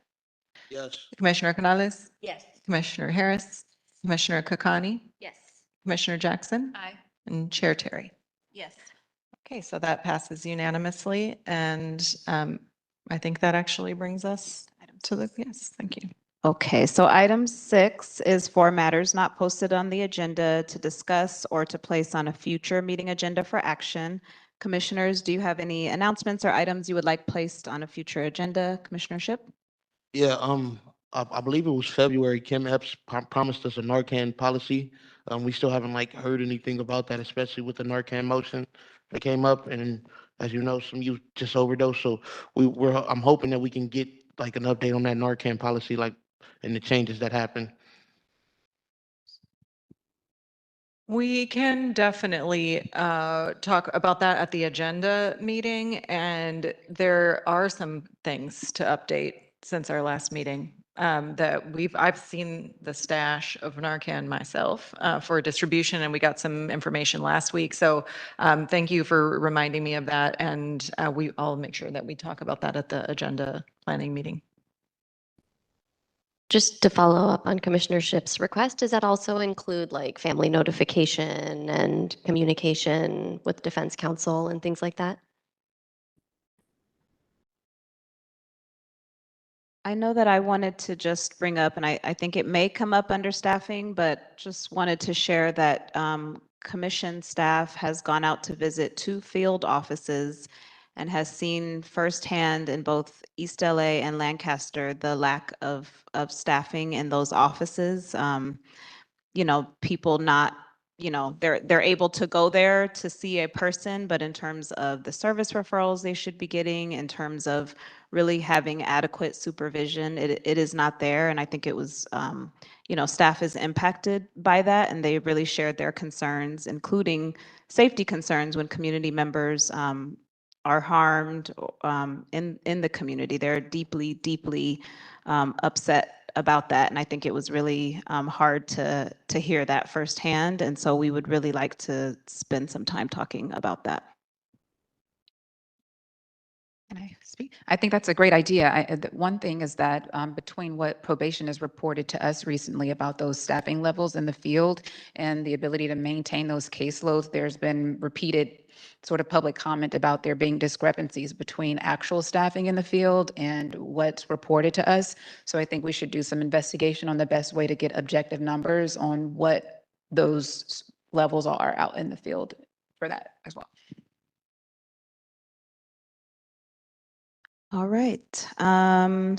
Yes. Commissioner Canales? Yes. Commissioner Harris? Commissioner Kakani? Yes. Commissioner Jackson? Aye. And Chair Terry? Yes. Okay, so that passes unanimously. And I think that actually brings us to the, yes, thank you. Okay, so item 6 is for matters not posted on the agenda to discuss or to place on a future meeting agenda for action. Commissioners, do you have any announcements or items you would like placed on a future agenda? Commissioner Shipp? Yeah, I believe it was February. Kim Epps promised us a Narcan policy. We still haven't like heard anything about that, especially with the Narcan motion that came up. And as you know, some youth just overdosed. So I'm hoping that we can get like an update on that Narcan policy, like and the changes that happened. We can definitely talk about that at the agenda meeting, and there are some things to update since our last meeting that I've seen the stash of Narcan myself for distribution, and we got some information last week. So thank you for reminding me of that, and I'll make sure that we talk about that at the agenda planning meeting. Just to follow up on Commissioner Shipp's request, does that also include like family notification and communication with defense counsel and things like that? I know that I wanted to just bring up, and I think it may come up under staffing, but just wanted to share that commission staff has gone out to visit 2 field offices and has seen firsthand in both East LA and Lancaster the lack of staffing in those offices. You know, people not, you know, they're able to go there to see a person, but in terms of the service referrals they should be getting, in terms of really having adequate supervision, it is not there. And I think it was, you know, staff is impacted by that, and they really shared their concerns, including safety concerns when community members are harmed in the community. They're deeply, deeply upset about that. And I think it was really hard to hear that firsthand. And so we would really like to spend some time talking about that. Can I speak? I think that's a great idea. One thing is that between what probation has reported to us recently about those staffing levels in the field and the ability to maintain those caseloads, there's been repeated sort of public comment about there being discrepancies between actual staffing in the field and what's reported to us. So I think we should do some investigation on the best way to get objective numbers on what those levels are out in the field for that as well. All right.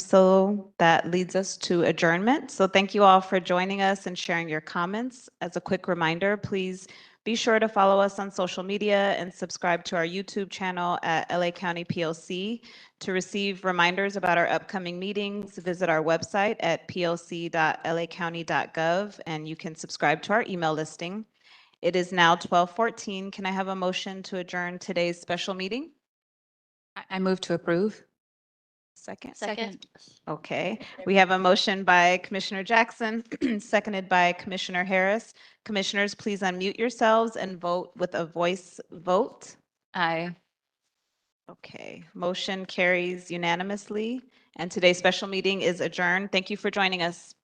So that leads us to adjournment. So thank you all for joining us and sharing your comments. As a quick reminder, please be sure to follow us on social media and subscribe to our YouTube channel at LA County POC. To receive reminders about our upcoming meetings, visit our website at poc.lacounty.gov, and you can subscribe to our email listing. It is now 12:14. Can I have a motion to adjourn today's special meeting? I move to approve. Second. Okay, we have a motion by Commissioner Jackson, seconded by Commissioner Harris. Commissioners, please unmute yourselves and vote with a voice vote. Aye. Okay, motion carries unanimously, and today's special meeting is adjourned. Thank you for joining us.